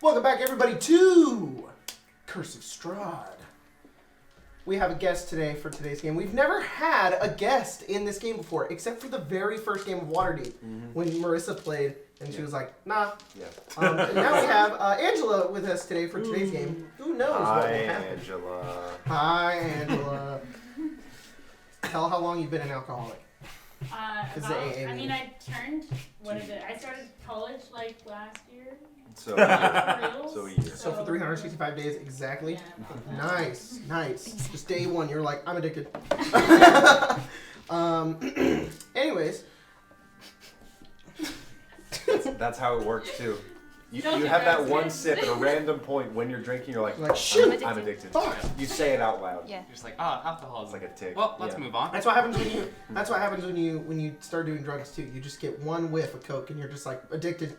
Welcome back, everybody, to Curse of Strahd. We have a guest today for today's game. We've never had a guest in this game before, except for the very first game of Waterdeep, when Marissa played, and she was like, nah. Yeah. And now we have Angela with us today for today's game. Who knows what will happen. Angela. Hi, Angela. Tell how long you've been an alcoholic. I turned, I started college like last year. So a year. So for 365 days exactly? Yeah, Nice. Just day one, you're like, I'm addicted. Anyways. That's how it works too. You Don't have that get one drugs. sip at a random point when you're drinking, you're like shoot, I'm addicted. Fuck. You say it out loud. Yeah. You're just like, alcohol. It's like a tick. Well, let's move on. That's what happens when you start doing drugs too. You just get one whiff of coke and you're just like addicted.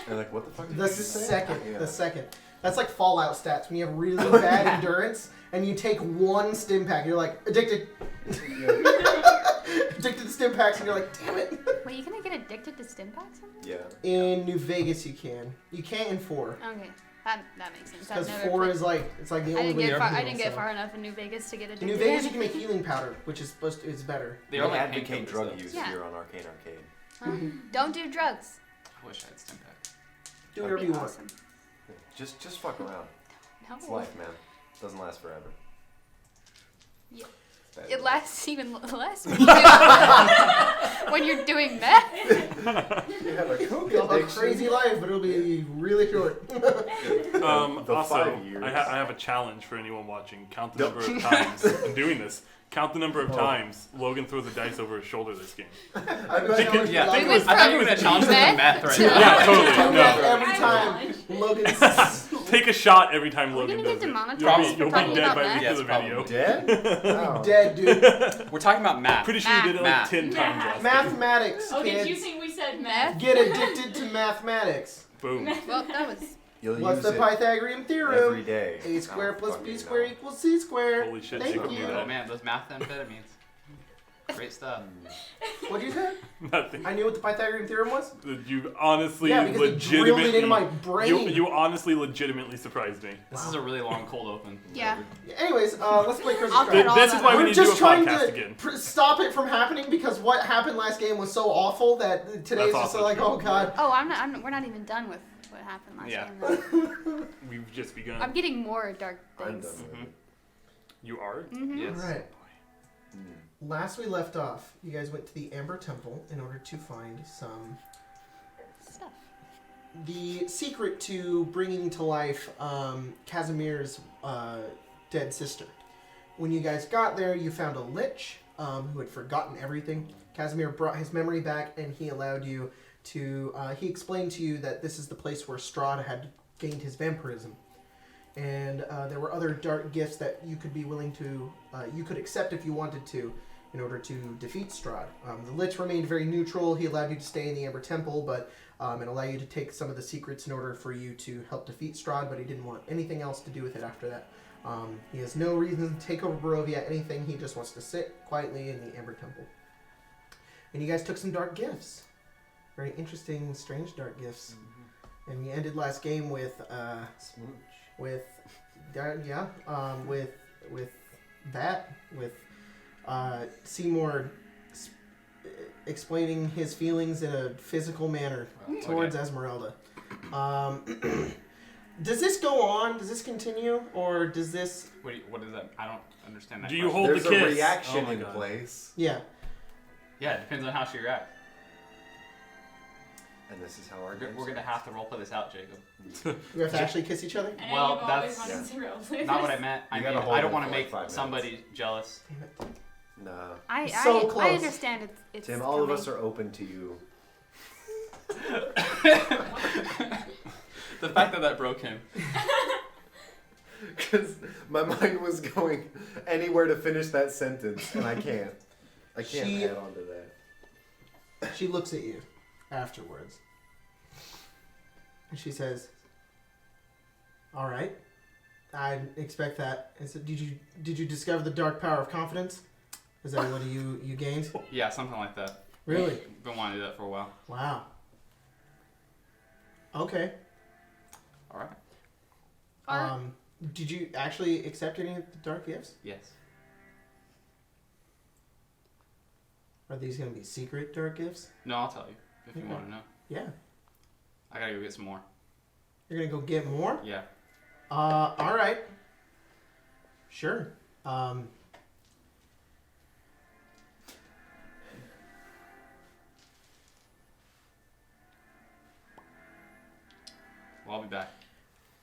You're like, what the fuck did you say? The second. That's like Fallout stats when you have really bad endurance and you take one stim pack. You're like addicted. Addicted to stim packs and you're like, damn it. Wait, you gonna get addicted to stim packs? Yeah. In New Vegas you can. You can't in 4. Okay, that makes sense. Because 4 is like it's like the only way. I didn't get far enough in New Vegas to get addicted. In New Vegas you can make healing powder, which is it's better. They They're like advocate drug use Yeah. here on Arcane Arcade. Don't do drugs. I wish I had stim pack. Do whatever you want. Awesome. Just fuck around. No. It's life, man. It doesn't last forever. Yeah. Bad It luck. lasts even less when you're doing meth. You have a coke You'll have a addiction. crazy life, but it'll be really short. The Also, 5 years. I have a challenge for anyone watching. Count the number of times I'm doing this. Count the number of times Logan throws a dice over his shoulder this game. I Yeah, It was I thought you from were gonna challenge them to meth math right to- now. Yeah, totally. No. Every time Logan's Take a shot every time We're Logan gonna does get it. demonetized You'll for be talking dead about by the meth? end of the Yes, video. Dead? Oh. dead, dude. We're talking about math. Pretty sure you did it like Math. 10 times last game. Mathematics, Oh, did you kids. think we said Meth? meth? Get addicted to mathematics. Boom. Well, that was. You'll What's use the it Pythagorean theorem? every day. A squared I plus don't B fucking squared know. equals C squared. Holy shit, Thank Jacob you. knew Oh that. man, those math amphetamines. Great stuff. What'd you say? Nothing. I knew what the Pythagorean theorem was? You honestly, Yeah, because it drilled it legitimately, into my brain. you honestly legitimately surprised me. This is a really long cold open. Yeah. Anyways, let's play Curse of I'll Strahd. cut all This that is why out. we We're need to do just a trying podcast to again. stop it from happening because what happened last game was so awful that today's That's just also like, true. oh god. Oh, we're not even done with what happened last Yeah. game. Though. We've just begun. I'm getting more dark I'm things. done with it. You are? Mm-hmm. Yes. Alright. Mm. Last we left off, you guys went to the Amber Temple in order to find Stuff. the secret to bringing to life Casimir's dead sister. When you guys got there, you found a lich who had forgotten everything. Casimir brought his memory back, and he allowed you to. He explained to you that this is the place where Strahd had gained his vampirism, and there were other dark gifts that you could be willing to. You could accept if you wanted to, in order to defeat Strahd. The Lich remained very neutral. He allowed you to stay in the Amber Temple, but and allow you to take some of the secrets in order for you to help defeat Strahd, but he didn't want anything else to do with it after that. He has no reason to take over Barovia, anything. He just wants to sit quietly in the Amber Temple. And you guys took some dark gifts. Very interesting, strange dark gifts. And we ended last game with Smooch. with Seymour explaining his feelings in a physical manner towards Esmeralda. Does this go on? Does this continue, or does this? What is that? I don't understand that. Do you question. hold There's the a kiss? reaction Oh my in God. place, Yeah. Yeah, it depends on how she reacts. and this is how our We're gonna have to roleplay this out, Jacob. We have to actually kiss each other. And Well, you've always that's- wanted to roleplay Not this. what I meant. I You mean, gotta hold I don't it want to for like make 5 minutes. somebody jealous. Damn it. No. So I close. understand it's Tim, all of coming. us are open to you. The fact that broke him. Because my mind was going anywhere to finish that sentence, and I can't. I can't She- add on to that. She looks at you afterwards, and she says, "All right, I expect that." I said, "Did you discover the dark power of confidence? Is that what you gained? Yeah, something like that. Really? Been wanting to do that for a while. Wow. Okay. All right. Did you actually accept any of the dark gifts? Yes. Are these going to be secret dark gifts? No, I'll tell you if you Okay. want to know. Yeah. I gotta go get some more. You're going to go get more? Yeah. All right. Sure. Well, I'll be back.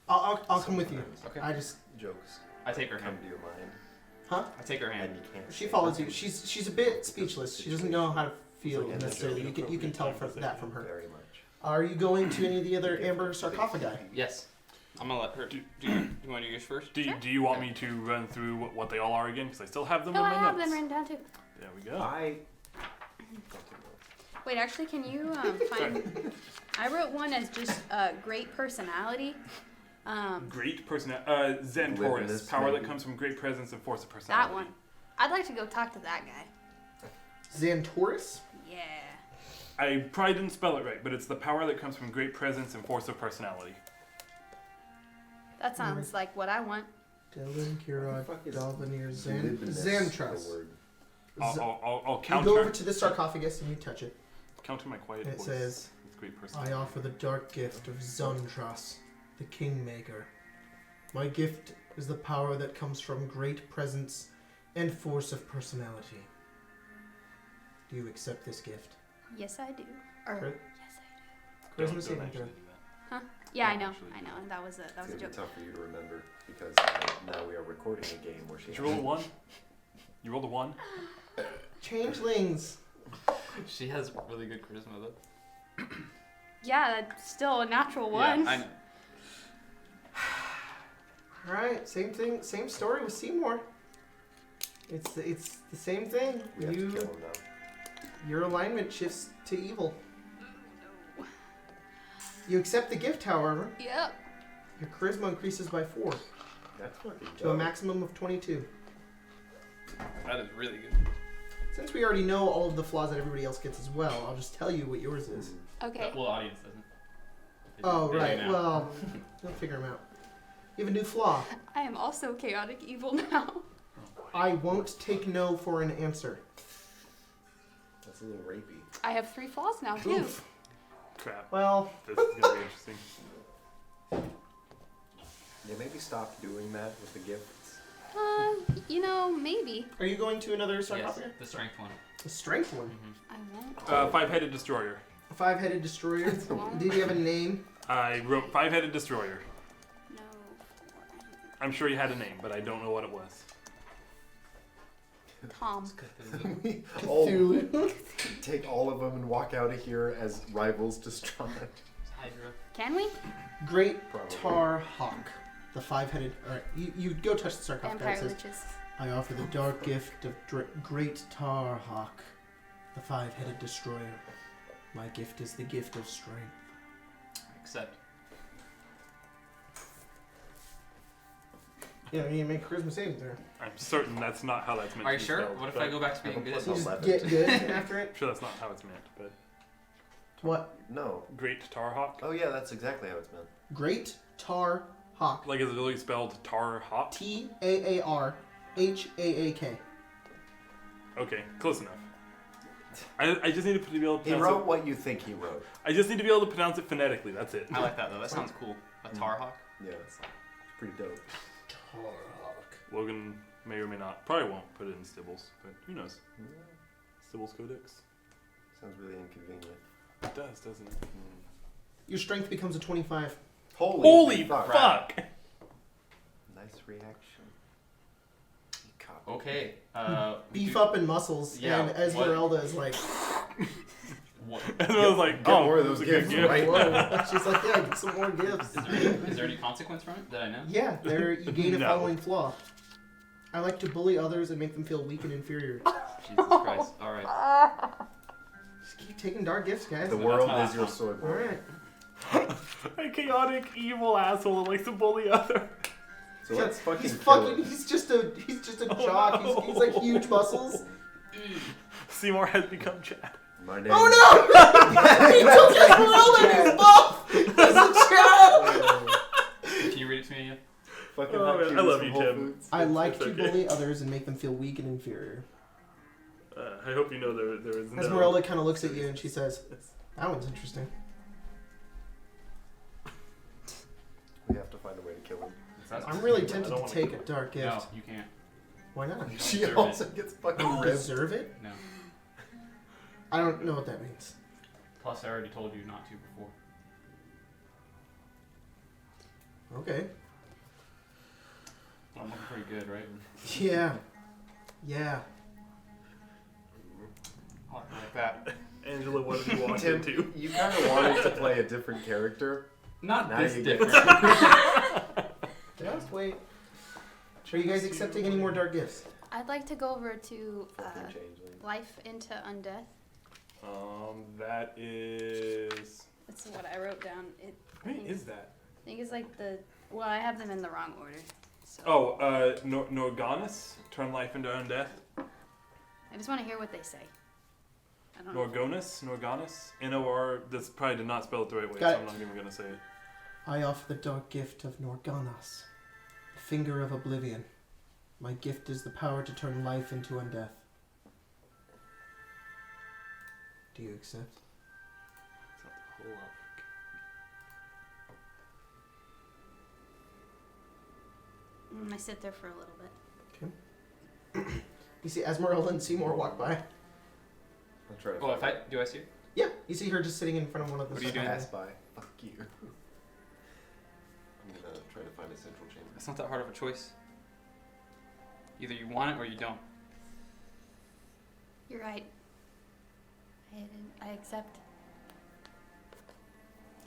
I'll come with you. Okay. I just Jokes I take her come hand. to your mind, I take her hand. and you can't. she say follows you. nothing. She's a bit speechless. She doesn't know how to feel It's like necessarily. energy. You can tell from that from her. Very much. Are you going to any of the other amber sarcophagi? Yes. I'm gonna let her. Do you want to do yours first? Do you want me to run through what they all are again? Because I still have them No, in I my have notes. them written down too. There we go. Wait, actually, can you find? I wrote one as just great personality. Great personality. Live in Xantorus, this power that maybe. comes from great presence and force of personality. That one. I'd like to go talk to that guy. Xantorus? Yeah. I probably didn't spell it right, but it's the power that comes from great presence and force of personality. That sounds like what I want. Dylan, Kirod, fuck is Dalvanir, Libinus, Xantras. the word. I'll You counter. go over to the sarcophagus and you touch it. Counter my quiet And it voice says, with great I personality. offer the dark gift of Xantras, the Kingmaker. My gift is the power that comes from great presence and force of personality. Do you accept this gift? Yes, I do. Or Right. yes, I Charisma Don't saving actually throw. do that. do. Yeah, I Don't know. actually I do know. that. That was a It's joke. gonna be tough for you to remember because now we are recording a game where she. Did you roll a 1? You rolled a 1? Changelings! She has really good charisma though. Yeah, that's still a natural one. Yeah, I know. Alright, same thing, same story with Seymour. It's the same thing. We have to kill him now. Your alignment shifts to evil. You accept the gift, however. Yep. Your charisma increases by 4 That's fucking to a dope. maximum of 22. That is really good. Since we already know all of the flaws that everybody else gets as well, I'll just tell you what yours is. Okay. Well, the audience doesn't. They do- Oh, they do right. now. Well, you'll figure them out. You have a new flaw. I am also chaotic evil now. I won't take no for an answer. That's a little rapey. I have 3 flaws now too. Oof. Crap. Well, This is gonna be interesting. Yeah, maybe stop doing that with the gifts. Maybe. are you going to another Yes, sarcophagus? the strength one. The strength one. Mm-hmm. I won't. 5-headed destroyer. A 5-headed destroyer. Won't. Did you have a name? I wrote 5-headed destroyer. No. I'm sure he had a name, but I don't know what it was. Tom. We all Cthulhu. take all of them and walk out of here as rivals to Strahd. Hydra. Can we? Great Probably. Tar Hawk. The 5-headed. Alright, you go touch the sarcophagus. Vampire It says, witches. I offer the dark gift of Great Tar Hawk, the 5-headed destroyer. My gift is the gift of strength. Accept. Yeah, you make charisma saving throw. I'm certain that's not how that's meant Are to you be sure? spelled, What if but I go back to being Have a good? plus You just 11. get good after it. I'm sure that's not how it's meant, but What? No. Great Tar Hawk? Oh yeah, that's exactly how it's meant. Great Tar Hawk. Like is it really spelled Tar Hawk? Taarhaak. Okay, close enough. I just need to be able to He pronounce wrote it. what you think he wrote. I just need to be able to pronounce it phonetically, that's it. I like that though. That sounds cool. A tar hawk. Yeah, it's pretty dope. Tar Hawk. Logan may or may not. Probably won't put it in Stibbles, but who knows? Stibbles Codex? Sounds really inconvenient. It does, doesn't it? Your strength becomes a 25. Holy fuck! Nice reaction. You copied Okay. Beef up in muscles, Yeah, and Esmeralda is like, What? And I was like, Get oh, more of that was those a good gifts, gift. right? whoa. She's like, yeah, get some more gifts. Is there any consequence from it that I know? Yeah, you gain a No. following flaw. I like to bully others and make them feel weak and inferior. Jesus Christ. All right. Just keep taking dark gifts, guys. The That's world not- is your sword. Alright. A chaotic, evil asshole that likes to bully others. So let's fucking He's kill fucking. it. He's just a Oh, jock. no. He's like huge muscles. Seymour has become Chad. My name. Oh no! He took Esmeralda and he's buff. He's a child. Can you read it to me again? Fucking Oh, hot man, I Cheetos love from you, Whole Tim. Foods. I like It's to okay. bully others and make them feel weak and inferior. I hope you know there is no... Esmeralda kind of looks at you and she says, "That one's interesting." We have to find a way to kill him. I'm really I tempted don't to wanna take a kill it. dark gift. No, you can't. Why not? She Deserve also gets fucking You ripped. deserve it? No. I don't know what that means. Plus, I already told you not to before. Okay. Well, I'm looking pretty good, right? Yeah. Yeah. Like that. Angela, what did you walk Tim, into? you kind of wanted to play a different character. Not Now this you get- different. Just wait. Are you guys accepting any more dark gifts? I'd like to go over to Fucking changeling. life into undeath. That is... That's what I wrote down. What is that? I think it's like the. Well, I have them in the wrong order. So Oh, Norganus? Turn life into undeath? I just want to hear what they say. I don't know. Norganus? N-O-R... This probably did not spell it the right way, Got so it. I'm not even going to say it. I offer the dark gift of Norganas, the finger of oblivion. My gift is the power to turn life into undeath. Do you accept? It's not the whole elf. I sit there for a little bit. You see Esmeralda and Seymour walk by. I'll try to Well, if do I see it? Yeah, you see her just sitting in front of one of the. What are you doing? pass by. Fuck you. I'm gonna try to find a central chamber. It's not that hard of a choice. Either you want it or you don't. You're right. I accept.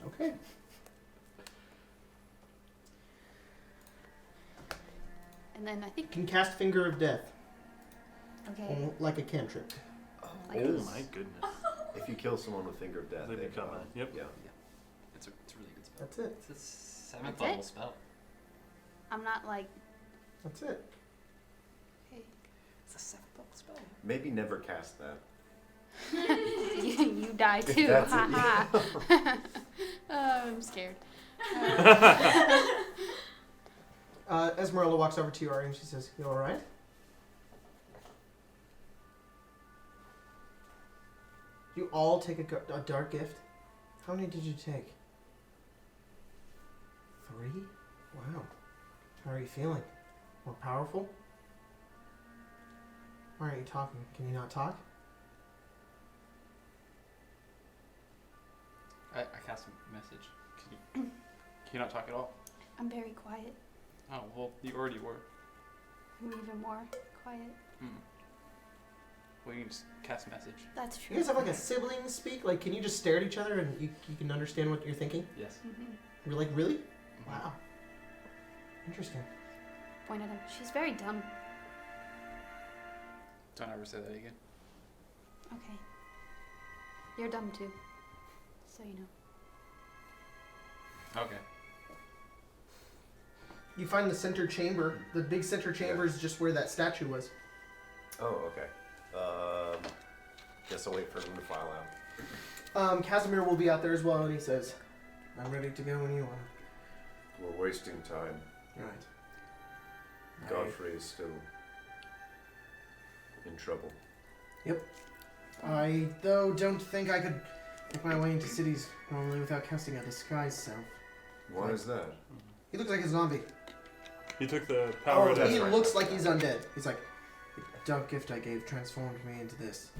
Okay. And then I think. Can cast Finger of Death, Okay. like a cantrip. Like Oh this. my goodness. If you kill someone with Finger of Death, They become yep. Yeah. It's a really good spell. That's it. It's a 7th That's level it? spell. I'm not like. That's it. Okay. It's a 7th level spell. Maybe never cast that. you die If too. that's it, Haha. Oh, I'm scared. Esmeralda walks over to you, Ari, and she says, "You all right?" You all take a dark gift. How many did you take? 3? Wow. How are you feeling? More powerful? Why aren't you talking? Can you not talk? I cast a message. Can you not talk at all? I'm very quiet. Oh, well, you already were. I'm even more quiet. Well, you can just cast a message. That's You true. guys have like a sibling speak? Like, can you just stare at each other and you can understand what you're thinking? Yes. You're like, really? Wow. Interesting. Point at him. She's very dumb. Don't ever say that again. Okay. You're dumb too. So you know. Okay. You find the center chamber. The big center chamber is just where that statue was. Oh, okay. Guess I'll wait for him to file out. Casimir will be out there as well, and he says, "I'm ready to go when you are." We're wasting time. Right. Godfrey is still in trouble. I, though, don't think I could make my way into cities normally without casting a disguise self. Why is that? He looks like a zombie. He took the power Oh, of that's he that. right. looks like he's undead. He's like, "The dark gift I gave transformed me into this.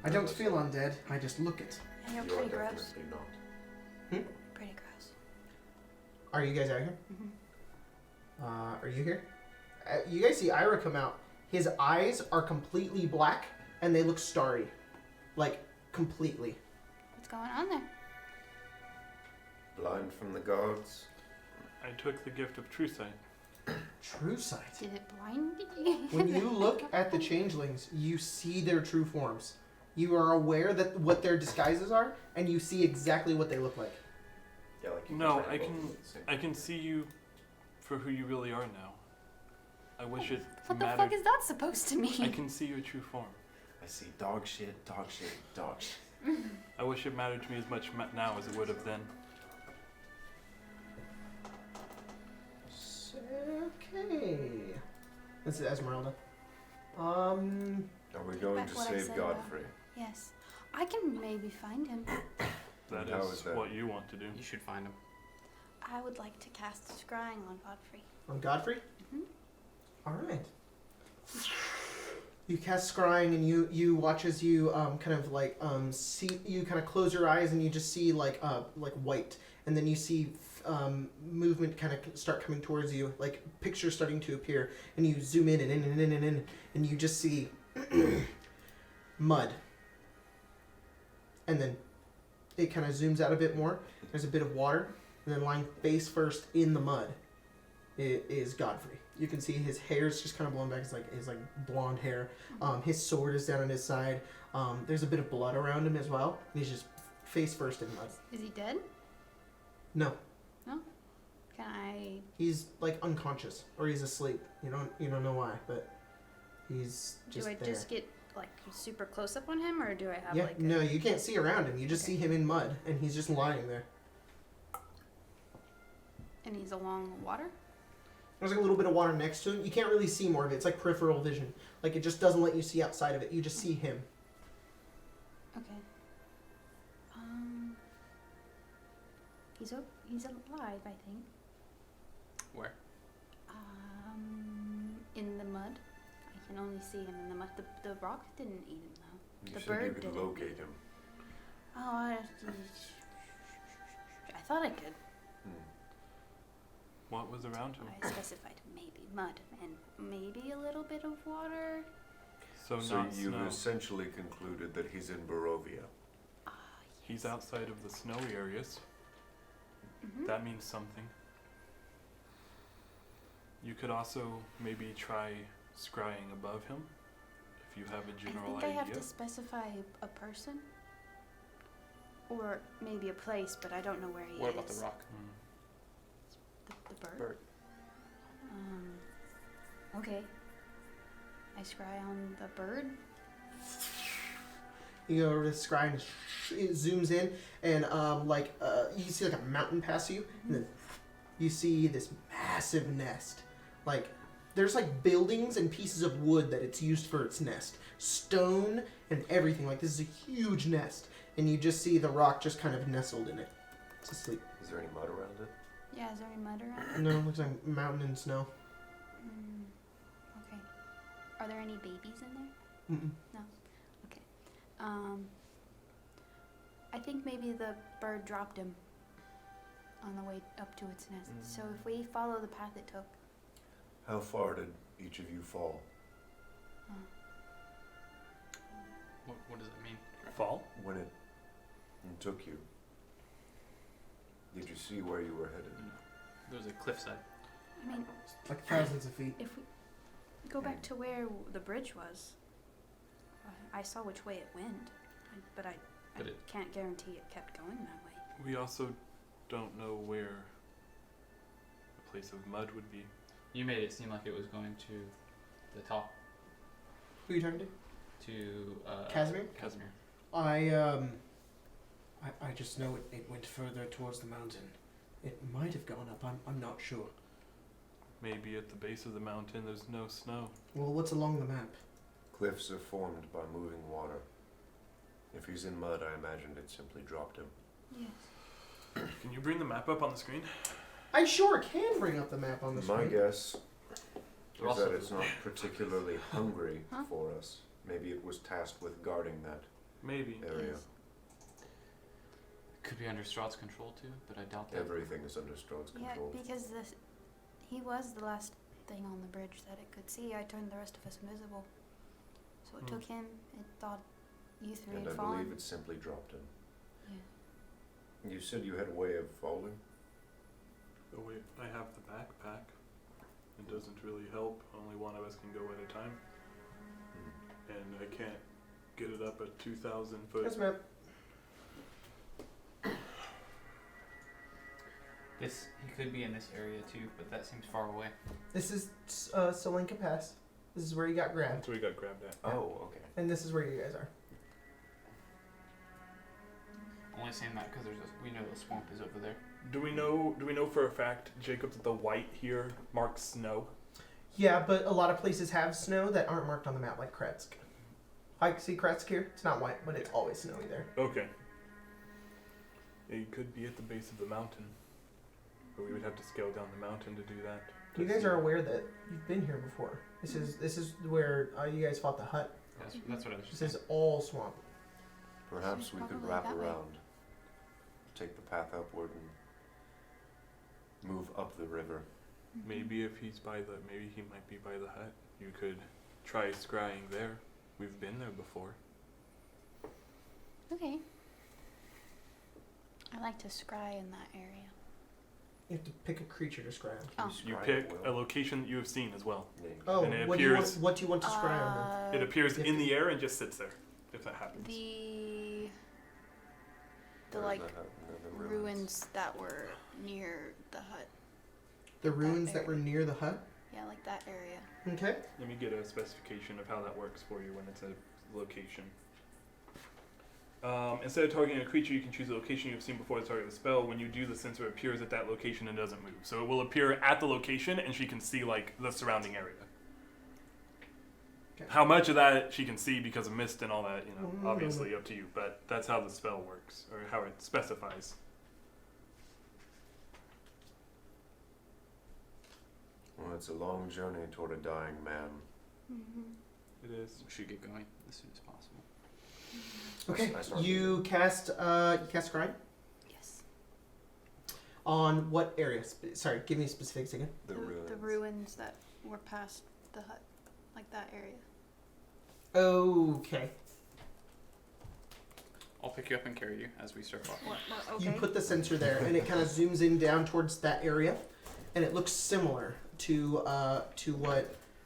I don't feel undead, I just look it." And you're You are pretty gross. definitely not. Pretty gross. Are you guys out here? Mhm. Are you here? You guys see Ira come out. His eyes are completely black, and they look starry. Like, completely. What's going on there? Blind from the gods. I took the gift of true sight. True sight. Did it blind you? When you look at the changelings, you see their true forms. You are aware that what their disguises are, and you see exactly what they look like. Yeah, like you No, try I both can- of them at the same I can see you for who you really are now. I wish it What the mattered. fuck is that supposed to mean? I can see your true form. I see dog shit, dog shit, dog shit. I wish it mattered to me as much now as it would have then. This is Esmeralda. Are we going Back to what I save said Godfrey? Yes. I can maybe find him. That How is is that? what you want to do. You should find him. I would like to cast Scrying on Godfrey. On Godfrey? Mhm. Alright. You cast Scrying and you watch as you kind of like see, you kind of close your eyes and you just see like white, and then you see movement kind of start coming towards you, like pictures starting to appear, and you zoom in and in and in and in, and you just see mud, and then it kind of zooms out a bit more. There's a bit of water, and then lying face first in the mud is Godfrey. You can see his hair's just kind of blown back. It's like his blonde hair. His sword is down on his side. There's a bit of blood around him as well. He's just face first in mud. Is he dead? No, Can I? he's like unconscious or he's asleep. You don't know why, but he's just Do I there. just get like super close up on him, or do I have Yeah, like? A... no, you can't see around him. You just Okay. see him in mud, and he's just lying there. And he's along water. There's like a little bit of water next to him. You can't really see more of it. It's like peripheral vision. Like it just doesn't let you see outside of it. You just see him. Okay. He's alive, I think. Where? In the mud. I can only see him in the mud. The rock didn't eat him though. You The said bird you could didn't. locate him. Oh, I thought I could. What was around him? I specified maybe mud and maybe a little bit of water. So So not you've snow. essentially concluded that he's in Barovia. He's outside of the snowy areas. Mm-hmm. That means something. You could also maybe try scrying above him, if you have a general I think idea. I have to specify a person. Or maybe a place, but I don't know where he is. What about the rock? The bird? Bird. Okay. I scry on the bird. You go over to the scry and it zooms in, and you see like a mountain pass you, and then you see this massive nest. Like there's like buildings and pieces of wood that it's used for its nest, stone and everything. Like this is a huge nest, and you just see the rock just kind of nestled in it. It's asleep. Is there any mud around it? Yeah, is there any mud around? No, it looks like mountain and snow. Okay. Are there any babies in there? Mm-mm. I think maybe the bird dropped him on the way up to its nest. So if we follow the path it took, How far did each of you fall? What does that mean? Fall? When it took you? Did you see where you were headed? There was a cliffside. I mean, Like thousands of feet. if we go back to where the bridge was, I saw which way it went, but I But it- can't guarantee it kept going that way. We also don't know where a place of mud would be. You made it seem like it was going to the top. Who are you talking to? To Casimir? Casimir. I just know it went further towards the mountain. It might have gone up. I'm not sure. Maybe at the base of the mountain there's no snow. Well, what's along the map? Cliffs are formed by moving water. If he's in mud, I imagined it simply dropped him. Yes. Can you bring the map up on the screen? I sure can bring up the map on the My screen. guess They're is that also- it's not particularly hungry Huh? for us. Maybe it was tasked with guarding that Maybe. area. Yes. Could be under Strahd's control too, but I doubt that. Everything is under Strahd's Yeah, control. because he was the last thing on the bridge that it could see. I turned the rest of us invisible. So it took him. It thought you three And had I fallen. believe it simply dropped him. Yeah. You said you had a way of falling? Oh wait, I have the backpack. It doesn't really help. Only one of us can go at a time. And I can't get it up at 2,000 foot. Yes, map. He could be in this area too, but that seems far away. This is Solenka Pass. This is where you got grabbed, That's where we got grabbed at. Oh, okay. and this is where you guys are. Only saying that because we know the swamp is over there. Do we know for a fact, Jacob, that the white here marks snow? Yeah, but a lot of places have snow that aren't marked on the map, like Kretsk. I see Kretsk here. It's not white, but it's always snowy there. Okay. Yeah, you could be at the base of the mountain, but we would have to scale down the mountain to do that. You guys are aware that you've been here before. This is where you guys fought the hut. That's what I was just This saying. is all swamp. Perhaps we could Probably wrap that way. around, take the path upward, and move up the river. Maybe if he's maybe he might be by the hut. You could try scrying there. We've been there before. Okay. I like to scry in that area. You have to pick a creature to scry on. Oh. You Scry pick will. a location that you have seen as well. Yeah. Oh, And it what do you want? appears- What do you want to scry on? It appears if in it- the air and just sits there, if that happens. The Where's like the hut? The ruins that were near the hut. The ruins that area. were near the hut. Yeah, like that area. Okay. Let me get a specification of how that works for you when it's a location. Instead of targeting a creature, you can choose a location you've seen before to target the spell. When you do, the sensor appears at that location and doesn't move. So it will appear at the location, and she can see like the surrounding area. Okay. How much of that she can see because of mist and all that, you know, Mm, obviously up to you. But that's how the spell works, or how it specifies. Well, it's a long journey toward a dying man. It is. We should get going as soon as possible. Okay. I start You cast scry Yes. on what area? Sorry, give me specifics again. The ruins. The ruins that were past the hut, like that area. Okay. I'll pick you up and carry you as we start walking. What okay. You put the sensor there, and it kind of zooms in down towards that area, and it looks similar to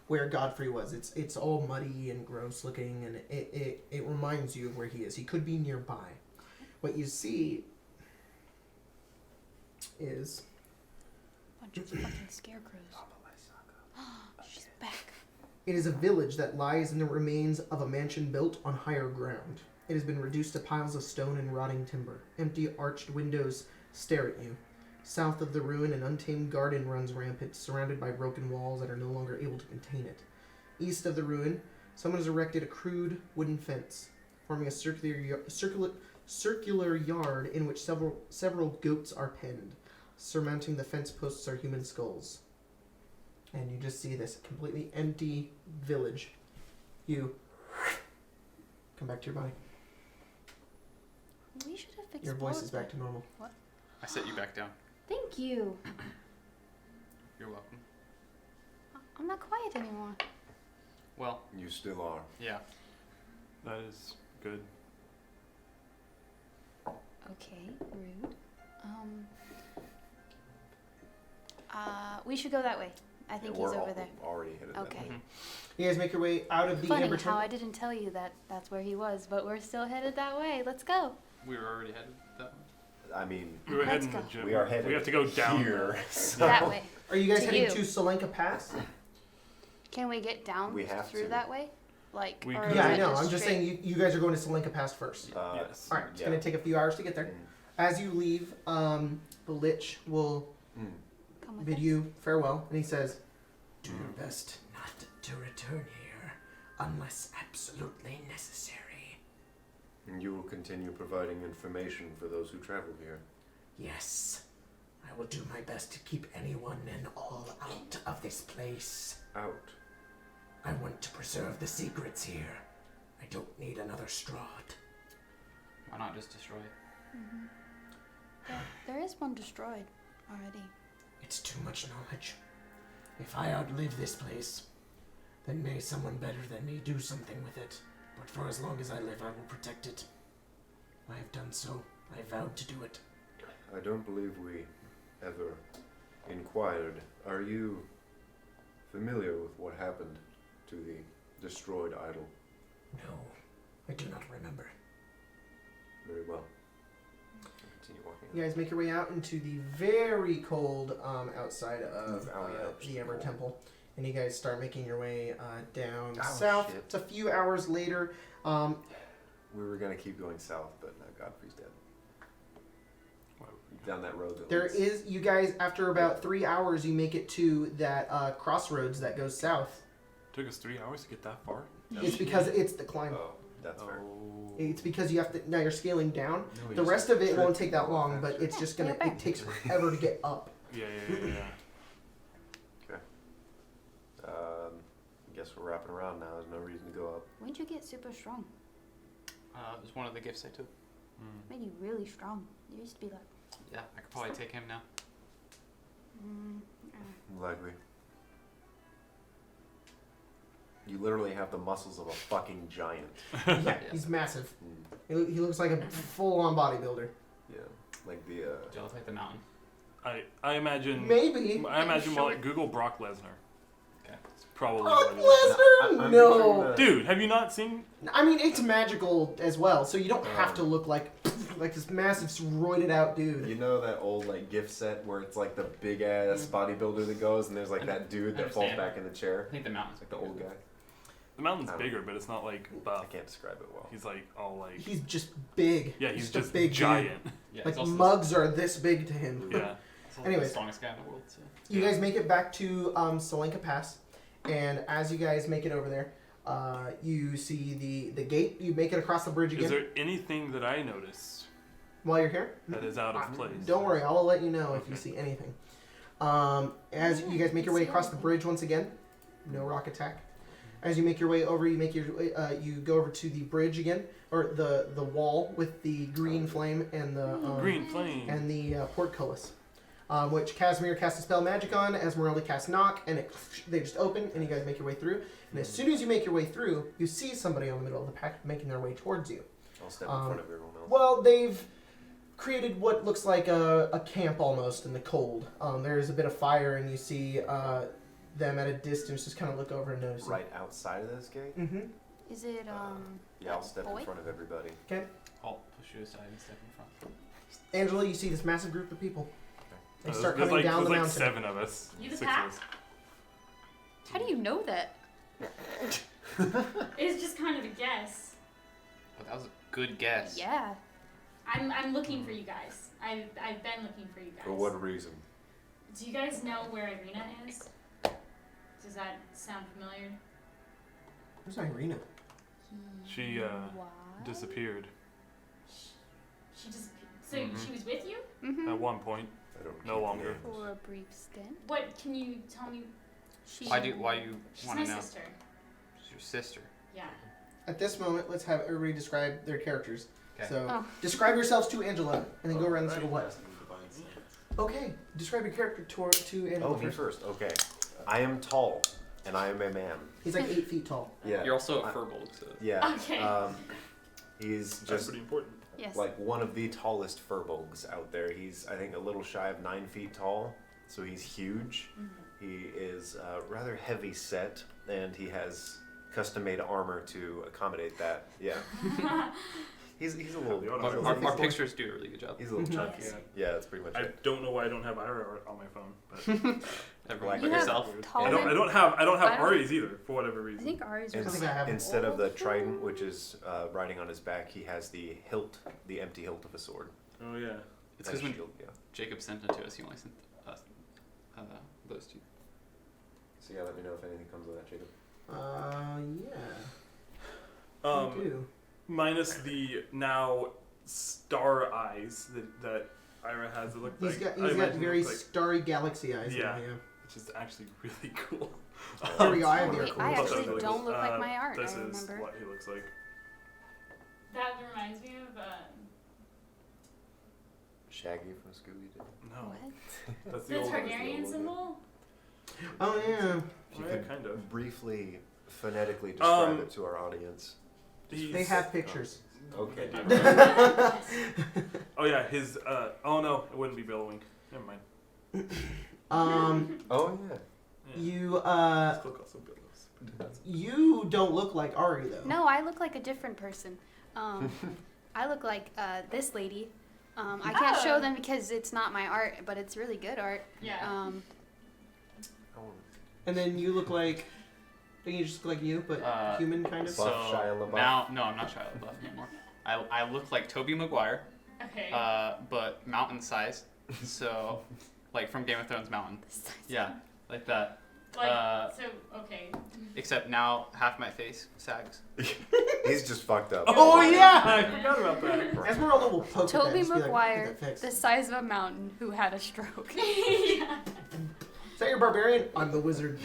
where Godfrey was. It's all muddy and gross looking, and it reminds you of where he is. He could be nearby. What you see is Bunch of fucking scarecrows. She's back. it is a village that lies in the remains of a mansion built on higher ground. It has been reduced to piles of stone and rotting timber. Empty arched windows stare at you. South of the ruin, an untamed garden runs rampant, surrounded by broken walls that are no longer able to contain it. East of the ruin, someone has erected a crude wooden fence, forming a circular yard in which several goats are penned. Surmounting the fence posts are human skulls. And you just see this completely empty village. You come back to your body. We should have fixed Your voice is back to normal. I set you back down. Thank you. You're welcome. I'm not quiet anymore. Well, You still are. yeah. That is good. Okay, rude. We should go that way. I think Yeah, he's we're over there. already headed that Okay. way. You guys make your way out of the Funny Amber how Temple. I didn't tell you that that's where he was, but we're still headed that way. Let's go. We were already headed that way. I mean, We were Let's heading go. to gym. we are headed We have to go down here. So That way. Are you guys To heading you. to Solenka Pass? Can we get down We have through to. that way? Like, We or could. is Yeah, I it know. I'm just straight- saying you guys are going to Solenka Pass first. Yes. All right, it's Yeah. going to take a few hours to get there. Mm. As you leave, the Lich will Come with bid us? you farewell, and he says, "Do your best not to return here unless absolutely necessary." And you will continue providing information for those who travel here. Yes, I will do my best to keep anyone and all out of this place. Out. I want to preserve the secrets here. I don't need another Strahd. Why not just destroy it? Mhm. There is one destroyed already. It's too much knowledge. If I outlive this place, then may someone better than me do something with it. But for as long as I live, I will protect it. I have done so. I vowed to do it. I don't believe we ever inquired. Are you familiar with what happened to the destroyed idol? No, I do not remember. Very well. Continue walking. You guys make your way out into the very cold outside of Ouch. the Ember Temple. And you guys start making your way down Oh, south. shit. It's a few hours later. We were gonna keep going south, but Godfrey's dead. Why would we down that road. You guys, after about 3 hours, you make it to that crossroads that goes south. Took us 3 hours to get that far. It's because it's the climb. Oh, that's fair. It's because you have to. Now you're scaling down. No, we The just rest of it trip won't take that and go long, but faster. it's just gonna. It takes forever to get up. Yeah. I guess we're wrapping around now. There's no reason to go up. When'd you get super strong? It was one of the gifts I took. Made you really strong. You used to be like. Yeah, I could probably take him now. Likely. You literally have the muscles of a fucking giant. Yeah, he's massive. He looks like a full-on bodybuilder. Yeah, like the. Do you look like the mountain? I imagine. Maybe. I imagine like Google Brock Lesnar. Okay. It's probably. Brock what it is. Lesnar? I'm No. picturing Dude, have you not seen? I mean, it's magical as well, so you don't have to look like this massive, roided out dude. You know that old like gift set where it's like the big ass bodybuilder that goes, and there's like that dude that falls Understand. back in the chair. I think the mountain's It's like the old guy. The mountain's I don't bigger, but it's not like I buff. can't describe it well. He's like all like. He's just big. Yeah, he's a just big giant. Yeah, Like he's also mugs are this big to him. Yeah. the Anyways. strongest guy in the world. So. You guys make it back to Solenka Pass, and as you guys make it over there, you see the gate. You make it across the bridge again. Is there anything that I noticed While you're here? that is out of place? Don't worry, I'll let you know if you Okay. see anything. As you guys make your way across the bridge once again, no rock attack. As you make your way over, you go over to the bridge again, or the wall with the green flame and the Green flame. and the portcullis, which Casimir casts a spell magic on. Esmeralda casts knock, and they just open, and you guys make your way through. And as soon as you make your way through, you see somebody on the middle of the pack making their way towards you. I'll step in front of everyone else. Well, they've created what looks like a camp almost in the cold. There's a bit of fire, and you see them at a distance just kind of look over and notice. Right outside of this gate? Mm-hmm. Is it Yeah, I'll step boy? in front of everybody. Okay. I'll push you aside and step in front. Angela, you see this massive group of people. They There's start coming down the like mountain. 7 of us. You the 6 pack? of us. How do you know that? It's just kind of a guess. But that was a good guess. Yeah. I'm looking for you guys. I've been looking for you guys. For what reason? Do you guys know where Irina is? Does that sound familiar? Who's Irina? She disappeared She just. So Mhm. she was with you? Mm-hmm. at one point. I don't No keep longer. names. For a brief stint. What can you tell me? She. Why do you She's want my to know? sister. She's your sister. Yeah. At this moment, let's have everybody describe their characters. Okay. So, Oh. describe yourselves to Angela, and then go around the Right. circle. What? Okay, describe your character to Angela Oh, me first. first. Okay. I am tall, and I am a man. He's like 8 feet tall. Yeah. You're also a furbolg, so. Yeah. Okay. That's He's just pretty important. Yes. like one of the tallest furbolgs out there. He's, I think, a little shy of 9 feet tall, so he's huge. He is rather heavy set, and he has custom-made armor to accommodate that. Yeah. He's a little. The auto- he's a Our little- pictures do a really good job. He's a little Mhm. chunky. Yes. Yeah, that's pretty much I it. don't know why I don't have Ira art on my phone, but Everyone You but have yourself. tall I don't men- have I don't- Ari's either for whatever I reason. think Ari's And I was think I have. instead of the trident, which is riding on his back, he has the hilt, the empty hilt of a sword. Oh yeah. It's And because a when shield, yeah. Jacob sent it to us, he only sent us those two. So yeah, let me know if anything comes of that, Jacob. Yeah. You do. Minus the now star eyes that Ira has. It look He's like. got I imagine it very looks like, starry galaxy eyes. Yeah. Now, yeah. which is actually really cool. Here we go. I have the Wait, article. I thought that was actually really don't cool. look like my art, This I is remember. what he looks like. That reminds me of. Shaggy from Scooby-Doo. No, What? that's The the old one. Targaryen symbol? Oh yeah. If you Oh, yeah, could kind of. briefly, phonetically describe Um, it to our audience. They have pictures. Okay. Oh yeah, his. Oh no, it wouldn't be billowing. Never mind. Oh yeah. Yeah. You His cloak also billows. you don't look like Ari though. No, I look like a different person. I look like this lady. I can't show Oh. them because it's not my art, but it's really good art. Yeah. Oh, And then you look like. You just look like you, but human kind of. Buff So Shia LaBeouf. now, no, I'm not Shia LaBeouf anymore. I look like Tobey Maguire, Okay. but mountain size, So, like from Game of Thrones Mountain. Yeah, like that. Like, so, okay. Except now half my face sags. He's just fucked up. Oh yeah! I forgot about that. Esmeralda will poke at that Toby and just be like, Maguire, "Get that fixed." the size of a mountain, who had a stroke. Yeah. Is that your barbarian? I'm the wizard.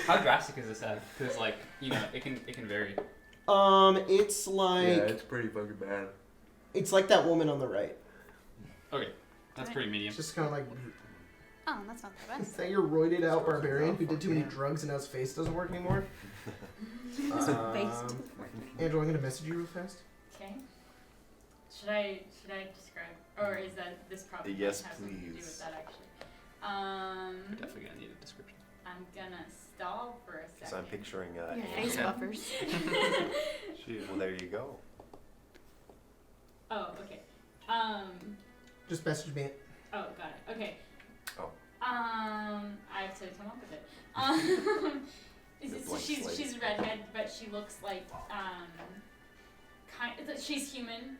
How drastic is this at? Because like it can vary. It's like it's pretty fucking bad. it's like that woman on the right. Okay, that's pretty medium. It's just kind of like, Oh, that's not that is that your roided out barbarian who did too many drugs and now his face doesn't work anymore? Based. Andrew, I'm gonna message you real fast. Okay. Should I describe, or is that this probably Yes, has something to do please. with that actually? We're definitely gonna need a description. I'm gonna stall for a Because second. I'm picturing Your Andrew. face buffers. Shit. Well, there you go. Oh, okay. Just message me. Oh, got it. Okay. Oh. I have to come up with it. Your So blank she's slate. a redhead, but she looks like she's human.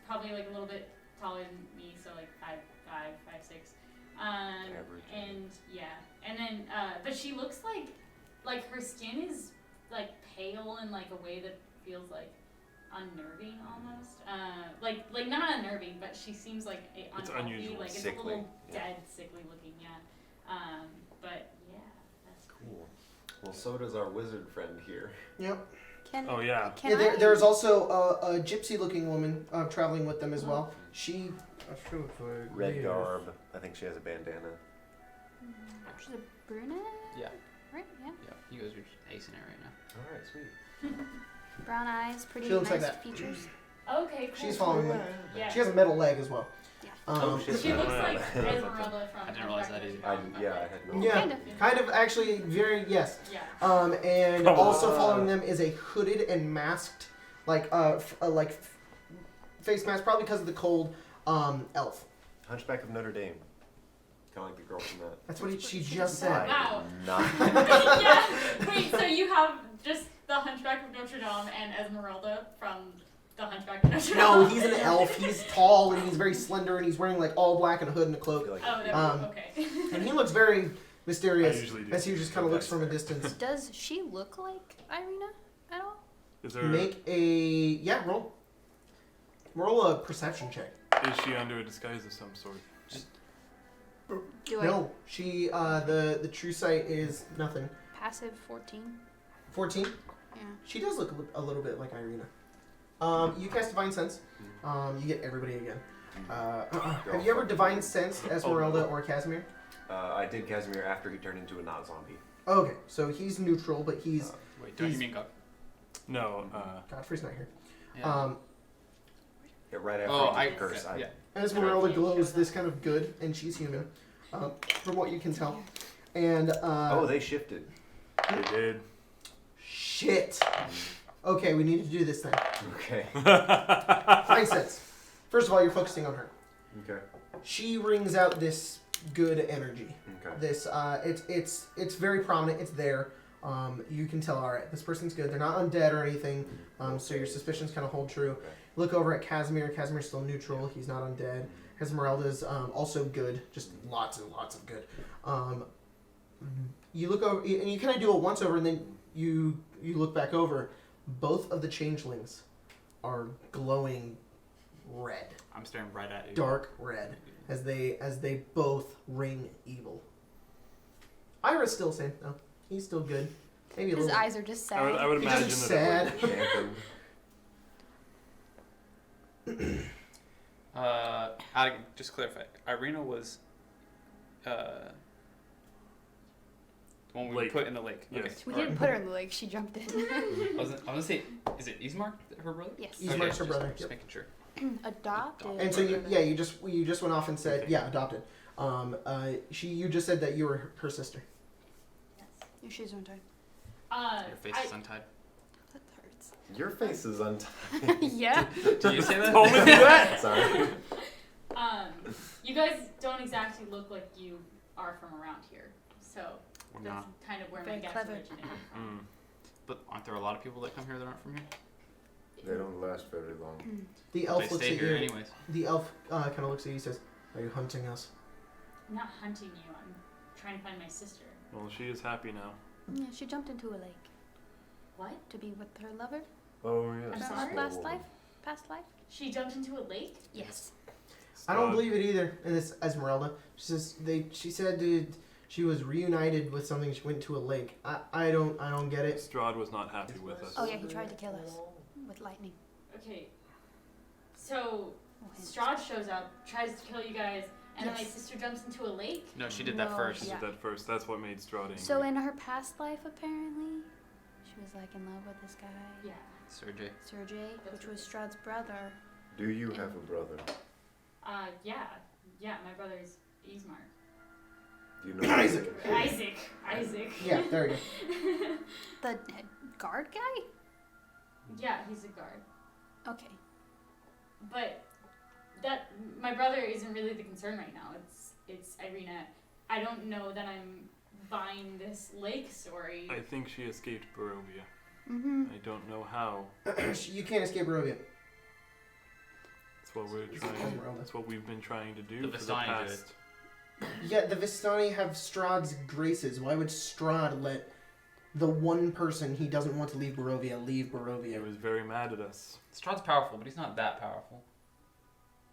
Probably like a little bit taller than me, so like 5'5", 5'6". Average. And yeah, and then but she looks like her skin is like pale in like a way that feels like unnerving almost. Like not unnerving, but she seems like It's unhealthy. unusual. Like it's Sickly, a little yeah. dead, sickly looking. Yeah. But yeah, that's Cool. Well, so does our wizard friend here. Yep. Can, Oh yeah. can Yeah, I? there's also a gypsy-looking woman traveling with them as well. She. Red garb. I think she has a bandana. She's a brunette? Yeah. Right? Yeah. Yeah. You guys are just acing it right now. All right, sweet. Brown eyes, pretty She looks nice like that. features. okay. Cool. She's following them. Yeah. She has a metal leg as well. Yeah. Oh, shit. She looks Yeah. like Esmeralda from. I didn't realize that either. I had no. Yeah, Kind of. kind of actually very yes. Yeah. And Come also on. following them is a hooded and masked, face mask, probably because of the cold. Elf. Hunchback of Notre Dame. Kind of like the girl from that. That's what she just said. Wow. Not. Yeah. Wait. So you have just the Hunchback of Notre Dame and Esmeralda from the Hunchback of Notre Dame. No, he's an elf. He's tall and he's very slender and he's wearing like all black and a hood and a I cloak. feel like Oh, that okay. And he looks very mysterious I usually do. as he just kind of looks from a distance. Does she look like Irina at all? Is there? Make a roll a perception check. Is she under a disguise of some sort? Do I No, she the true sight is nothing. passive 14? 14. Yeah. She does look a little bit like Irina. You cast Divine Sense. You get everybody again. Have you ever Divine Sensed Esmeralda or Casimir? I did Casimir after he turned into a not zombie. Okay, so he's neutral, but he's Wait, don't you He's- mean God? No. Godfrey's not here. Yeah. Yeah, right after Oh, he I did the curse. yeah. Esmeralda glows this kind of good, and she's human, from what you can tell. And Oh, they shifted. They did. shit. Okay, we need to do this thing. Okay. Divine Sense. First of all, you're focusing on her. Okay. She rings out this good energy. Okay. This it's very prominent. It's there. You can tell. All right, this person's good. They're not undead or anything. So your suspicions kind of hold true. Okay. Look over at Casimir. Casimir's still neutral. He's not undead. Esmeralda's also good. Just lots and lots of good. You look over and you kind of do a once over, and then you look back over. Both of the changelings are glowing red, I'm staring right at you. dark red, as they both ring evil. Ira's still same though. He's still good. Maybe a His little. eyes are just sad. I would He's imagine just that. sad. Dampened. Just clarify. Irina was the one we Lake. put in the lake. Yes. Okay. We alright. didn't put her in the lake. She jumped in. I was gonna say, is it Ismark, her brother? Yes. Ismark's her brother, Just yep. making sure. Adopted. And so you just went off and said adopted. You just said that you were her sister. Yes. Your shoes are untied. Your face is untied. That hurts. Your face is untied. Yeah. Did you say that? Only do that. Sorry. You guys don't exactly look like you are from around here, so We're that's not. kind of where Very my guess clever. originated from. Mm. But aren't there a lot of people that come here that aren't from here? They don't last very long. The elf They looks stay at here you. anyways. The elf kind of looks at you and says, "Are you hunting us?" I'm not hunting you. I'm trying to find my sister. Well, she is happy now. Yeah, she jumped into a lake What? to be with her lover. Oh yes. I'm sorry? Last life? Past life? She jumped into a lake? Yes. I don't Strahd- believe it either. And it's Esmeralda. She says she said she was reunited with something. She went to a lake. I don't get it. Strahd was not happy with us. Oh yeah, he tried to kill us with lightning. Okay. So, Oh, him. Strahd shows up, tries to kill you guys, and then my Yes. sister jumps into a lake? No, she did that No, first. She yeah. did that first. That's what made Strahd angry. So in her past life, apparently, she was like in love with this guy, Yeah. Sergey. Sergey, which was Strahd's brother. Do you have a brother? Yeah. Yeah, my brother's Ismark. Do you know Isaac. Isaac. Yeah, there you go. The guard guy? Yeah, he's a guard. Okay. But my brother isn't really the concern right now. It's Irina. I don't know that I'm buying this lake story. I think she escaped Barovia. Mm-hmm. I don't know how. You can't escape Barovia. That's what we're It's trying. Esmeralda. That's what we've been trying to do The for the Vistani did past. Yeah, the Vistani have Strahd's graces. Why would Strahd let the one person he doesn't want to leave Barovia leave He Barovia? was very mad at us. Strahd's powerful, but he's not that powerful.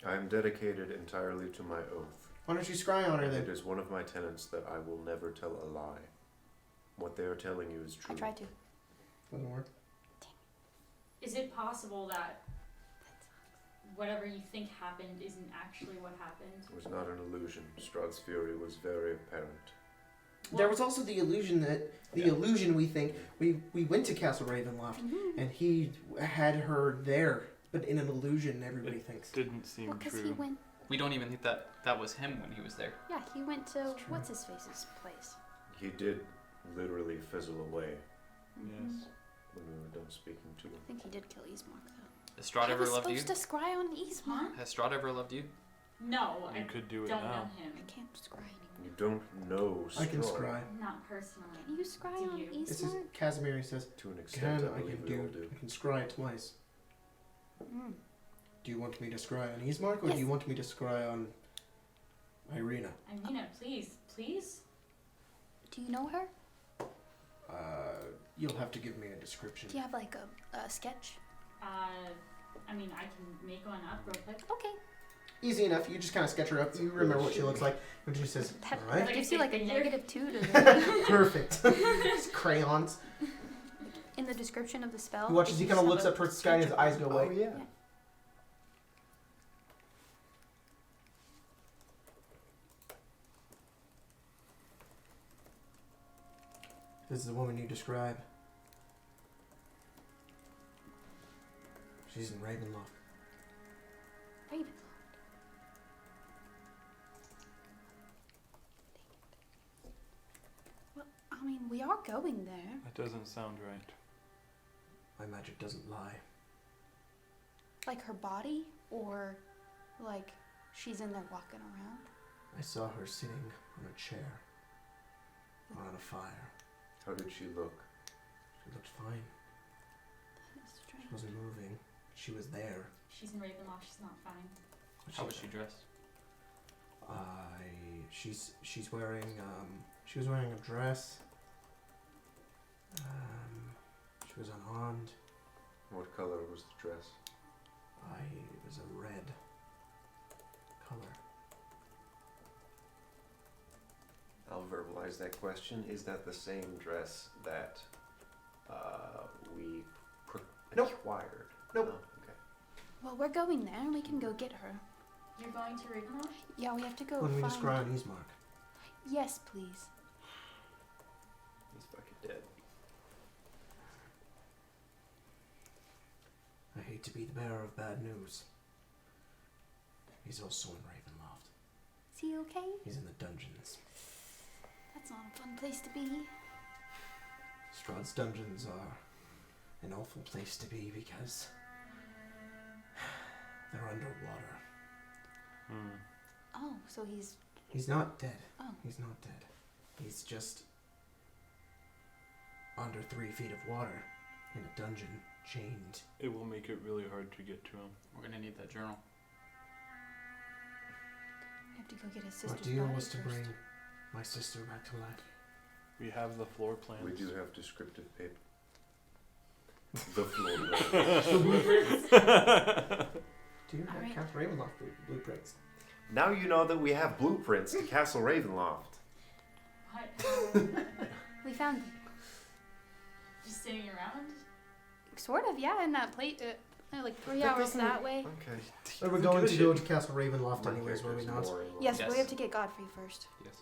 I am dedicated entirely to my oath. Why don't you scry on her And then? it is one of my tenets that I will never tell a lie. What they are telling you is true. I tried to. Doesn't work. Is it possible that whatever you think happened isn't actually what happened? It was not an illusion. Strahd's fury was very apparent. There was also the illusion that illusion we think we went to Castle Ravenloft Mm-hmm. and he had her there, but in an illusion everybody thinks. Didn't seem Well, because true. he went. We don't even think that was him when he was there. Yeah, he went to That's true. what's his face's place. He did literally fizzle away Mm-hmm. Yes. when we were done speaking to him. I think he did kill Ismark though. Has Strahd I ever was loved you? supposed to scry on Ismark. Has Strahd ever loved you? No, You I could do it don't now. know him. I can't scry anymore. You don't know Strahd. I can scry. Not personally. Can you scry Do on you? It says Ismark? Casimir. He says, To an extent, "Can I I believe can we all do? do. I can scry twice. Mm. Do you want me to scry on Ismark or Yes. do you want me to scry on Irina?" Irina, please. Do you know her? You'll have to give me a description. Do you have like a sketch? I mean, I can make one up real quick. Okay. Easy enough. You just kind of sketch her up. You remember what she looks like. And she says, That, "All right, that gives you like a Figure. -2 to the, perfect." Just crayons. in the description of the spell. He watches. if He you kind of just looks have up a towards the sky and his sketch eyes of go Oh away. yeah. Yeah. This is the woman you describe. She's in Ravenloft. Ravenloft. Well, I mean, we are going there. That doesn't sound right. My magic doesn't lie. Like her body, or like she's in there walking around. I saw her sitting on a chair around a fire. How did she look? She looked fine. That is She strange. wasn't moving. She was there. She's in Ravenloft. She's not fine. How was she dressed? She's wearing she was wearing a dress. She was unarmed. What color was the dress? It was a red color. I'll verbalize that question. Is that the same dress that we Nope. acquired? Nope. Oh, okay. Well, we're going there, and we can go get her. You're going to Ravenloft? Yeah, we have to go When we find. describe Ismark. Yes, please. He's fucking dead. I hate to be the bearer of bad news. He's also in Ravenloft. Is he okay? He's in the dungeons. That's not a fun place to be. Strahd's dungeons are an awful place to be because they're underwater. Hmm. Oh, so he's. He's not dead. Oh. He's not dead. He's just under 3 feet of water in a dungeon, chained. It will make it really hard to get to him. We're gonna need that journal. I have to go get his Our sister's deal body was to first. bring my sister back to life. We have the floor plans. We do have descriptive paper. The floor plan. Do you have Alright. Castle Ravenloft blueprints? Now you know that we have blueprints to Castle Ravenloft. What? We found them. Just sitting around? Sort of, yeah, in that plate. Like 3 That hours doesn't- that way. Okay. But we're going to go to Castle Ravenloft My anyways, were we not? character's boring. Yes, but Yes. we have to get Godfrey first. Yes.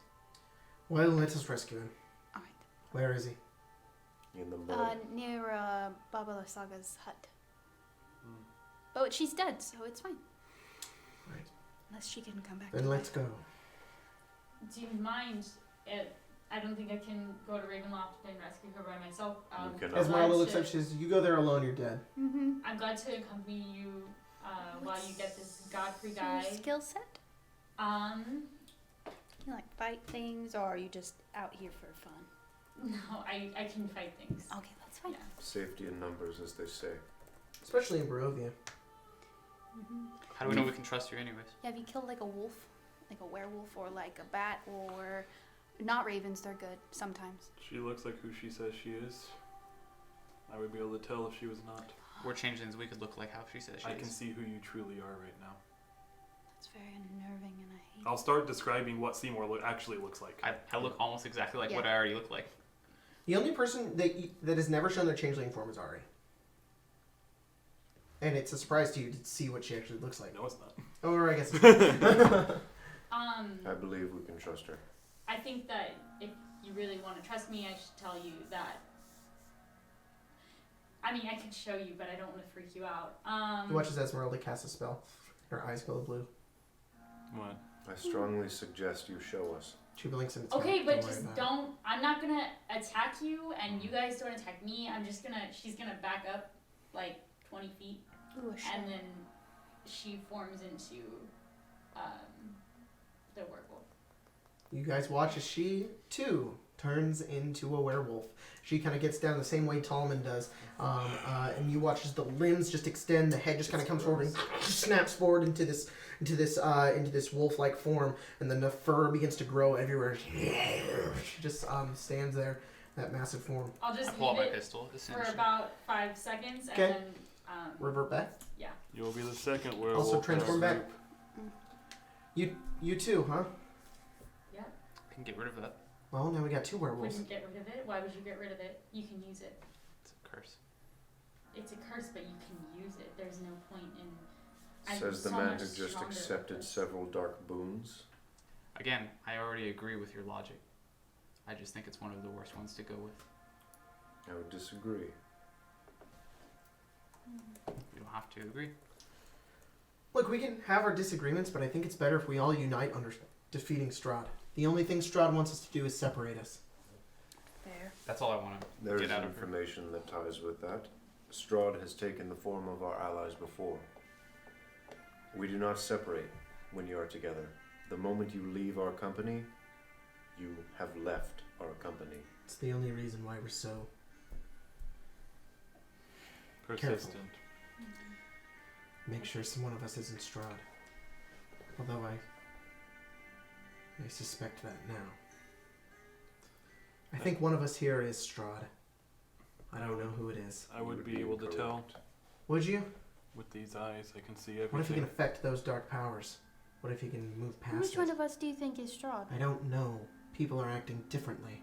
Well, let us rescue him. Alright. Where is he? In the mud. Near Baba Saga's hut. Hmm. But she's dead, so it's fine. Right. Unless she can come back. Then to let's life. go. Do you mind? I don't think I can go to Ravenloft and rescue her by myself. You cannot. I'm Esmeralda glad looks to- up, she says, you go there alone, you're dead. Mm-hmm. I'm glad to accompany you while you get this Godfrey Your guy. skill set? You like fight things, or are you just out here for fun? No, I can fight things. Okay, that's fine. Yeah. Safety in numbers, as they say. Especially in Barovia. Mm-hmm. How do we know we can trust you anyways? Yeah, have you killed like a wolf, like a werewolf, or like a bat, or not ravens? They're good sometimes. She looks like who she says she is. I would be able to tell if she was not. We're changelings. We could look like how she says she I is. can see who you truly are right now. That's very unnerving, and I hate. I'll start describing what Seymour actually looks like. I look almost exactly like what Yeah. I already look like. The only person that has never shown their changeling form is Ari. And it's a surprise to you to see what she actually looks like. No, it's not. Or I guess. I believe we can trust her. I think that if you really want to trust me, I should tell you that. I mean, I could show you, but I don't want to freak you out. You watch as Esmeralda cast a spell. Her eyes go blue. What? I strongly suggest you show us. She blinks and it's Okay, fine. but Don't worry just about it. don't. I'm not gonna attack you, and you guys don't attack me. I'm just gonna. She's gonna back up like 20 feet, Ooh, a shell. and then she forms into the werewolf. You guys watch as she, too, turns into a werewolf. She kind of gets down the same way Tallman does. And you watch as the limbs just extend, the head just kind of comes forward and snaps forward into this wolf-like form, and then the fur begins to grow everywhere. She just stands there, that massive form. I'll I just pull out leave my it pistol. As soon for as she- about 5 seconds, Okay. and then Revert back. yeah. You will be the second werewolf. Also in transform our back. group. You too, huh? I can get rid of that. Well, now we got two werewolves. Wouldn't get rid of it. Why would you get rid of it? You can use it. It's a curse. It's a curse, but you can use it. There's no point in. I'm Says the so man much who just stronger with accepted this. several dark boons. Again, I already agree with your logic. I just think it's one of the worst ones to go with. I would disagree. You don't have to agree. Look, we can have our disagreements, but I think it's better if we all unite under defeating Strahd. The only thing Strahd wants us to do is separate us. Fair. That's all I want to There get is out of her. information that ties with that. Strahd has taken the form of our allies before. We do not separate when you are together. The moment you leave our company, you have left our company. It's the only reason why we're so... Persistent. Make sure one of us isn't Strahd. Although I suspect that now. I think one of us here is Strahd. I don't know who it is. I You would be able to tell incorrect. Would you? with these eyes. I can see What if he can everything. affect those dark powers? What if he can move past Which one it? of us do you think is Strahd? I don't know. People are acting differently.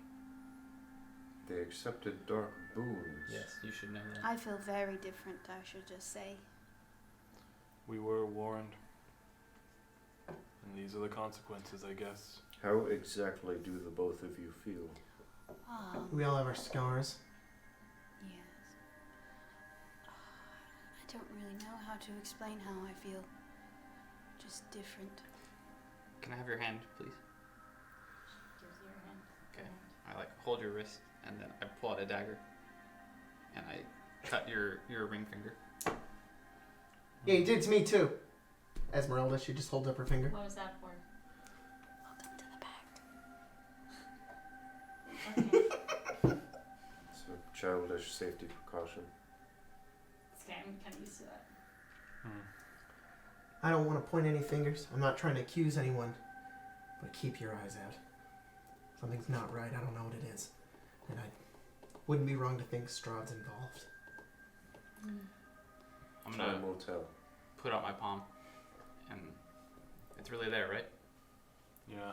They accepted dark boons. Yes, you should know that. I feel very different, I should just say. We were warned. And these are the consequences, I guess. How exactly do the both of you feel? We all have our scars. Yes. I don't really know how to explain how I feel. Just different. Can I have your hand, please? Gives you your hand. Okay. I hold your wrist, and then I pull out a dagger, and I cut your ring finger. Yeah, you did to me too. Esmeralda, she just holds up her finger. What was that for? Welcome to the pact. Okay. It's a childish safety precaution. okay, I'm kind of used to that. I don't want to point any fingers. I'm not trying to accuse anyone. But keep your eyes out. Something's not right. I don't know what it is. And I wouldn't be wrong to think Strahd's involved. I'm Time gonna will tell. put out my palm, and it's really there, right? Yeah.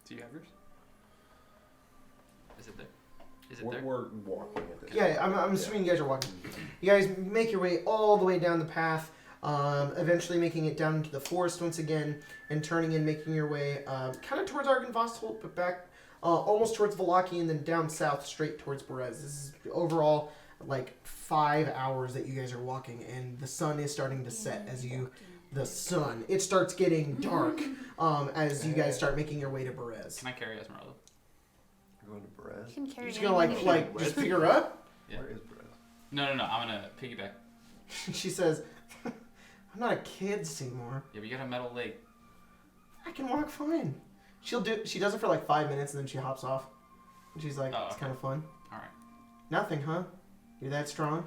Do you have yours? Is it there? Is it We're, there? we're walking at this Yeah, point. I'm assuming you guys are walking. You guys make your way all the way down the path, eventually making it down into the forest once again, and turning and making your way kind of towards Argynvost, but back almost towards Vallaki, and then down south straight towards Berez. This is overall like 5 hours that you guys are walking, and the sun is starting to set as you... It starts getting dark as you guys start making your way to Berez. Can I carry Esmeralda? We're going to Perez. You can carry You're just me gonna when you- like just pick her up? Yeah. Where is Perez? No. I'm gonna piggyback. She says, "I'm not a kid, Seymour. Yeah, but you got a metal leg. I can walk fine." She does it for like 5 minutes and then she hops off. And she's like, Oh, "It's okay. kind of fun." All right. Nothing, huh? You're that strong?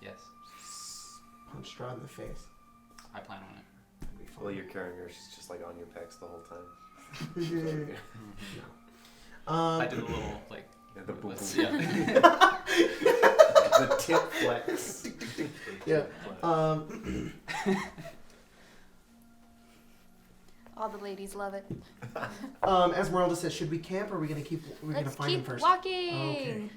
Yes, Punch Strahd in the face. I plan on it. It'll be fun. Well, you're carrying her. She's just like on your pecs the whole time. I did a little like. Yeah, the boom, let's- boom. yeah. The tip flex. Yeah. All the ladies love it. Esmeralda says, "Should we camp or are we gonna we're gonna Let's find him keep first?" walking. Okay.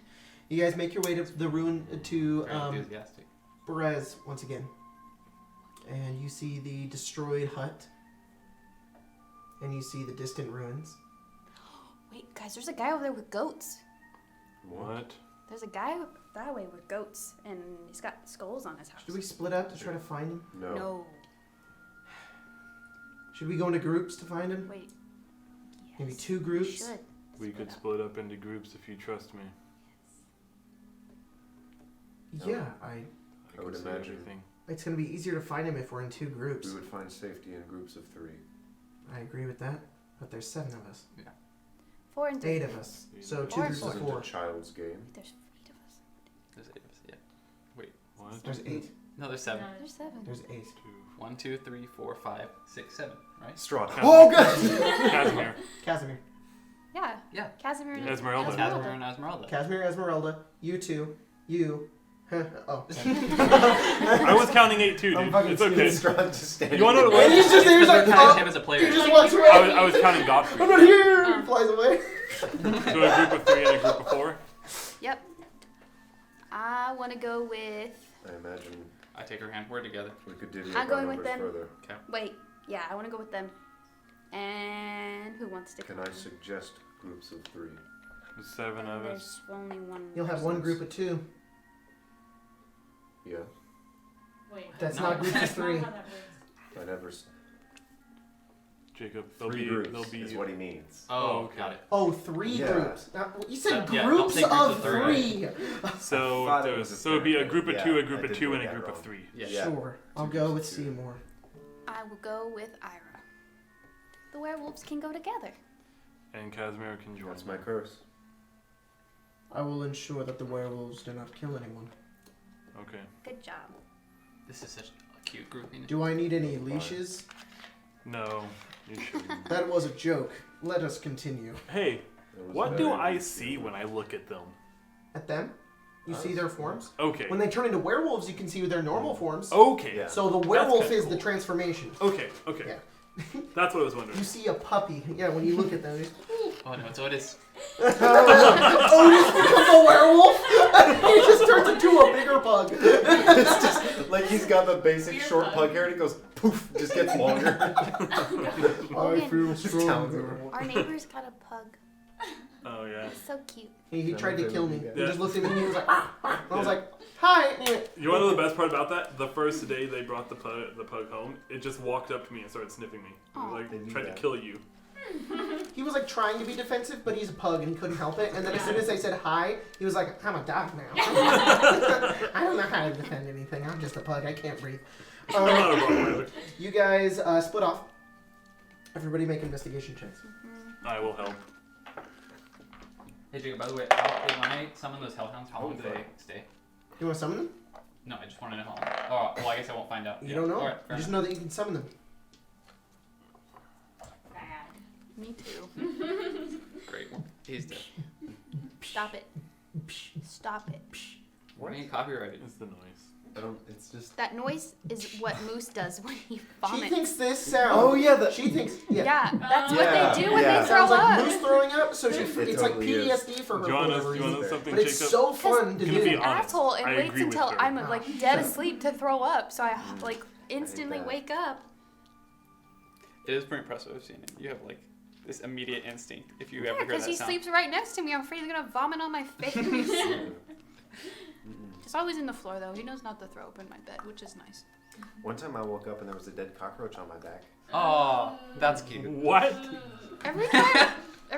You guys make your way to the ruin to Very enthusiastic. Berez once again. And you see the destroyed hut. And you see the distant ruins. Wait, guys, there's a guy over there with goats. What? There's a guy that way with goats, and he's got skulls on his house. Should we split up to try to find him? No. No. Should we go into groups to find him? Wait. Maybe Yes, 2 we groups? should. We could up. split up into groups if you trust me. Yeah, I would can see imagine. everything. it's going to be easier to find him if we're in 2 groups. We would find safety in groups of 3. I agree with that. But there's 7 of us. 4 and 3. 8 of us. So 2 Or groups This of isn't 4. a child's game. There's 8 of us. There's 8 of us. Yeah. What? There's 8. No, there's 7. No, There's 7. There's 8. 2. 1, 2, 3, 4, 5, 6, 7. Right? Strahd. Oh, good! Casimir. Casimir. Yeah. Yeah. Casimir and Esmeralda. Casimir and Esmeralda. Casimir, Esmeralda. You 2. You. Oh. I was counting 8 too, I'm dude. fucking It's okay. Strahd just standing. You wanna know what And it was? he's just there, he's like, Kind of oh, him as a he player. just walks away. I was counting Godfrey. I'm not here! He flies away. So a group of 3 and a group of 4? Yep. I want to go with. I imagine I take her hand. We're together. we could divvy I'm up going our with numbers them. further. Wait. Yeah, I want to go with them. And who wants to Can go? I suggest groups of 3? There's 7 of us. There's only one. You'll have one group of 2. Yeah. Wait. That's No. not groups of That's not 3. how that works. I never. Jacob, 3 groups there'll be is what he means. Oh, okay. got it. Oh, 3 Yeah. groups. Now, you said Yeah, don't groups say groups of of three. 3. So thought it there's was a so it'd be a third, group of but 2, yeah, a group I of did 2, get and a that group of wrong. 3. Yeah. Yeah. Sure. I'll Two go groups with of 2. Seymour. I will go with Ira. The werewolves can go together. And Casimir can join. That's my curse. I will ensure that the werewolves do not kill anyone. Okay. Good job. This is such a cute grouping. Do I need any leashes? No, you shouldn't. That was a joke. Let us continue. Hey, That was what do better I than- see when I look at them? At them, you see their forms. Okay. When they turn into werewolves, you can see their normal forms. Okay. Yeah. So the werewolf kinda is the cool. transformation. Okay. Okay. Yeah. That's what I was wondering. You see a puppy. Yeah, when you look at them. Oh no, it's Otis. Otis becomes a werewolf. He just turns into a bigger pug. It's just like he's got the basic Weird short pug. pug hair and it goes poof, just gets longer. I feel Just talons stronger. over. Our neighbor's got a pug. Oh yeah. It's so cute. He tried to kill me. He Yeah. just looked at me and he was like, ah, ah. And I was like, hi. And he went, You want to know the best part about that? The first day they brought the pug home, it just walked up to me and started sniffing me. It was Aw. like They do tried to that. kill you. he was like trying to be defensive, but he's a pug and he couldn't help it. And then as soon as I said hi, he was like, I'm a dog now. I don't know how to defend anything. I'm just a pug. I can't breathe. I'm not a Rottweiler. You guys split off. Everybody make investigation checks. I will help. Hey Jacob, by the way, when I summon those hellhounds, how long do they stay? You want to summon them? No, I just want to know how long. Oh, well, I guess I won't find out. You don't know. Alright, You just know that you can summon them. Bad. Me too. Great. He's dead. Stop it. Stop it. What ain't copyrighted? It's the noise. It's just. That noise is what Moose does when he She vomits. thinks this sound. Oh yeah, She thinks. Yeah. Yeah, that's Yeah, what they do when yeah. they throw Sounds like up. Moose throwing up, so she, It it's totally like is. PTSD for her. Do you for want whatever to know reason. something, But it's Jacob? so fun to Gonna do. be An honest, asshole and I waits agree with until her. I'm like dead Shut up. asleep to throw up, so I like instantly that. wake up. It is pretty impressive. I've seen it. You have like this immediate instinct. If you Yeah, ever hear because that he sound. sleeps right next to me. I'm afraid he's gonna vomit on my face. He's always in the floor though. He knows not to throw up in my bed, which is nice. One time I woke up and there was a dead cockroach on my back. Oh, that's cute. What? Every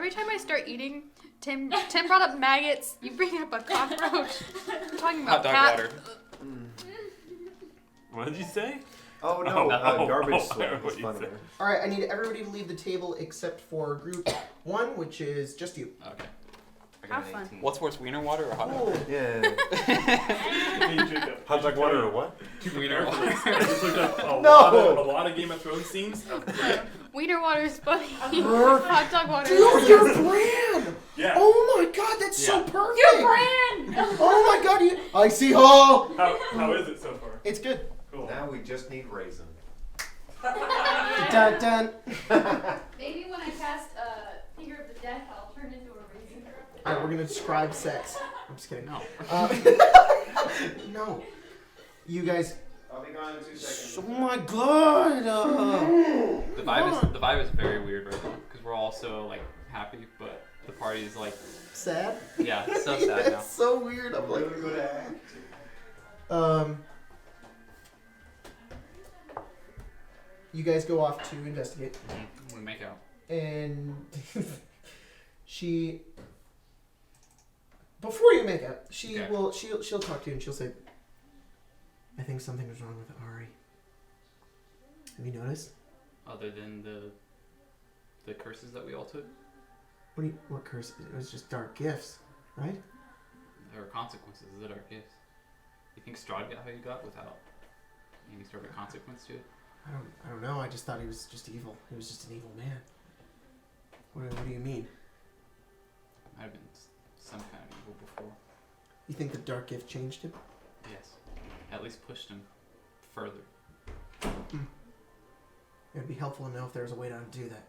time I start eating, Tim brought up maggots. You bring up a cockroach. I'm talking Hot about dog cat. water. What did you say? Oh no, Oh, garbage oh, sweat what is you funnier. said. All right, I need everybody to leave the table except for group 1, which is just you. Okay. I got Have an fun. 18. What's worse, wiener water or hot dog? Oh, Yeah. Hey, Jacob. Hot dog water or what? Wiener water. I just looked up a No. lot of Game of Thrones scenes. Wiener water is funny. Hot dog water. dude, your brand! Yeah. Oh my god, that's so Yeah. perfect! Your brand! Oh my god, you. I see Hall! How is it so far? It's good. Cool. Now we just need raisin. Dun dun. Maybe when I cast Finger of the Death, I'll turn into a raisin. Alright, we're gonna describe sex. I'm just kidding. No. No. You guys. I'll be gone in 2 seconds. Oh my god! The vibe is very weird right now because we're all so like happy, but the party is like Sad? yeah, it's so sad now. It's so weird. I'm like. Really good act. You guys go off to investigate, We make out. and she. Before you make out, she Okay. will. She'll talk to you and she'll say, "I think something was wrong with Ari. Have you noticed? Other than the curses that we all took, What curse? It was just dark gifts, right? there are consequences that are gifts. You think Strahd got how you got without any sort of consequence to it? I don't know. I just thought he was just evil. He was just an evil man. What do you mean? Might have been some kind of evil before. You think the dark gift changed him? Yes. At least pushed him further. It would be helpful to know if there was a way to undo that.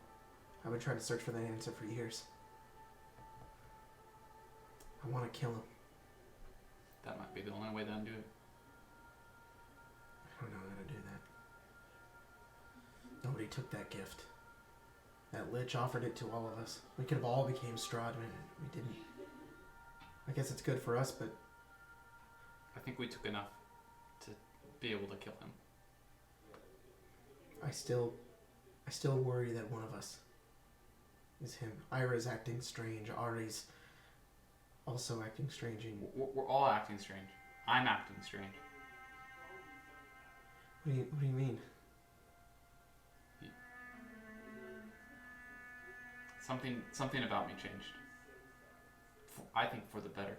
I've been trying to search for that answer for years. I want to kill him. That might be the only way to undo it. I don't know how to do that. Nobody took that gift. That lich offered it to all of us. We could have all became Strahd, and we didn't. I guess it's good for us, but I think we took enough to be able to kill him. I still worry that one of us is him. Ira's acting strange. Ari's also acting strange. And We're all acting strange. I'm acting strange. what do you mean? Something about me changed. I think for the better.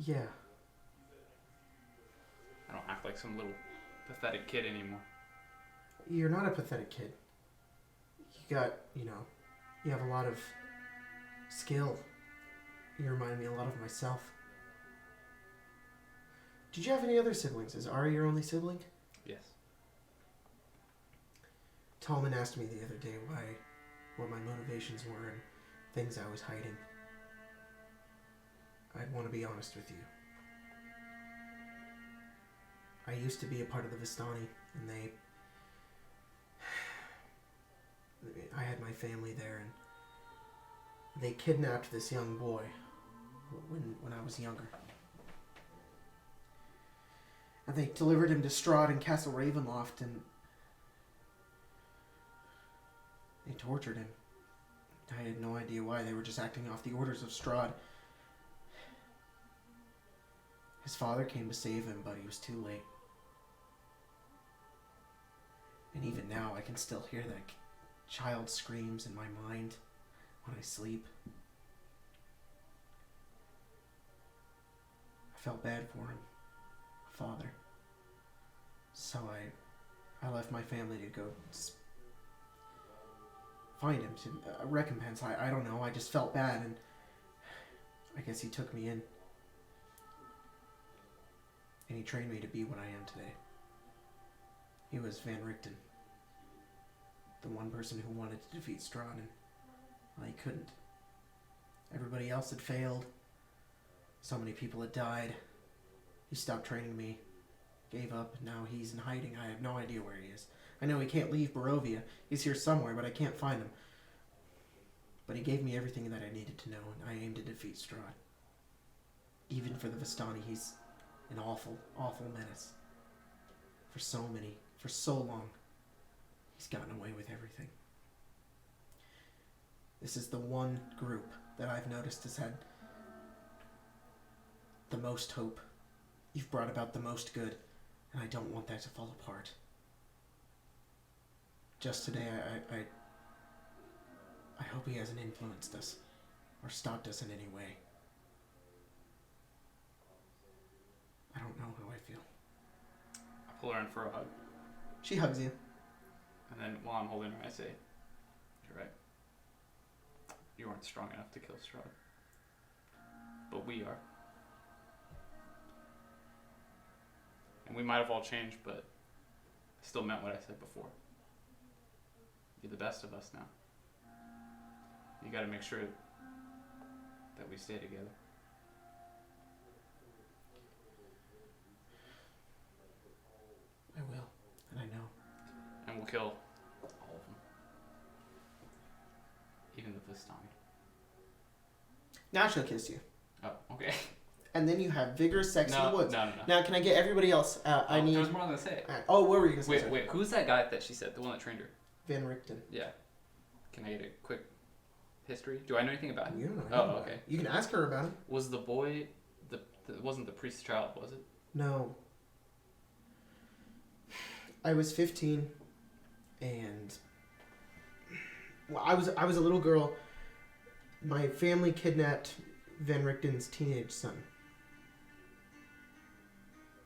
Yeah. I don't act like some little pathetic kid anymore. You're not a pathetic kid. You got, you have a lot of skill. You remind me a lot of myself. Did you have any other siblings? Is Ari your only sibling? Yes. Tallman asked me the other day what my motivations were and things I was hiding. I want to be honest with you. I used to be a part of the Vistani, and I had my family there, and they kidnapped this young boy when I was younger. And they delivered him to Strahd in Castle Ravenloft, and they tortured him. I had no idea why. They were just acting off the orders of Strahd. His father came to save him, but he was too late. And even now, I can still hear that child screams in my mind when I sleep. I felt bad for him. Father. So I left my family to go find him, to recompense. I don't know, I just felt bad, and I guess he took me in. And he trained me to be what I am today. He was Van Richten. The one person who wanted to defeat Strahd, and well, he couldn't. Everybody else had failed. So many people had died. He stopped training me, gave up, and now he's in hiding. I have no idea where he is. I know he can't leave Barovia. He's here somewhere, but I can't find him. But he gave me everything that I needed to know, and I aim to defeat Strahd. Even for the Vistani, he's an awful, awful menace. For so long, he's gotten away with everything. This is the one group that I've noticed has had the most hope. You've brought about the most good, and I don't want that to fall apart. Just today, I hope he hasn't influenced us, or stopped us in any way. I don't know how I feel. I pull her in for a hug. She hugs you. And then while I'm holding her, I say, "You're right. You weren't strong enough to kill Strahd. But we are. And we might have all changed, but I still meant what I said before. You're the best of us now. You gotta make sure that we stay together." I will, and I know. And we'll kill all of them. Even the Vistani. Now she'll kiss you. Oh, okay. And then you have vigorous sex in the woods. No. Now, can I get everybody else? I need... There was more I was going to say. Oh, what were you going to say? Wait, who's that guy that she said? The one that trained her? Van Richten. Yeah. Can I get a quick history? Do I know anything about him? You don't know Oh, anything about okay. it. You can ask her about it. Was the boy... It wasn't the priest's child, was it? No. I was 15, and... Well, I was a little girl. My family kidnapped Van Richten's teenage son.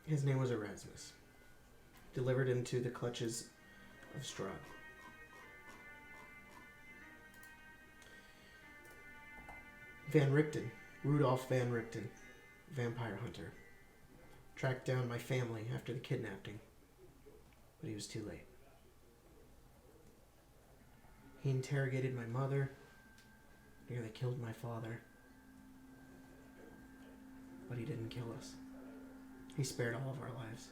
His name was Erasmus. Delivered him to the clutches of Strahd. Van Richten, Rudolph Van Richten, vampire hunter, tracked down my family after the kidnapping, but he was too late. He interrogated my mother, nearly killed my father, but he didn't kill us. He spared all of our lives.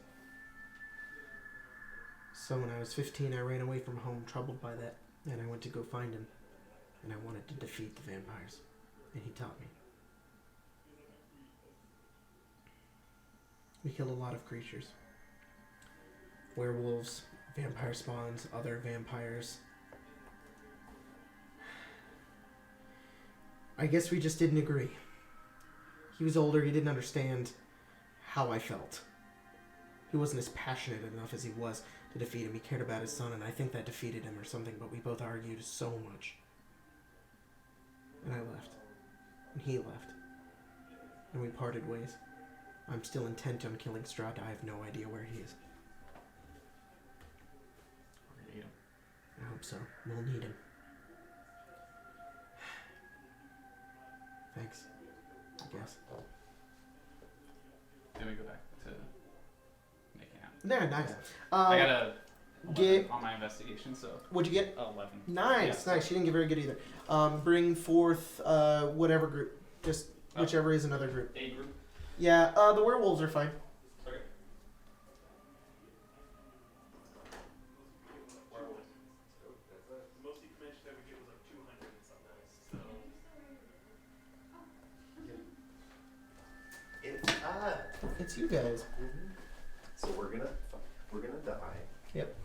So when I was 15, I ran away from home, troubled by that, and I went to go find him, and I wanted to defeat the vampires, and he taught me. We killed a lot of creatures. Werewolves, vampire spawns, other vampires. I guess we just didn't agree. He was older, he didn't understand how I felt. He wasn't as passionate enough as he was to defeat him. He cared about his son, and I think that defeated him or something, but we both argued so much. And I left. And he left. And we parted ways. I'm still intent on killing Strahd. I have no idea where he is. We're gonna eat him. I hope so. We'll need him. Thanks. I guess. Then we go back to making out. There, nice. I got a 11 get- on my investigation, so What'd you get? 11. Nice, Yeah. nice. She didn't get very good either. Bring forth whatever group. Just whichever is another group. A group. Yeah, the werewolves are fine. Okay. The most you managed to ever get was like 200 and something. So It's you guys. So we're gonna die. Yep.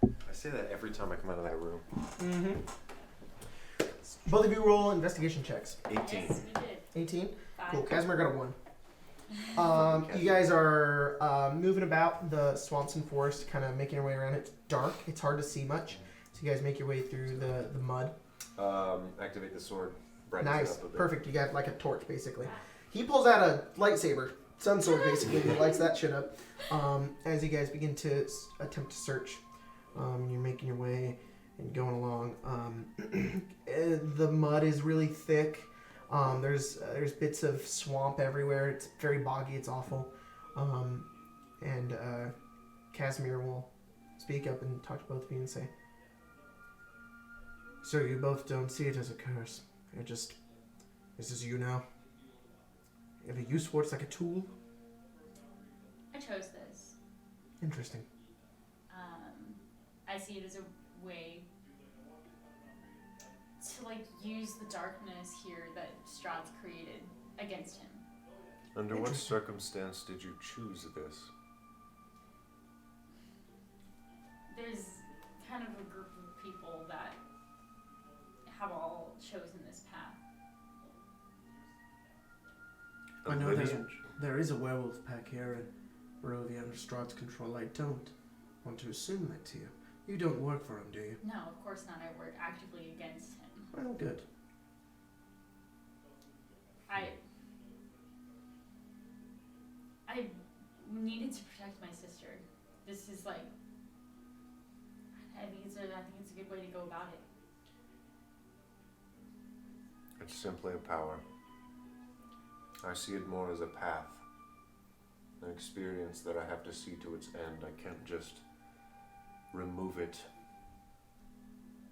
I say that every time I come out of that room. Mm-hmm. Both of you roll investigation checks. 18. Yes, we did. 18. 5. Cool. Casimir got a 1. You guys are moving about the swamps and forest, kind of making your way around. It's dark. It's hard to see much. So you guys make your way through the mud. Activate the sword. Brightens it Nice. up a bit. Perfect. You got like a torch, basically. He pulls out a lightsaber, some sword basically, and lights that shit up. As you guys begin to attempt to search, you're making your way and going along. The mud is really thick. There's bits of swamp everywhere. It's very boggy. It's awful. And Casimir will speak up and talk to both of you and say, "Sir, you both don't see it as a curse. It just, this is you now. You have a use for it. It's like a tool." I chose this. Interesting. I see it as a way to like use the darkness here that Strahd's created against him. Under what circumstance did you choose this? There's kind of a group of people that have all chosen this path. I know Lineage? there is a werewolf pack here in Barovia under Strahd's control. I don't want to assume that to you. You don't work for him, do you? No, of course not. I work actively against him. Well, good. I needed to protect my sister. This is like, I think it's a good way to go about it. It's simply a power. I see it more as a path, an experience that I have to see to its end. I can't just remove it.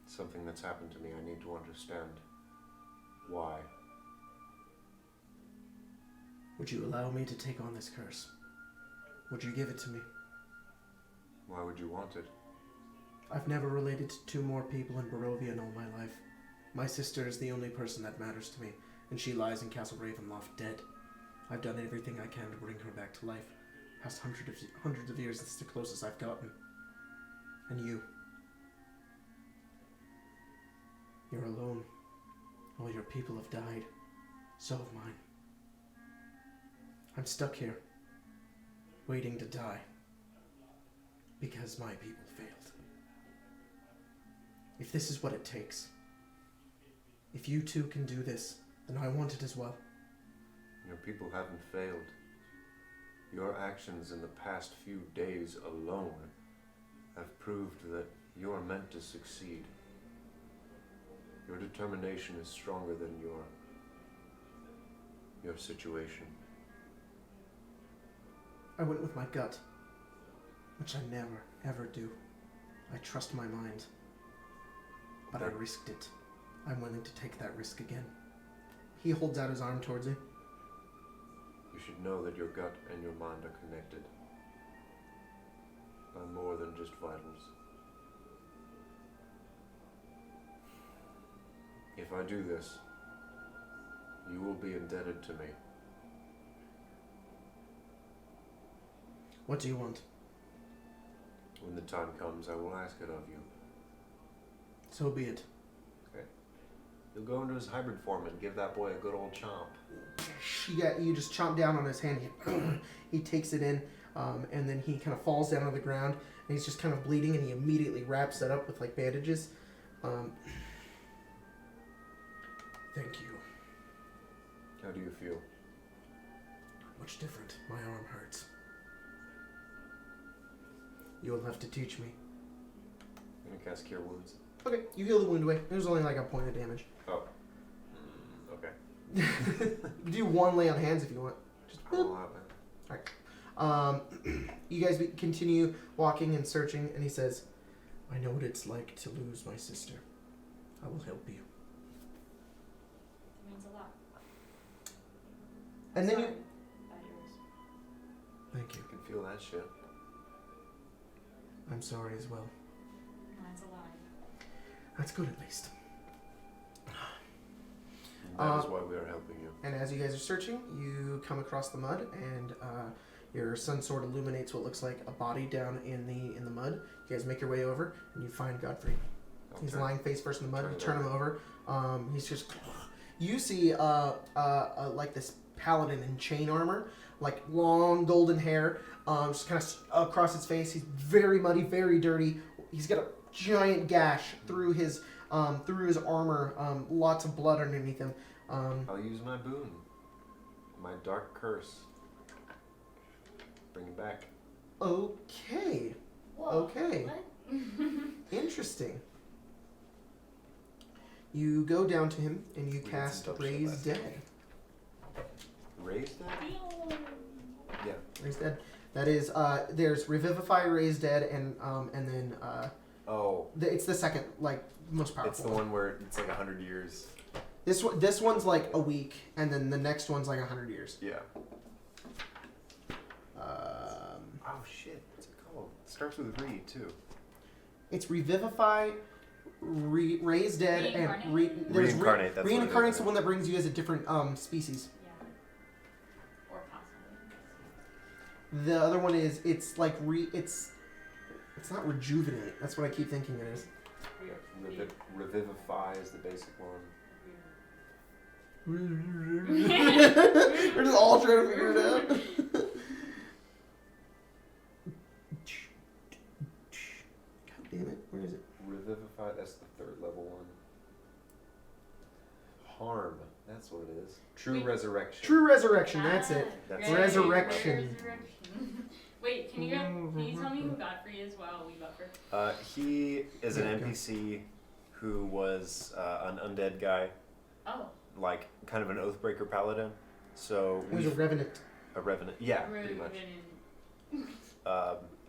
Something that's happened to me, I need to understand why. Would you allow me to take on this curse? Would you give it to me? Why would you want it? I've never related to two more people in Barovia in all my life. My sister is the only person that matters to me, and she lies in Castle Ravenloft dead. I've done everything I can to bring her back to life. Past hundreds of years, that's the closest I've gotten. And you. You're alone. All your people have died. So have mine. I'm stuck here, waiting to die, because my people failed. If this is what it takes, if you two can do this, then I want it as well. Your people haven't failed. Your actions in the past few days alone have proved that you're meant to succeed. Your determination is stronger than your situation. I went with my gut, which I never, ever do. I trust my mind, but I risked it. I'm willing to take that risk again. He holds out his arm towards you. You should know that your gut and your mind are connected by more than just vitals. If I do this, you will be indebted to me. What do you want? When the time comes, I will ask it of you. So be it. You'll go into his hybrid form and give that boy a good old chomp. You just chomp down on his hand. He takes it in, and then he kind of falls down on the ground, and he's just kind of bleeding, and he immediately wraps that up with like bandages. Thank you. How do you feel? Much different. My arm hurts. You'll have to teach me. I'm gonna cast Cure Wounds. Okay, you heal the wound away. There's only like a point of damage. Oh. Okay. You do one lay on hands if you want. Just I'll allow that. you guys continue walking and searching, and he says, "I know what it's like to lose my sister. I will help you." It means a lot. And then Sorry you... about yours. Thank you. I can feel that shit. I'm sorry as well. Mine's a lie. That's good at least. That is why we are helping you. And as you guys are searching, you come across the mud, and your sun sword illuminates what looks like a body down in the mud. You guys make your way over, and you find Godfrey. He's lying face first in the mud. You turn him over. He's just... You see like this paladin in chain armor, like long golden hair, just kind of across his face. He's very muddy, very dirty. He's got a giant gash through his armor, lots of blood underneath him. I'll use my boon. My dark curse. Bring it back. Okay. Whoa, Okay. What? Interesting. You go down to him and you We did cast some dubstep Raise last Dead. Raise that? Yeah. Raise Dead. That is, there's Revivify, Raise Dead, and then Oh. it's the second, like, most powerful. It's the one where it's like 100 years. This one's like a week, and then the next one's like 100 years. Yeah. Oh shit, what's it called? It starts with re too. It's Revivify, Raise Dead, and there's Reincarnate, that's what it Reincarnate's is. the one that brings you as a different species. Yeah. Or possibly. The other one is it's like it's not Rejuvenate. That's what I keep thinking it is. Revivify is the basic one. We're just all trying to figure it out. God damn it! Where is it? Revivify, that's the third level one. Harm, that's what it is. True Wait. Resurrection. True Resurrection. That's it. That's Right. Resurrection. Wait, can you tell me who Godfrey is while we buffer? He is an Yeah, go. NPC who was an undead guy, Oh. like kind of an Oathbreaker paladin. So It was a Revenant. a revenant. Yeah, pretty much.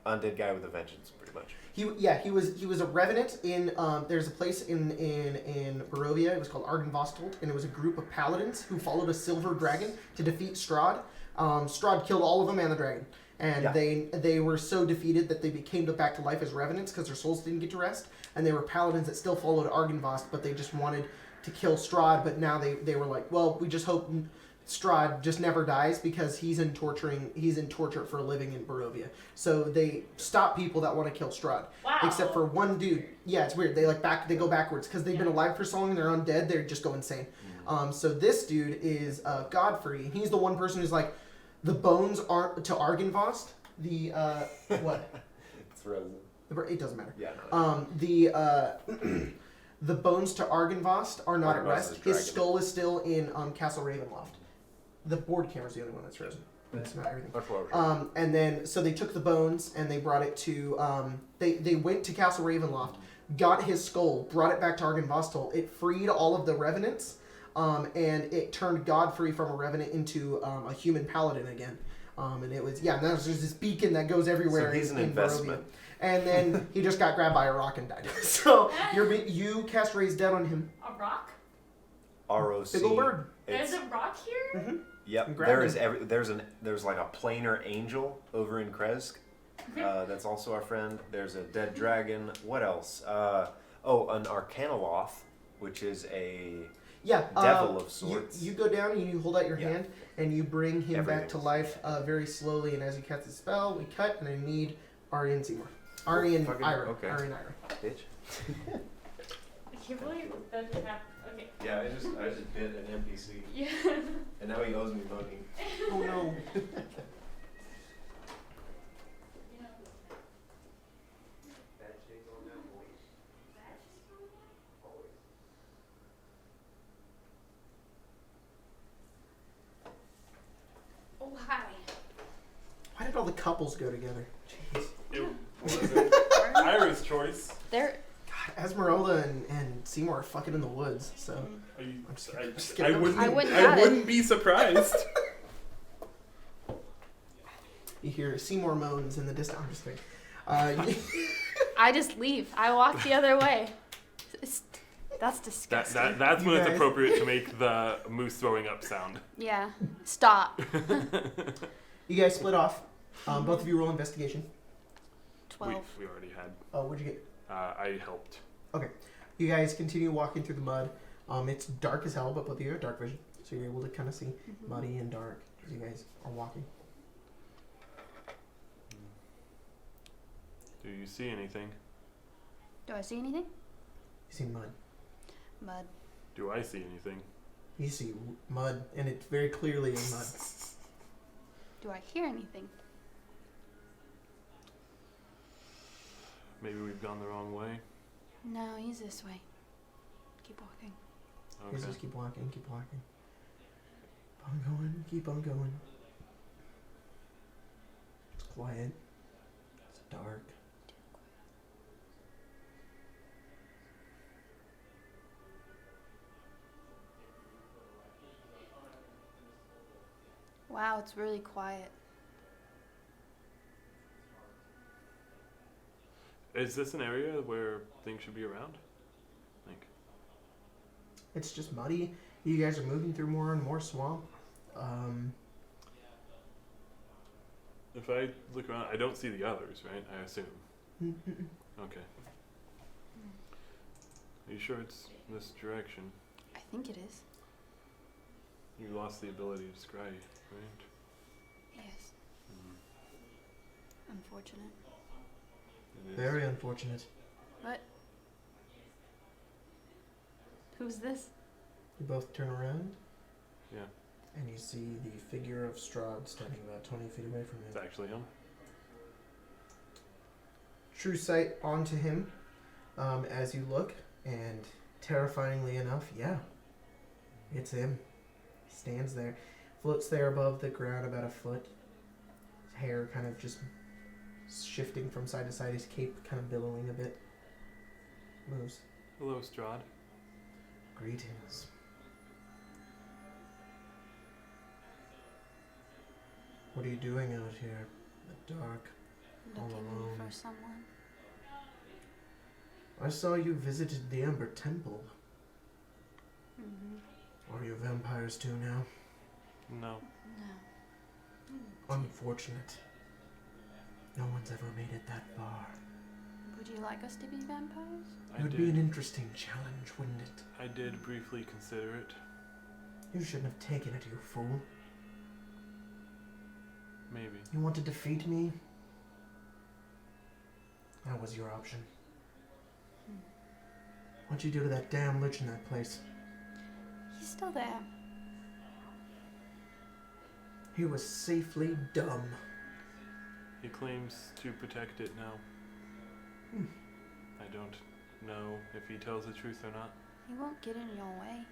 Undead guy with a vengeance, pretty much. He was a Revenant in there's a place in Barovia. It was called Ardenvostold, and it was a group of paladins who followed a silver dragon to defeat Strahd. Strahd killed all of them and the dragon, and Yeah. they were so defeated that they came back to life as Revenants because their souls didn't get to rest, and they were paladins that still followed Ardenvost, but they just wanted to kill Strahd. But now they were like, well, we just hope Strahd just never dies because he's in torture for a living in Barovia. So they stop people that want to kill Strahd. Wow. Except for one dude. Yeah, it's weird. They go backwards because they've been Yeah. alive for so long and they're undead. They just go insane. So this dude is Godfrey. He's the one person who's like, the bones aren't to Argenvost. The what? It's resin. It doesn't matter. Yeah, no. The bones to Argenvost are not at Argenvost rest. is a His dragon. skull is still in Castle Ravenloft. The board camera's the only one that's frozen. That's not everything. That's what I was And then, so they took the bones and they brought it to, they went to Castle Ravenloft, got his skull, brought it back to Argenvostold. It freed all of the Revenants, and it turned Godfrey from a Revenant into a human paladin again. And it was, now there's this beacon that goes everywhere. So he's an in investment. Barovia. And then he just got grabbed by a rock and died. So you cast Raise Dead on him. A rock? ROC. Big ol' bird. There's a rock here? Mm-hmm. Yep. Grab There him. is there's like a planar angel over in Kresk. That's also our friend. There's a dead dragon. What else? An Arcanoloth, which is a devil of sorts. You go down and you hold out your Yeah. hand and you bring him back to Everything's- life very slowly. And as you cast the spell, we cut and I need Ari and Seymour. Ari and Fucking- Ira. okay. Ari and Ira. bitch. I can't believe that just happened. Okay. Yeah, I just bit an NPC, Yeah. and now he owes me money. Oh no. Oh, hi. Why did all the couples go together? Jeez. It wasn't Ira's choice. There. God, Esmeralda and Seymour are fucking in the woods. So Are you, I'm just I, just I kidding. wouldn't. I wouldn't I doubt it. wouldn't be surprised. you hear Seymour moans in the distance. I'm just kidding. I just leave. I walk the other way. That's disgusting. That's when You it's guys- appropriate to make the moose throwing up sound. Yeah. Stop. You guys split off. Both of you roll investigation. 12. We already had. Oh, what'd you get? I helped. You guys continue walking through the mud. It's dark as hell, but both of you have dark vision, so you're able to kind of see muddy and dark as you guys are walking. Do you see anything? Do I see anything? You see mud. Mud. Do I see anything? You see mud, and it's very clearly in mud. Do I hear anything? Maybe we've gone the wrong way. No, he's this way. Keep walking. You Okay. just keep walking, keep walking. on going. Keep on going. It's quiet. It's dark. Wow, it's really quiet. Is this an area where things should be around? Like, It's just muddy. You guys are moving through more and more swamp. if I look around, I don't see the others, right? I assume. Okay. Are you sure it's this direction? I think it is. You lost the ability to scry, right? Yes. Mm. Unfortunate. It is. Very unfortunate. What? Who's this? You both turn around, Yeah, and you see the figure of Strahd standing about 20 feet away from it's you. actually him. True sight onto him as you look, and terrifyingly enough, yeah, it's him. He stands there, floats there above the ground about a foot. His hair kind of just shifting from side to side, his cape kind of billowing a bit. Moves. Hello, Strahd. Greetings. What are you doing out here in the dark? All Looking alone. for someone. I saw you visited the Amber Temple. Mm-hmm. Are you vampires too now? No. No. Unfortunate. No one's ever made it that far. Would you like us to be vampires? It would be an interesting challenge, wouldn't it? I did briefly consider it. You shouldn't have taken it, you fool. Maybe. You want to defeat me? That was your option. What'd you do to that damn lich in that place? He's still there. He was safely dumb. He claims to protect it now. Hmm. I don't know if he tells the truth or not. He won't get in your way.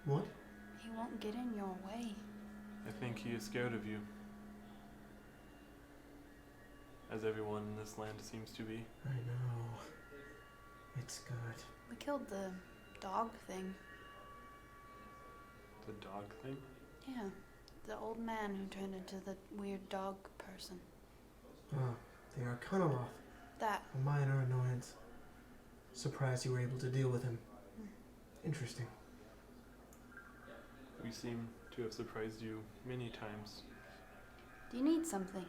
What? He won't get in your way. I think he is scared of you. As everyone in this land seems to be. I know. It's good. We killed the dog thing. The dog thing? Yeah. The old man who turned into the weird dog person. Ah, the Arcanoloth. That. A minor annoyance. Surprised you were able to deal with him. Interesting. We seem to have surprised you many times. Do you need something?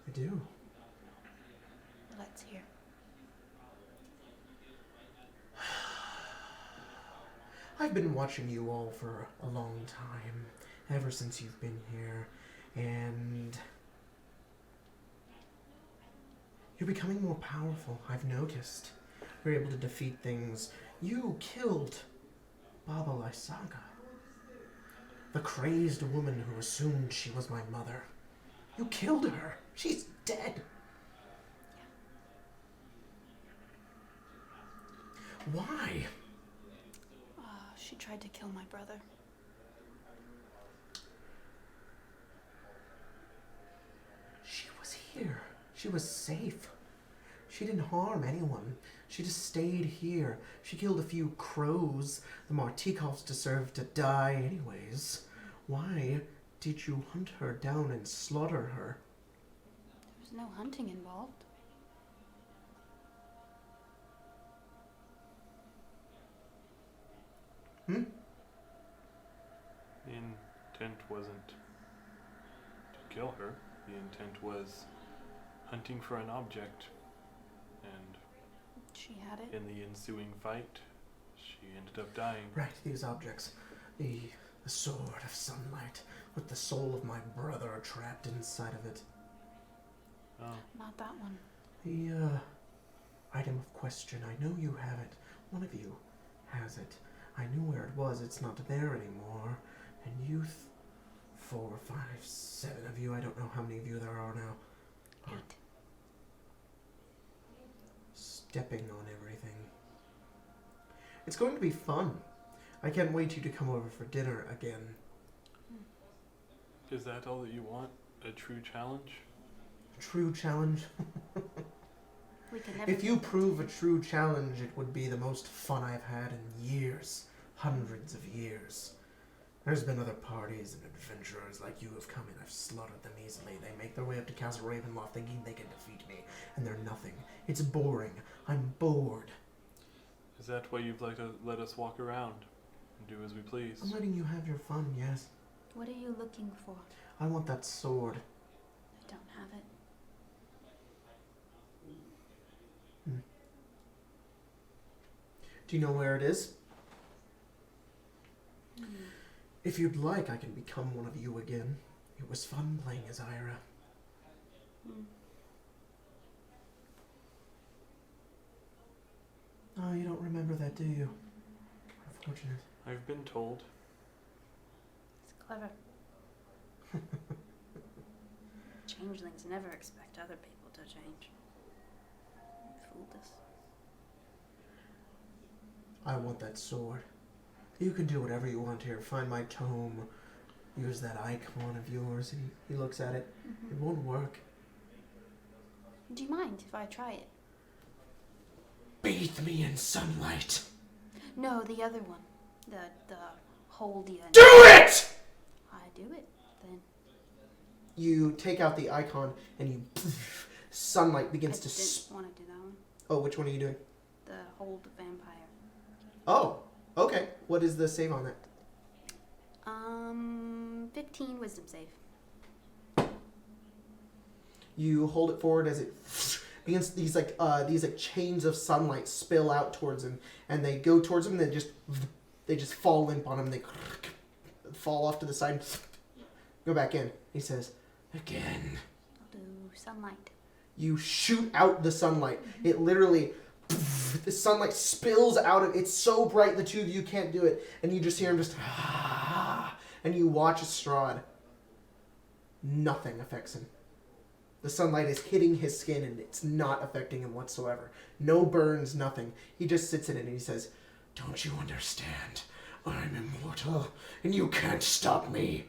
I do. Let's hear. I've been watching you all for a long time, ever since you've been here, and you're becoming more powerful, I've noticed. You're able to defeat things. You killed Baba Lysaga, the crazed woman who assumed she was my mother. You killed her. She's dead. Why? She tried to kill my brother. She was here. She was safe. She didn't harm anyone. She just stayed here. She killed a few crows. The Martikovs deserved to die anyways. Why did you hunt her down and slaughter her? There was no hunting involved. Hmm? The intent wasn't to kill her. The intent was hunting for an object. And She had it. in the ensuing fight, she ended up dying. Right, these objects. The sword of sunlight with the soul of my brother trapped inside of it. Oh, Not that one. The item of question. I know you have it. One of you has it. I knew where it was. It's not there anymore. And you, 4, 5, 7 of you, I don't know how many of you there are now, are 8. stepping on everything. It's going to be fun. I can't wait you to come over for dinner again. Is that all that you want? A true challenge? True challenge? We could never. If you prove a true challenge, it would be the most fun I've had in years. Hundreds of years. There's been other parties and adventurers like you have come in. I've slaughtered them easily. They make their way up to Castle Ravenloft thinking they can defeat me, and they're nothing. It's boring. I'm bored. Is that why you'd like to let us walk around and do as we please? I'm letting you have your fun, yes. What are you looking for? I want that sword. I don't have it. Do you know where it is? If you'd like, I can become one of you again. It was fun playing as Ira. Oh, you don't remember that, do you? Unfortunate. I've been told. It's clever. Changelings never expect other people to change. You fooled us. I want that sword. You can do whatever you want here. Find my tome. Use that icon of yours. And he looks at it. It won't work. Do you mind if I try it? Bathe me in sunlight. No, the other one. The hold you. Do it! I do it then. You take out the icon and you... sunlight begins I to... didn't want to do that one. Oh, which one are you doing? The hold vampire. Oh, okay. What is the save on that? 15 wisdom save. You hold it forward as it begins. These chains of sunlight spill out towards him, and they go towards him. And they just fall limp on him. They fall off to the side. Go back in. He says, "Again." I'll do sunlight. You shoot out the sunlight. It literally, the sunlight spills out of. It's so bright the two of you can't do it, and you just hear him just. And you watch Strahd. Nothing affects him. The sunlight is hitting his skin and it's not affecting him whatsoever. No burns, nothing. He just sits in it and he says, "Don't you understand? I'm immortal and you can't stop me.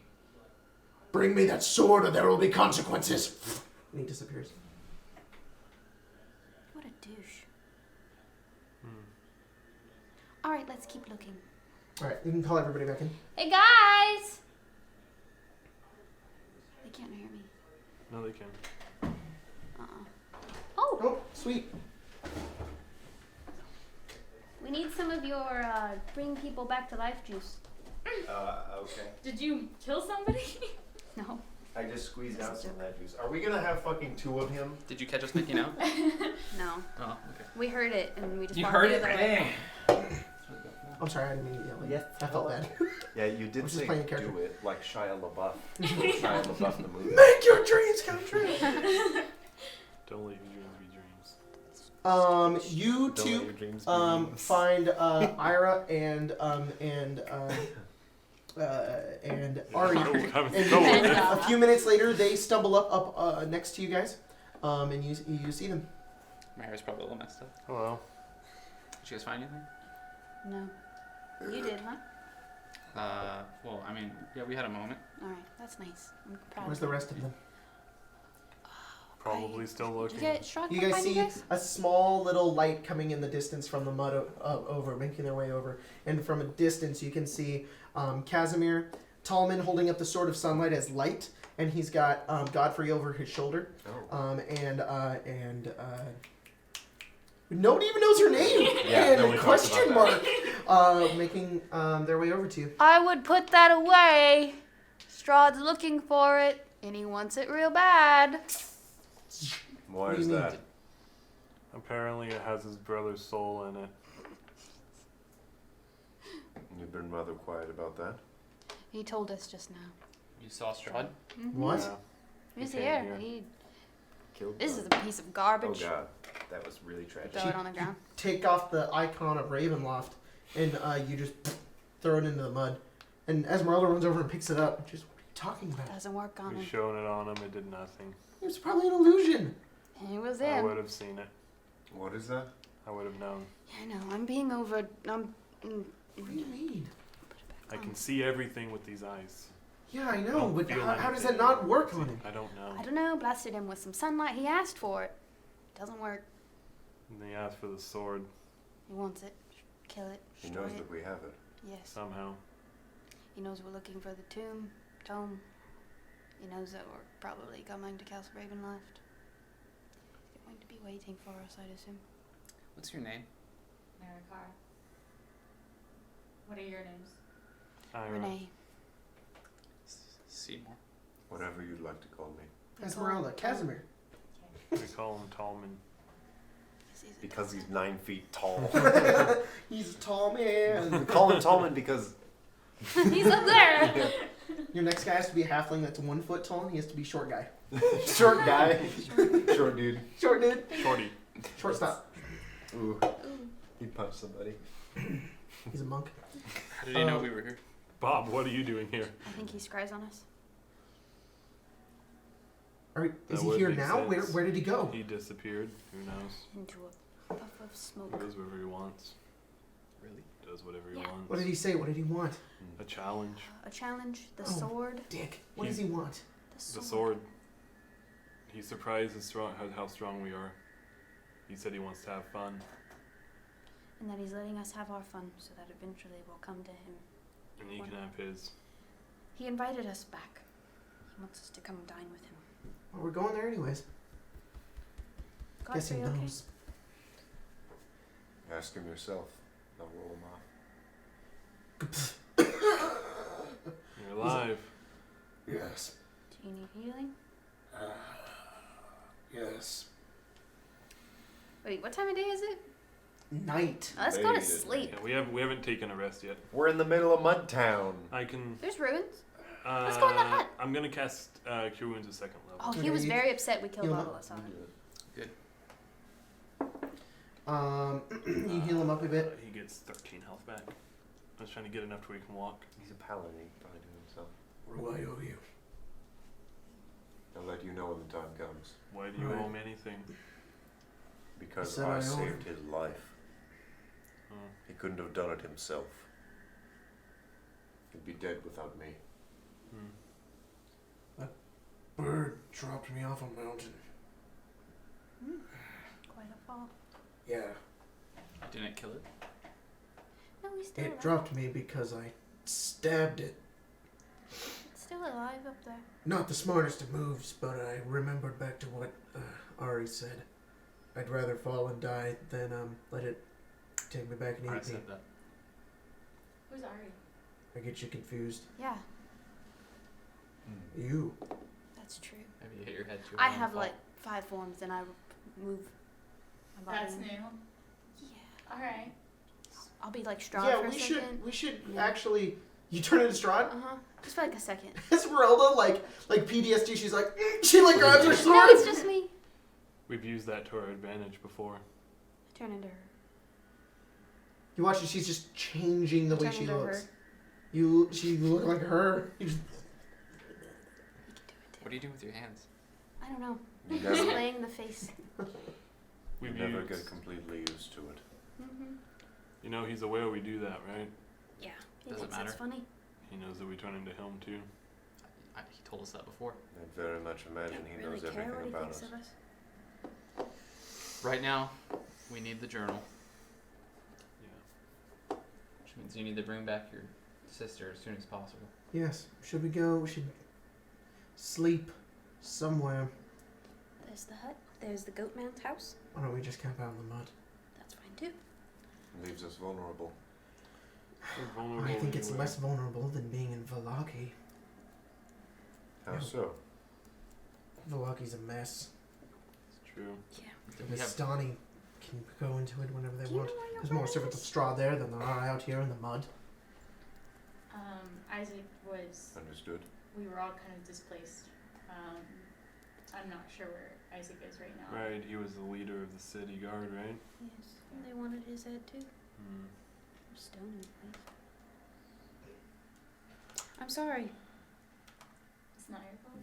Bring me that sword or there will be consequences." And he disappears. What a douche. Alright, let's keep looking. Alright, you can call everybody back in. Hey guys! They can't hear me. No, they can. Oh! Oh, sweet. We need some of your bring people back to life juice. Okay. Did you kill somebody? No. I just squeezed out some of that juice. Are we gonna have fucking two of him? Did you catch us making out? No. Oh, okay. We heard it and we just You walked heard the it? other way. Dang. I'm sorry, I didn't mean to yell. Yes. I felt bad. Yeah, you I did was just say playing a character. do it like Shia LaBeouf. Shia LaBeouf in the movie. Make your dreams come true. Don't let your dreams be dreams. You Don't let two your dreams be dreams. find Ira and Ari. I'm And going with it. a few minutes later, they stumble up next to you guys, and you see them. My hair's probably a little messed up. Hello. Did you guys find anything? No. You did, huh? Well, I mean, yeah, we had a moment. Alright, that's nice. I'm proud Where's of the you. rest of them? Probably still Did looking. you get Strahd You come guys find see you guys? a small little light coming in the distance from the mud over, making their way over, and from a distance you can see Casimir, Tallman holding up the sword of sunlight as light, and he's got Godfrey over his shoulder, Oh. and nobody even knows her name. Yeah, and nobody a talks question about mark, making their way over to you. I would put that away. Strahd's looking for it, and he wants it real bad. Why What do is you mean? that? Apparently it has his brother's soul in it. You've been rather quiet about that. He told us just now. You saw Strahd? What? Yeah. He's He came here. here. He. Killed This by- is a piece of Oh garbage. god, that was really tragic. Throw it on the ground. Take off the icon of Ravenloft, and you just throw it into the mud. And Esmeralda runs over and picks it up. Just, what are you talking about? Doesn't work on We him. shone it on him, it did nothing. It was probably an illusion. It was I him. would have seen it. What is that? I would have known. I know. I'm being over. I'm What do you mean? I can see everything with these eyes. Yeah, I I know, don't but feel how does anything. that not work on him? I don't know. I don't know. Blasted him with some sunlight. He asked for it. Doesn't work. And they asked for the sword He wants it. Kill it. He Destroy knows it. that we have it. Yes. somehow. He knows we're looking for the tome. He knows that we're probably coming to Castle Ravenloft. He's going to be waiting for us, I'd assume. What's your name? Marikar. What are your names? Ira. Renee. Seymour. Whatever you'd like to call me. Esmeralda, Casimir. We call him Tallman. Because he's 9 feet tall. He's a tall man. We call him Tallman because He's up there. Your next guy has to be a halfling that's 1 foot tall, and he has to be short guy. short guy. Short dude. Short dude. Shorty. Shortstop. Ooh. Ooh. He punched somebody. He's a monk. How did he know we were here? Bob, what are you doing here? I think he scries on us. All right, is That he would here make now? sense. Where did he go? He disappeared. Who knows? Into a puff of He smoke. goes wherever he wants. Really? Does whatever he Yeah. wants. What did he say? What did he want? A challenge. A challenge. The Oh. sword. Dick. What does he want? The sword. He's surprised how strong we are. He said he wants to have fun. And that he's letting us have our fun so that eventually we'll come to him. And he can have his. He invited us back. He wants us to come dine with him. Well, we're going there anyways. Guess he Godfrey, okay? knows. Ask him yourself. I'll roll him off. You're alive. Yes. Do you need healing? Yes. Wait, what time of day is it? Night. Let's go to Late at sleep. Yeah, we haven't taken a rest yet. We're in the middle of Mud Town. I can. There's ruins. Let's go in the hut. I'm gonna cast Cure Wounds at 2nd level. Oh, he Okay, was you- very upset we killed heal him. Legolas on it. You heal him up a bit. He gets 13 health back. I was trying to get enough to where he can walk. He's a paladin. He can probably do it himself. What do I owe you? I'll let you know when the time comes. Why do you Right. owe him anything? Because said I I owe saved him. his life. Oh. He couldn't have done it himself. He'd be dead without me. Bird dropped me off a mountain. Quite a fall. Yeah. Didn't kill it? No, he's still It alive. dropped me because I stabbed it. It's still alive up there. Not the smartest of moves, but I remembered back to what Ari said. I'd rather fall and die than let it take me back and I eat me. said that. Who's Ari? I get you confused. Yeah, You. that's true. Maybe you hit your head too I hard on have the fall. like 5 forms and I move my body. That's new. Yeah. Alright. I'll be like Strahd Yeah, for a we second. should. We should Yeah. actually. You turn into Strahd. Uh-huh. Just for like a second. Esmeralda, like PTSD. She's like, she like grabs her No, sword. it's just me. We've used that to our advantage before. I turn into her. You watch it. She's just changing the way Turn she into looks. her. She look like her. You just, You can do it. What are you doing with your hands? I don't know. You Just never, laying the face. We've never used, get completely used to it. Mm-hmm. You know, he's aware we do that, right? Yeah. He Doesn't thinks matter. it's funny. He knows that we turn into him too. He told us that before. I very much imagine Don't he really knows care everything what he about thinks us. of us. Right now, we need the journal, Yeah. which means you need to bring back your sister as soon as possible. yes. Should we go? We should sleep somewhere. There's the hut. There's the goat man's house. Why don't we just camp out in the mud? That's fine too. Leaves us vulnerable. We're vulnerable I think it's anyway. less vulnerable than being in Valaki. How Yeah. so? Valaki's a mess. It's true. Yeah. Do The we have, Vistani can go into it whenever they Do you know want. where your There's more brother servants of is? straw there than there are out here in the mud. Isaac was. Understood. We were all kind of displaced. I'm not sure where Isaac is right now. Right, he was the leader of the city guard, right? Yes. They wanted his head too. Hmm. Stone him, please. I'm sorry. It's not your fault.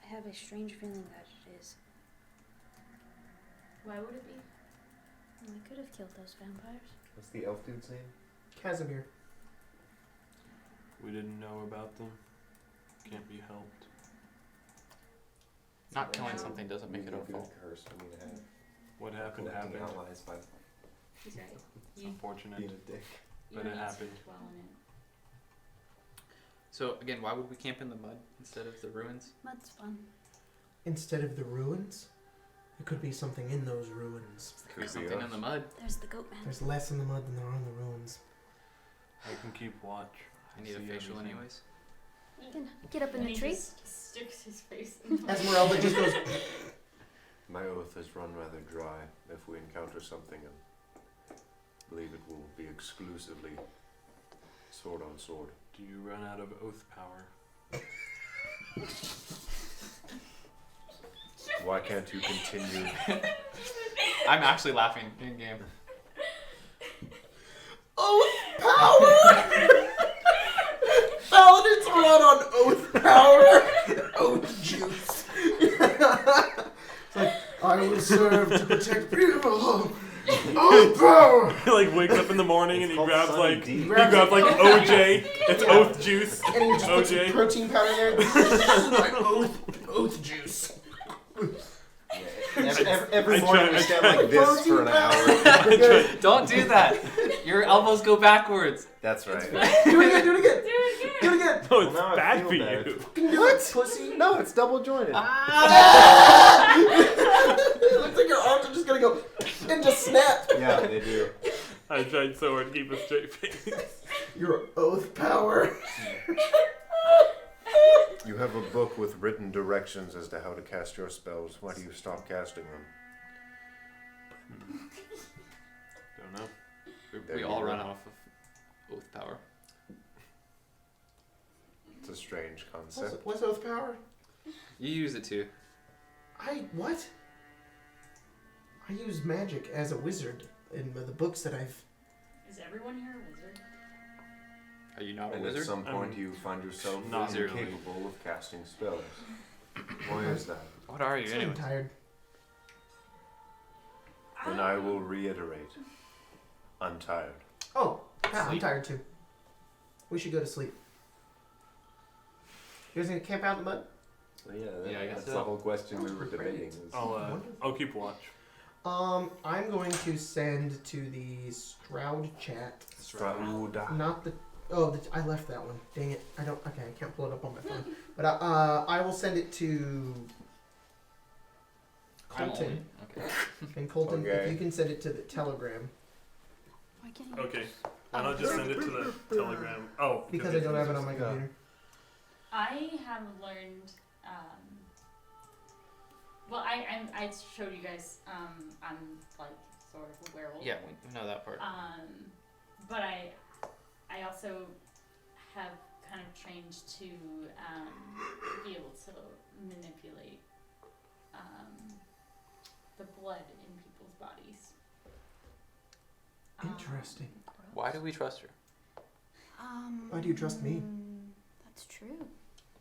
I have a strange feeling that it is. Why would it be? We could have killed those vampires. What's the elf dude's name? Casimir. We didn't know about them. Can't be helped. Not killing something doesn't make it our Really fault. good curse for me to have. What happened Collecting happened. allies by He's right. It's You, unfortunate. being a dick. But you it need to happened. dwell in it. So again, why would we camp in the mud instead of the ruins? Mud's fun. Instead of the ruins, there could be something in those ruins. Could be Something us. in the mud. There's the goat man. There's less in the mud than there are in the ruins. I can keep watch. I need a See facial everything. anyways. You can get up in And the he tree. just sticks his face in the Esmeralda just goes, My oath has run rather dry. If we encounter something, I believe it will be exclusively sword on sword. Do you run out of oath power? Why can't you continue? I'm actually laughing in game. oath power! Paladins run on oath power! Oath juice. It's like, I will serve to protect people. Oath power! He like wakes up in the morning and It's he called grabs Sunny like D. he grabs like OJ. It's Yeah. oath juice. And he just puts some OJ. protein powder in there. This is my oath juice. Every I morning try- we I stand try- like this for an hour. Don't do that. Your elbows go backwards. That's right. Do it again, do it again. Do it again. Do it again. No, Well, it's now I bad feel for bad. you. What? Pussy. No, it's double jointed. It looks like your arms are just gonna go and just snap. Yeah, they do. I tried so hard to keep a straight face. Your oath power. You have a book with written directions as to how to cast your spells. Why do you stop casting them? Don't know. We all run off of oath power. It's a strange concept. What's oath power? You use it too. What? I use magic as a wizard in the books that I've. Is everyone here a wizard? Are you not a And at wizard? some point you find yourself Not really. incapable of casting spells. Why is that? What are you I'm anyway? tired. Then I will reiterate. I'm tired. Oh, yeah, I'm Sleep. tired too. We should go to sleep. You guys gonna camp out in the mud? Yeah, I guess that's so. the whole question we were debating. is- I'll keep watch. I'm going to send to the Strahd chat. Strahd. Not the. Oh, I left that one. Dang it. I don't. Okay, I can't pull it up on my phone. But I will send it to I'm Colton. only- Okay. And Colton, if Okay. you can send it to the Telegram. Why can't you? Okay. Why not just send it to the Telegram? Oh, Because I don't have it on my Yeah. computer. I have learned. Well, I showed you guys. I'm like sort of a werewolf. Yeah, we know that part. But I also have kind of trained to be able to manipulate the blood in people's bodies. Interesting. Why do we trust her? Why do you trust me? That's true.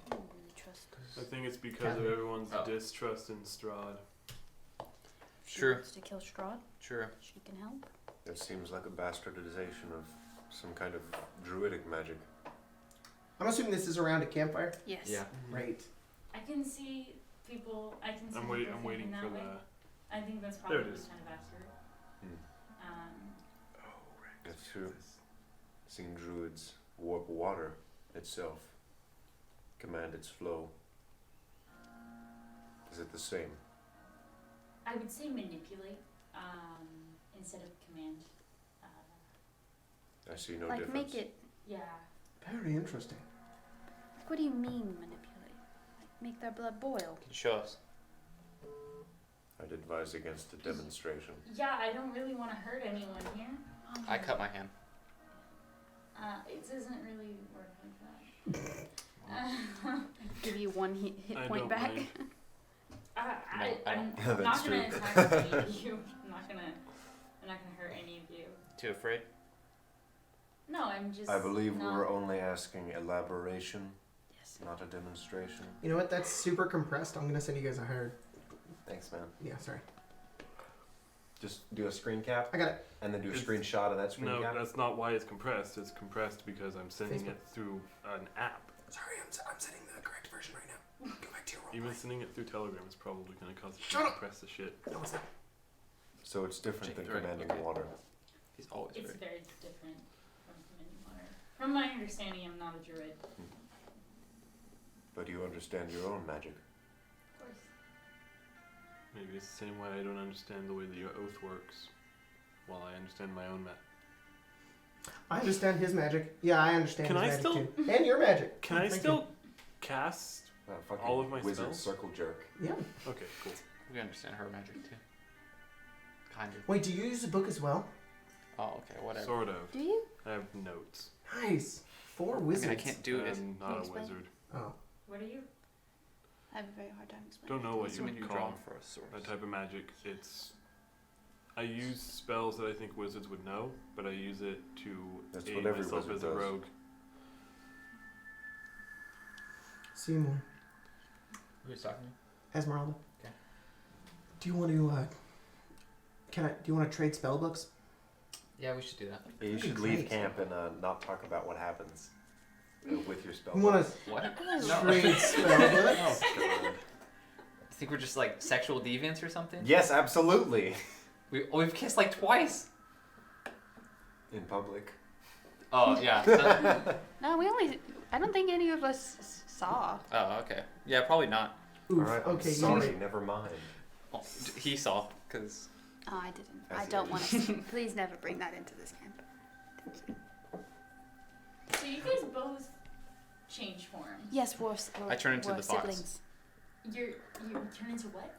I don't really trust her. I think it's because of Catherine. everyone's Oh. distrust in Strahd. She True. wants to kill Strahd. Sure. She can help. It seems like a bastardization of some kind of druidic magic. I'm assuming this is around a campfire. Yes. Yeah. Right. I can see people. I can see. I'm people I'm waiting thinking for that way. the. I think that's There probably it is. kind of accurate. If you've seen druids warp water itself, command its flow, is it the same? I would say manipulate instead of command. I see no Like difference. make it. Yeah. Very interesting. Like, what do you mean manipulate? Like make their blood boil? Can you show us? I'd advise against a demonstration. Yeah, I don't really want to hurt anyone here. I cut my hand. It doesn't really work like that. Give you one hit I point don't back. mind. I'm That's not gonna true. attack any of you. I'm not gonna hurt any of you. Too afraid? No, I'm just. I believe we not- were only asking elaboration, Yes. not a demonstration. You know what? That's super compressed. I'm gonna send you guys a hard. Thanks, man. Yeah, sorry. Just do a screen cap, I got it. and then do a It's- screenshot of that screen No, cap. that's not why it's compressed. It's compressed because I'm sending Facebook. it through an app. Sorry, I'm sending the correct version right now. Go back to your role. Even sending it through Telegram is probably going to cause it Shut to up! compress the shit. No, it's not. So it's different than Right, commanding okay. water. He's always It's right. very different from commanding water. From my understanding, I'm not a druid. But you understand your own magic. Of course. Maybe it's the same way I don't understand the way the oath works, while I understand my own magic. I understand his magic. Yeah, I understand Can his I magic still- too. And your magic. Can Oh, I thank still cast? Fucking All of my wizard spells? circle jerk. you. Yeah. Okay, cool. We understand her magic too. Kind of. Wait, do you use the book as well? Oh, okay, whatever. Sort of. Do you? I have notes. Nice. 4 I wizards. mean, I can't do it. I'm Can you not a explain? wizard. Oh. What are you? I have a very hard time explaining. Don't know what you Assuming would you call draw for a source. that type of magic. I use spells that I think wizards would know, but I use it to That's aid what every myself wizard as a does. rogue. Seymour. Who's talking? Esmeralda. Okay. Do you want to, do you want to trade spell books? Yeah, we should do that. Yeah, you That'd be should leave great. camp and not talk about what happens with your spell. You want books. to What? trade spell books? Oh, God. You think we're just like sexual deviants or something? Yes, absolutely. We've kissed like twice. In public. Oh yeah. No, I don't think any of us saw. Oh okay. Yeah, probably not. Oof. All right, I'm Okay. sorry. Never mind. Well, he saw because Oh, I didn't. As I you don't did. want to. Please never bring that into this camp. So you guys both change form. Yes, we're I turn into we're the fox. siblings. You turn into what?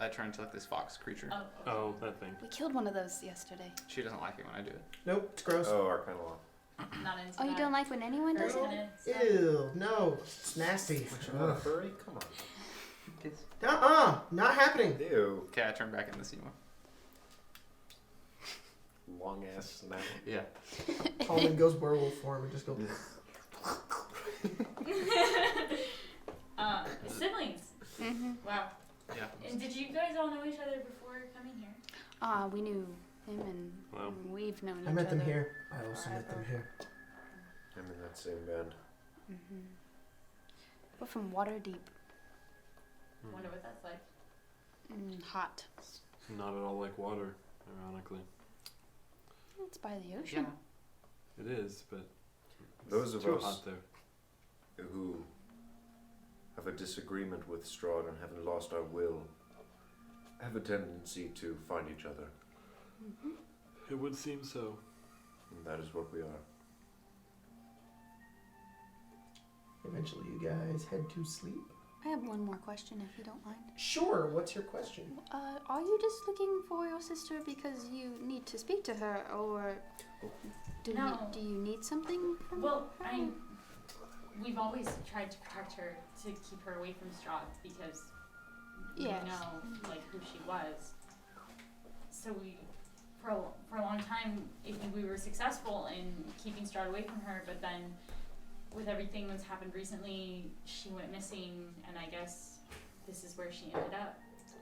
I turn into like this fox creature. Oh. Okay. Oh, that thing. We killed one of those yesterday. She doesn't like it when I do it. Nope, it's gross. Oh, Arcana law. Not into Oh, you that. don't like when anyone does Or it? kinda- Ew, no, it's nasty. Not a furry? Come on. Not happening. Ew. Okay, I turn back into Seymour. Long ass snout. Yeah. Coleman goes werewolf form and just goes. Siblings. Mm-hmm. Wow. Yeah. And did you guys all know each other before coming here? We knew him and Well. we've known each I other. met them here. I also met them here. I'm in that same band. Mm-hmm. We're from Waterdeep. Wonder what that's like. Hot. Not at all like water, ironically. It's by the ocean. It is, but Those it's of too us hot there. who have a disagreement with Strahd and haven't lost our will have a tendency to find each other. Mm-hmm. It would seem so. And that is what we are. Eventually, you guys head to sleep. I have one more question, if you don't mind. Sure. What's your question? Are you just looking for your sister because you need to speak to her, or No. do you need something from Well, her? we've always tried to protect her to keep her away from Strahd because Yes. we know like who she was. So we, for a long time, I think we were successful in keeping Strahd away from her. But then, with everything that's happened recently, she went missing, and I guess this is where she ended up.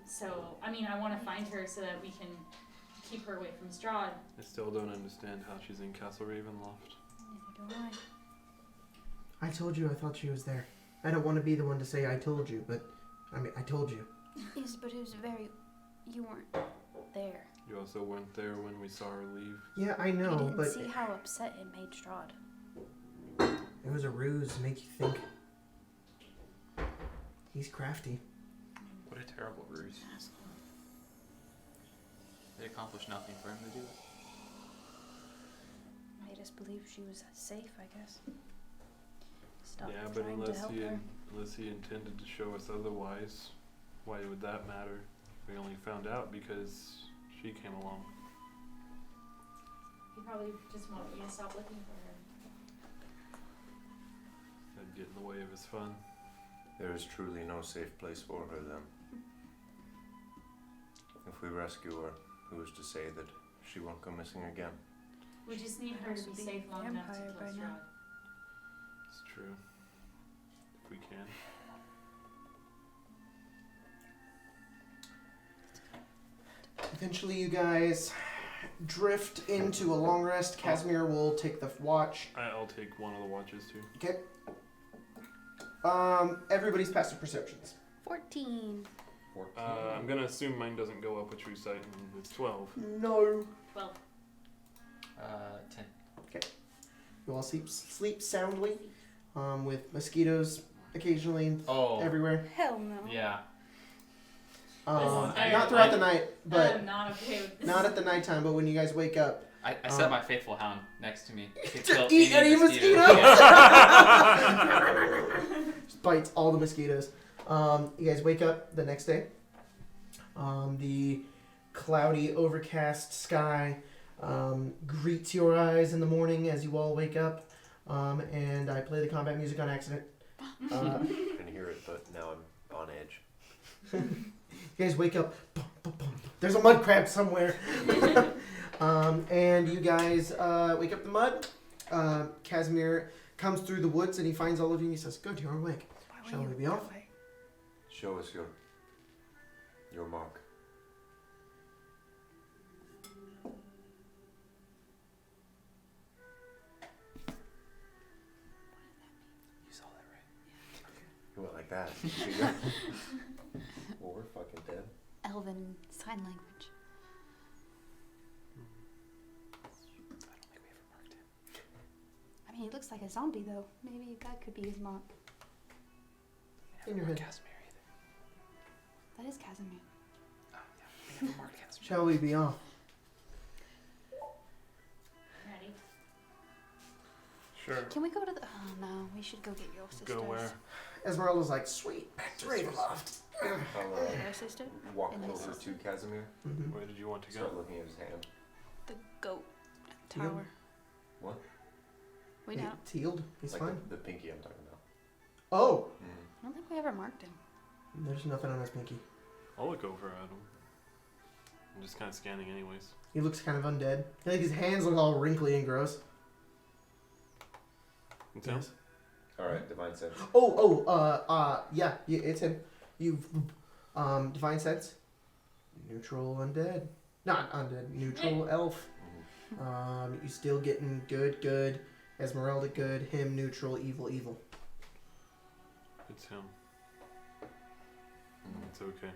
So I mean, I want to find her so that we can keep her away from Strahd. I still don't understand how she's in Castle Ravenloft. Neither do I. I told you I thought she was there. I don't want to be the one to say I told you, but I mean, I told you. Yes, but it was you weren't there. You also weren't there when we saw her leave. Yeah, I You know, didn't but see how upset it made Strahd. it was a ruse to make you think. He's crafty. What a terrible ruse. They accomplished nothing for him to do it. Made us believe she was safe, I guess. Stop Yeah, but trying to help her. unless he intended to show us otherwise, why would that matter? We only found out because she came along. He probably just wanted you to stop looking for her. That'd get in the way of his fun. There is truly no safe place for her then. If we rescue her, who is to say that she won't go missing again? We just need her to Also be be safe long enough to vampire kill by now. Strahd. It's true. If we can. Eventually, you guys drift into a long rest. Casimir will take the watch. I'll take one of the watches too. Okay. Everybody's passive perceptions. 14. 14. I'm gonna assume mine doesn't go up with true sight, and it's 12. No. 12. 10. You all sleep soundly, with mosquitoes occasionally Oh. everywhere. Hell no. Yeah. Not throughout the night, but I'm not okay with this. not at the nighttime. But when you guys wake up, I set my faithful hound next to me. To to eat any mosquitoes. Yeah. Just bites all the mosquitoes. You guys wake up the next day. The cloudy, overcast sky greets your eyes in the morning as you all wake up. And I play the combat music on accident. I can hear it, but now I'm on edge. You guys wake up. Bum, bum, bum. There's a mud crab somewhere. And you guys wake up the mud. Casimir comes through the woods and he finds all of you and he says, "Good, you're awake. Why were Shall you we be off?" that way? Show us your mark. You saw that, right? You went like that. Well, we're fucking dead. Elven sign language. I don't think we ever marked him. I mean, he looks like a zombie though. Maybe that could be his mark. In your head. Casimir either. That is Casimir. Oh, yeah. We never marked Casimir. Shall we be off? Ready? Sure. Can we go to the? Oh no, we should go get your sisters. Go where? Esmeralda's like, "Sweet, back to Ravenloft." I'll Your sister? walk And his over sister? to Casimir, Mhm. Where did you want to go? start looking at his hand. The goat You go- tower. What? We know. He's healed. He's Like fine. the pinky I'm talking about. Oh, I don't think we ever marked him. there's nothing on his pinky. I'll look over at him. I'm just kind of scanning anyways. He looks kind of undead. I think his hands look all wrinkly and gross. It's him? Alright, divine sense. Yeah, it's him. You've, divine sense. Neutral undead. Not undead, neutral elf. Mhm. You still getting good. Esmeralda good, him neutral, evil. It's him. Mhm. It's okay.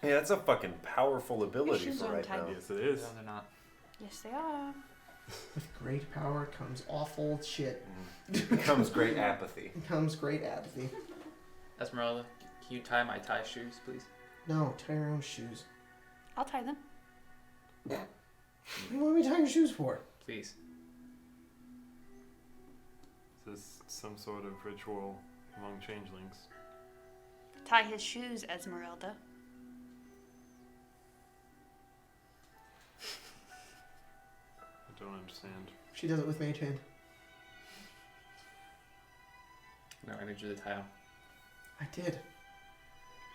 Yeah, that's a fucking powerful ability shoes for are right tight. now. Yes, it is. No, they're not. Yes, they are. With great power comes awful shit. Becomes great apathy. Comes great apathy. Esmeralda, can you tie my tie shoes, please? No, tie your own shoes. I'll tie them. What do you want me to tie your shoes for? Please. Is this some sort of ritual among changelings? Tie his shoes, Esmeralda. I don't understand. She does it with mage hand. No, I need you to tie them. I did.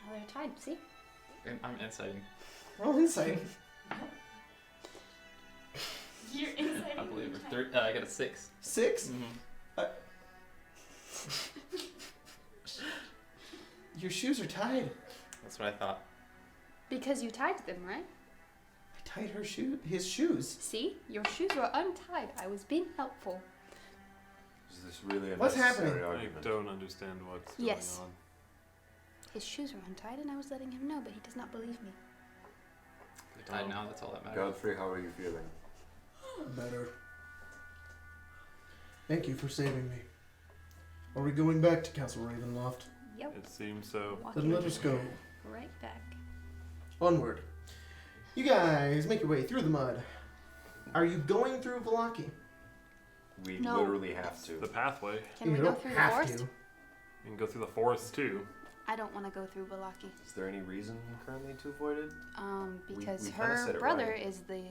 Oh, they're tied. See? I'm inciting. Roll insight. You're inside. I believe her. I got a 6. 6? Mm-hmm. Your shoes are tied. That's what I thought. Because you tied them, right? I tied his shoes. See? Your shoes were untied. I was being helpful. Is this really a What's necessary happening? argument? I don't understand what's Yes. going on. His shoes were untied and I was letting him know, but he does not believe me. They're tied now. That's all that matters. Godfrey, how are you feeling? Better. Thank you for saving me. Are we going back to Castle Ravenloft? Yep. It seems so. Then let us go. Right back. Onward. You guys make your way through the mud. Are you going through Valaki? We No. literally have to. The pathway. Can you we go don't through the have forest? to. You can go through the forest too. I don't want to go through Balaki. Is there any reason currently to avoid it? Because we kinda said her it brother right. is the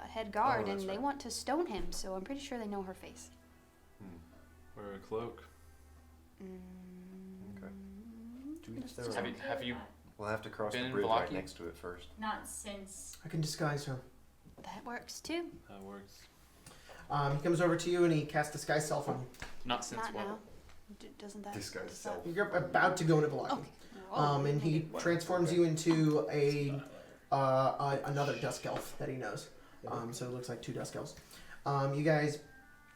head guard, that's and they right. want to stone him. So I'm pretty sure they know her face. Wear a cloak. Okay. Is there a- Have you? We'll have to cross Been the in bridge right Valaki? next to it first. Not since. I can disguise her. That works too. That works. He comes over to you and he casts disguise self on you. Not since Not what? now. Doesn't that? Disguise does self. that- You're about to go into Valaki. Okay. Oh, And he Wow, transforms okay. you into a another dusk elf that he knows. So it looks like 2 dusk elves. You guys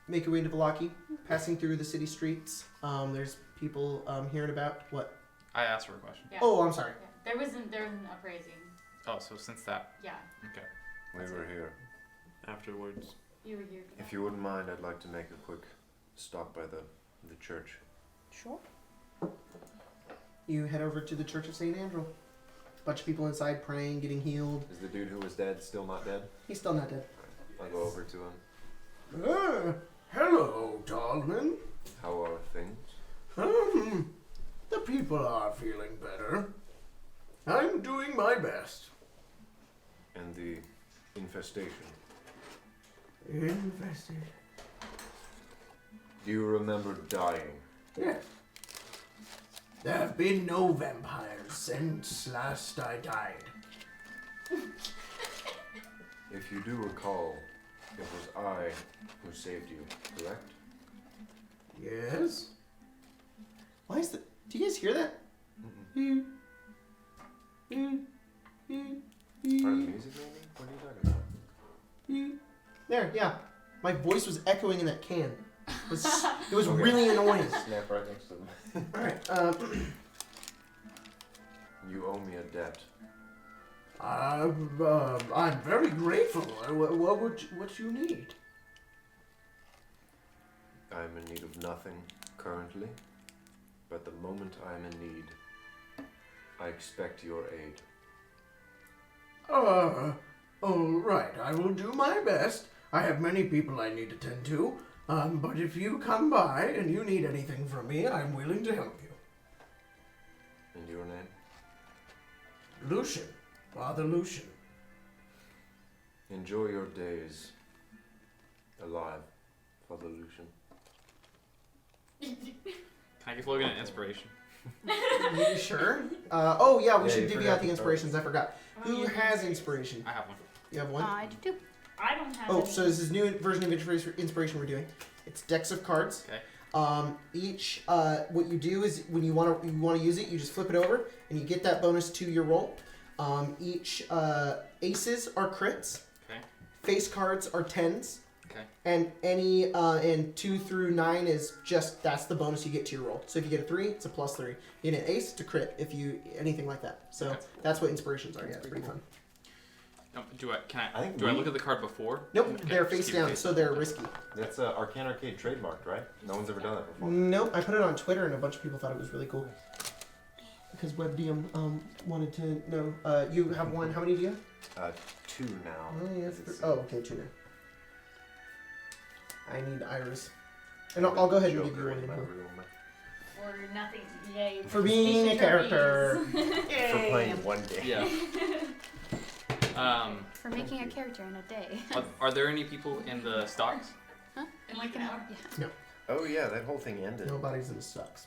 make your way into Valaki, passing through the city streets. There's people hearing about what? I asked her a question. Yeah. Oh, I'm sorry. Yeah. There wasn't appraising. Oh, so since that. Yeah. Okay. We were here. Afterwards. You were here. For If that. you wouldn't mind, I'd like to make a quick stop by the church. Sure. You head over to the Church of St. Andrew. Bunch of people inside praying, getting healed. Is the dude who was dead still not dead? He's still not dead. I'll go over to him. Hello, Tallman. How are things? The people are feeling better. I'm doing my best. And the infestation? Invested. Do you remember dying? Yes. There have been no vampires since last I died. If you do recall, it was I who saved you, correct? Yes? Why is the... Do you guys hear that? Part of the music, maybe? What are you talking about? There, yeah. My voice was echoing in that can. It was Okay. really annoying. Snap right next to them. Alright, You owe me a debt. I'm very grateful. What you need? I'm in need of nothing currently, but the moment I'm in need, I expect your aid. All right. I will do my best. I have many people I need to tend to. But if you come by and you need anything from me, I'm willing to help you. And your name? Lucian. Father Lucian. Enjoy your days alive, Father Lucian. Can I give Logan an inspiration? you sure? Oh yeah, we Yeah, should you divvy forgot out the to inspirations. I forgot. Who Oh, has inspiration? I have one. You have one? I do too. I don't have. Oh, any. so this is new version of inspiration we're doing. It's decks of cards. Okay. Each what you do is when you want to use it, you just flip it over and you get that bonus to your roll. Each aces are crits. Okay. Face cards are 10s. Okay. And any and 2 through 9 is just that's the bonus you get to your roll. So if you get a 3, it's a +3. You get an ace, it's a crit. If you anything like that. So Okay. that's what inspirations are. Yeah, it's pretty fun. Do I? Can I? I think do I we- look at the card before? Nope, Okay, they're just face keep it down, face so they're risky. That's Arcane Arcade trademarked, right? No one's ever done that before. Nope, I put it on Twitter and a bunch of people thought it was really cool. Because WebDM wanted to know. You have one. How many do you have? 2 now. Oh, yeah, as it's- okay, 2 now. I need Iris. And I'll go ahead and give you Joker one. in my Anyway. room. Or nothing. Yay. For being a character. For playing one day. Yeah. For making a character in a day. Are there any people in the stocks? Huh? In like an hour. Yeah. Oh yeah, that whole thing ended. Nobody's in the sucks.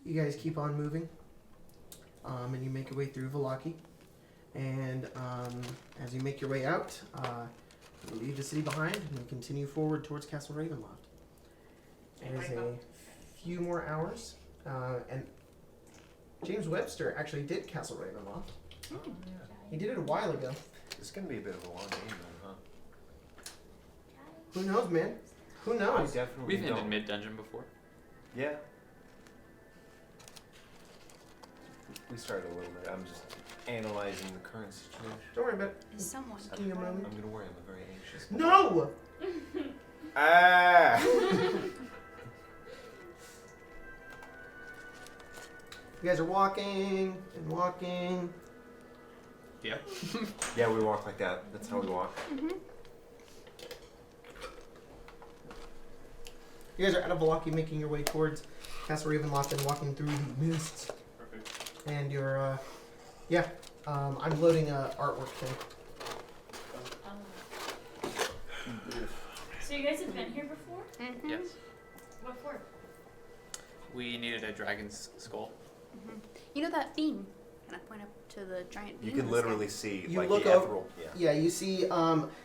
You guys keep on moving. And you make your way through Valaki. And as you make your way out, you leave the city behind and you continue forward towards Castle Ravenloft. It is a few more hours. And James Webster actually did Castle Ravenloft. He did it a while ago. This is gonna be a bit of a long game then, huh? Who knows, man? Who I knows? definitely We've ended don't. mid-dungeon before. Yeah. We started a little bit. I'm just analyzing the current situation. Don't worry about it. Is someone Give me a moment. I'm gonna worry. I'm a very anxious. No! Ah! You guys are walking and walking. Yeah. Yeah, we walk like that. That's how we walk. You guys are out of Valaki, making your way towards Castle Ravenloft and walking through the mists. Perfect. And you're, I'm loading a artwork thing. So you guys have been here before? Yes. What for? We needed a dragon's skull. You know that beam? Can I point up to the giant beam? You can in the literally see You like look the over- ethereal. Yeah. Yeah, you see,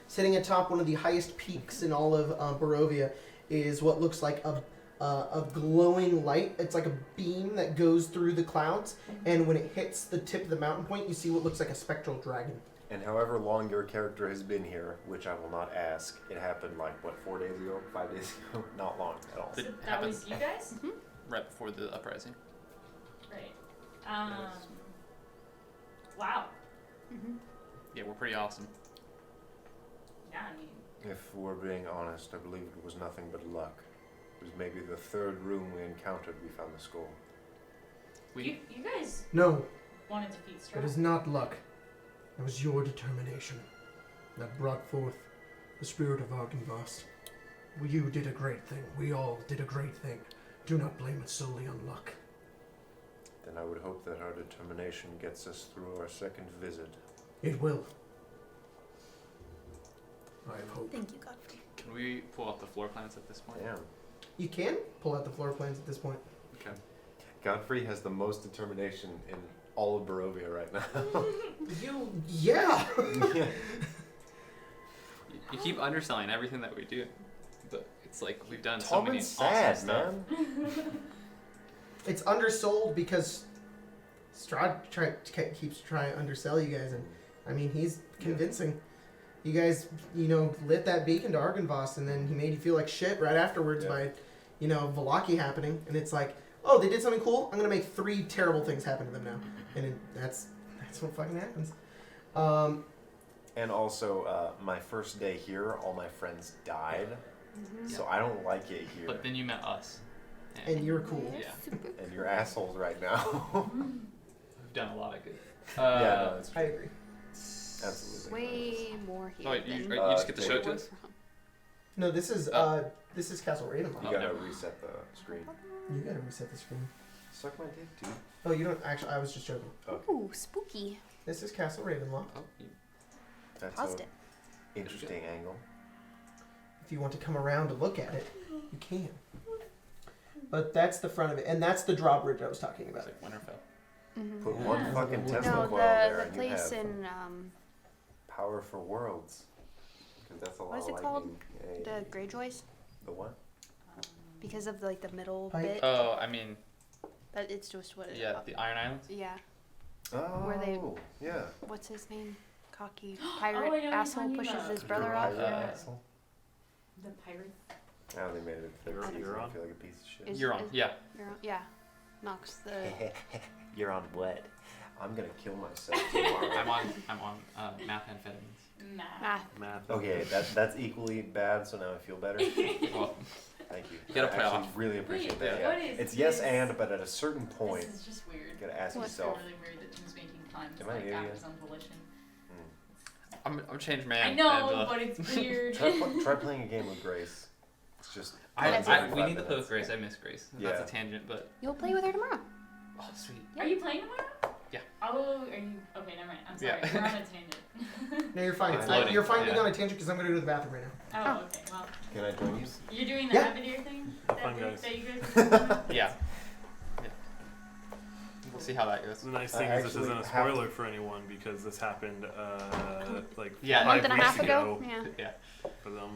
sitting atop one of the highest peaks in all of Barovia is what looks like a a glowing light. It's like a beam that goes through the clouds, and when it hits the tip of the mountain point, you see what looks like a spectral dragon. And however long your character has been here, which I will not ask, it happened like, what, 4 days ago? 5 days ago? Not long at all. So It that happened was you guys? right before the uprising. Right. Wow. Yeah, we're pretty awesome. Yeah, I mean, If we're being honest, I believe it was nothing but luck. It was maybe the third room we encountered we found the skull. you guys No, wanted to defeat It Strahd. is not luck. It was your determination that brought forth the spirit of Argynvost. You did a great thing. We all did a great thing. Do not blame it solely on luck. Then I would hope that our determination gets us through our second visit. It will. I have hope. Thank you, Godfrey. Can we pull out the floor plans at this point? Damn. you can pull out the floor plans at this point. Okay. Godfrey has the most determination in all of Barovia right now. Yeah. You keep underselling everything that we do, but it's like we've done so many Tommen's awesome sad, stuff. man. It's undersold because Strahd keeps trying to undersell you guys, and I mean he's convincing. You guys, lit that beacon to Argynvost, and then he made you feel like shit right afterwards by, Velaki happening, and it's like, oh, they did something cool. I'm gonna make 3 terrible things happen to them now, and that's what fucking happens. And also, my first day here, all my friends died, so I don't like it here. But then you met us. And you're cool. Yeah, And you're assholes right now. we've done a lot of good. Yeah, no, that's I agree. absolutely. Way more here Oh, wait, you than just get to show it to David. us? No, this is Castle Ravenloft. You gotta reset the screen. You gotta reset the screen. Suck my dick, dude. Oh, you don't actually. I was just joking. Ooh, spooky. This is Castle Ravenloft. Oh, That's Paused an it. interesting angle. If you want to come around to look at it, you can. But that's the front of it, and that's the drawbridge I was talking it's about. like Winterfell. Put one fucking Tesla No, coil there the and you place have in power for worlds. Because that's a lot What is of it called? lightning. the Greyjoys, The what? because of the middle Pike. bit. Oh, I mean, But it's just what it. yeah, the Iron Islands. Yeah. Oh, Where they- yeah. What's his name? Cocky Oh, I pirate know what you're asshole talking pushes about. his brother off. Pirate Yeah. asshole. The pirate. Now they made it fit. You're so you on? don't feel like a piece of shit. Is- You're on. Yeah. Yeah. Knocks the. You're on what? I'm gonna kill myself tomorrow. I'm on methamphetamines. Nah. Math. Okay, that's equally bad. So now I feel better. Well, Thank you. You gotta I play actually off. really appreciate Wait, that. what Yeah. is It's yes this? and, but at a certain point, This is just weird. you gotta ask What? It's so yourself. really weird that Tim's making climbs Am I an like out of idiot? his own volition. I'm a changed man. I know, and, but it's weird. Try playing a game with Grace. It's just. we every need 5 to play with minutes. Grace. I miss Grace. Yeah. That's a tangent, but You'll play with her tomorrow. oh sweet. Are you playing tomorrow? Yeah. Oh, are you? Okay, never mind. I'm sorry. Yeah. We're on a tangent. No, you're fine. It's loading. You're fine being Yeah. on a tangent because I'm going to go to the bathroom right now. Oh, okay. Well, Can I join you? you're doing the Yeah. Abadir thing? Have fun, guys. That you guys are doing? Yeah. Yeah. We'll see how that goes. The nice I thing is this actually isn't a have spoiler for anyone because this happened like Yeah. A 5 month and a weeks half ago. ago Yeah. Yeah. for them.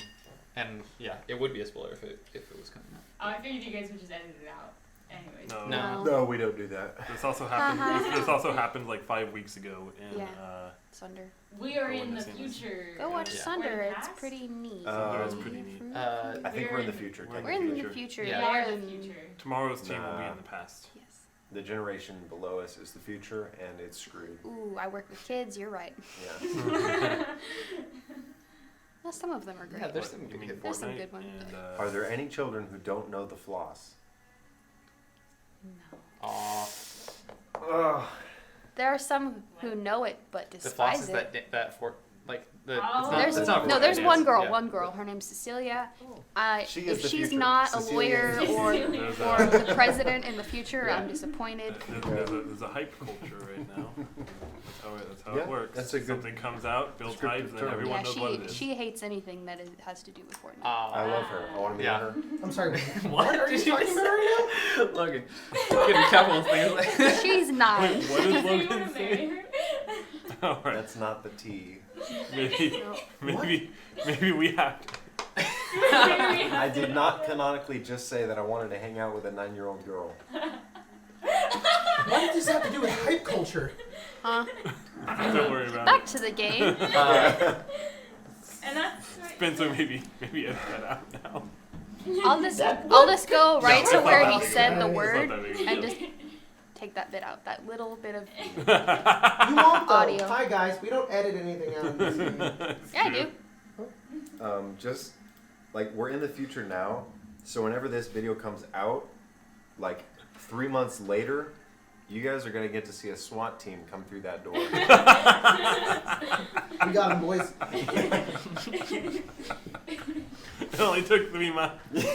And yeah, it would be a spoiler if it was coming out. Oh, I figured you guys would just edit it out. Anyways. No. No. No, we don't do that. This also happened. this also happened like 5 weeks ago in. Yeah. Sunder. We are Go in in the the scenes. future. Go watch Yeah. Sunder. We're in the It's past? pretty neat. That's pretty neat. I think we're in the future. We're in We're in the future. future. Yeah. We are They're the in- future. Tomorrow's team will be Nah. in the past. Yes. The generation below us is the future, and it's screwed. Ooh, I work with kids. You're right. Yeah. Well, some of them are great. Yeah, there's What, some you good mean kids. There's some Fortnite good ones. and, Are there any children who don't know the floss? No. Aw. Ugh. There are some who know it but The floss despise is it. that for like the. Oh. It's not, There's it's not no. Fortnite, There's it's- one girl. yeah. One girl. Her name's Cecilia. She is If the she's future. not Cecilia a lawyer is the or future. There's or a- the president in the future, Yeah. I'm disappointed. There's a hype culture right now. That's how Yeah, it works. that's a good Something comes out, builds hype, descriptive then term. everyone Yeah, knows what it is. she hates anything that has to do with Fortnite. I love her. I want to meet Yeah. her. I'm sorry. What are you talking about right Logan, getting a couple of things like. She's not. Wait, what So did you Logan want to marry say? her? Alright, That's not the T. maybe, No. maybe we have. I did not canonically just say that I wanted to hang out with a 9-year-old girl. What does this have to do with hype culture? Huh? Don't worry about Back to the game. And that's Spencer, maybe edit that out now. I'll just go right No, to it's where not he that said big. the It's not word that big of a and deal. just take that bit out. That little bit of. You won't though. Audio. Hi guys, we don't edit anything out in this game. Yeah, I do. Just like we're in the future now, so whenever this video comes out, like 3 months later, you guys are gonna get to see a SWAT team come through that door. We got him, boys. It only took 3 months. Yeah,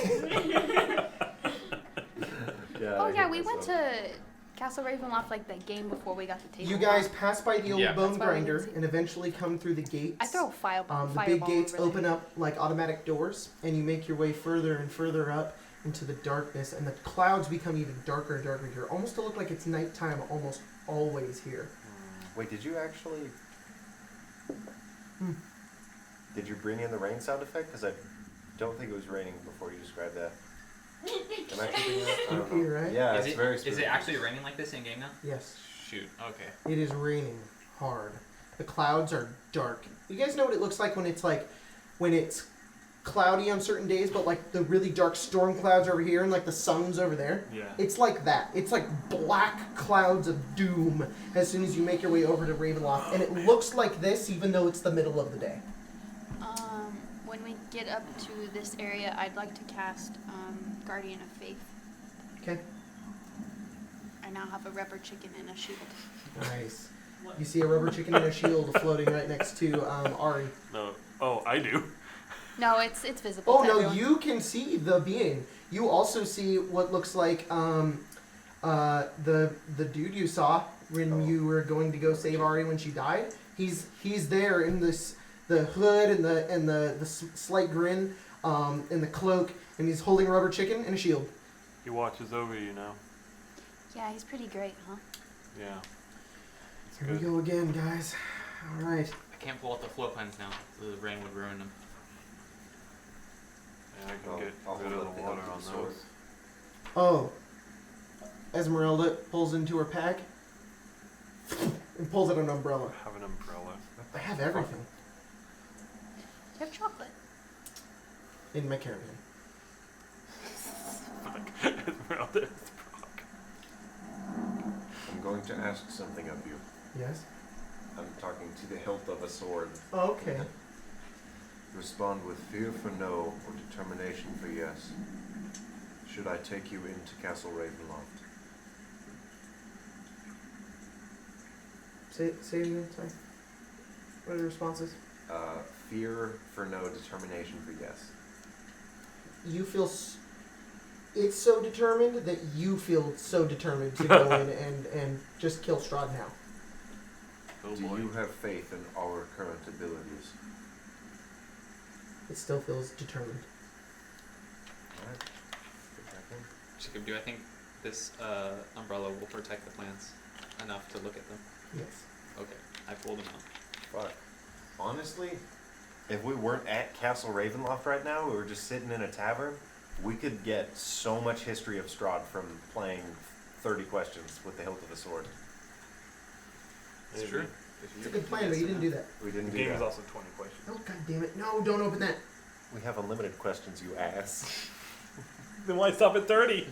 Oh I yeah, hate we went myself. to Castle Ravenloft like the game before we got the table. You guys pass by the old Yeah. bone That's why we grinder didn't see- and eventually come through the gates. I throw a fireball. The big gates open up like automatic doors, and you make your way further and further up into the darkness, and the clouds become even darker and darker here. Almost to look like it's nighttime almost always here. Wait, did you actually? Did you bring in the rain sound effect? Because I don't think it was raining before you described that. Am I keeping that? I don't know. Spooky, right? Yeah, Is it's it, very is spooky. it actually raining like this in game now? Yes, Shoot. Okay. it is raining hard. The clouds are dark. You guys know what it looks like when it's cloudy on certain days, but like the really dark storm clouds over here and like the sun's over there? Yeah. It's like that. It's like black clouds of doom as soon as you make your way over to Ravenloft, and it looks like this even though it's the middle of the day. When we get up to this area, I'd like to cast Guardian of Faith. Okay. I now have a rubber chicken and a shield. Nice. You see a rubber chicken and a shield floating right next to Ari. No. Oh, I do. No, it's visible. Oh to no, everyone. you can see the being. You also see what looks like the dude you saw when you were going to go save Ari when she died. He's there in the hood and the slight grin, and the cloak, and he's holding a rubber chicken and a shield. He watches over you now. Yeah, he's pretty great, huh? Yeah. It's Here we good. go again, guys. All right. I can't pull out the float plans now. The rain would ruin them. Yeah, I can I'll get hold rid of up the the water hilt on of the sword. those. Oh. Esmeralda pulls into her pack and pulls out an umbrella. I have an umbrella. I have everything Do you have chocolate? in my caravan. Esmeralda is Brock. I'm going to ask something of you. Yes. I'm talking to the hilt of a sword. Oh, okay. Respond with fear for no or determination for yes. Should I take you into Castle Ravenloft? Say it again. Sorry. What are the responses? Fear for no, determination for yes. You feel it's so determined that you feel so determined to go in and just kill Strahd now. Oh Do boy. you have faith in our current abilities? It still feels determined. Alright. Jacob, do I think this umbrella will protect the plants enough to look at them? Yes. Okay, I pulled them out. Fuck. Honestly, if we weren't at Castle Ravenloft right now, we were just sitting in a tavern, we could get so much history of Strahd from playing 30 questions with the hilt of a sword. It's Maybe. true. It's a good plan, but you didn't do that. We didn't The do game is that. also 20 questions. Oh, god damn it. No, don't open that. We have unlimited questions, you ass. Then why stop at 30?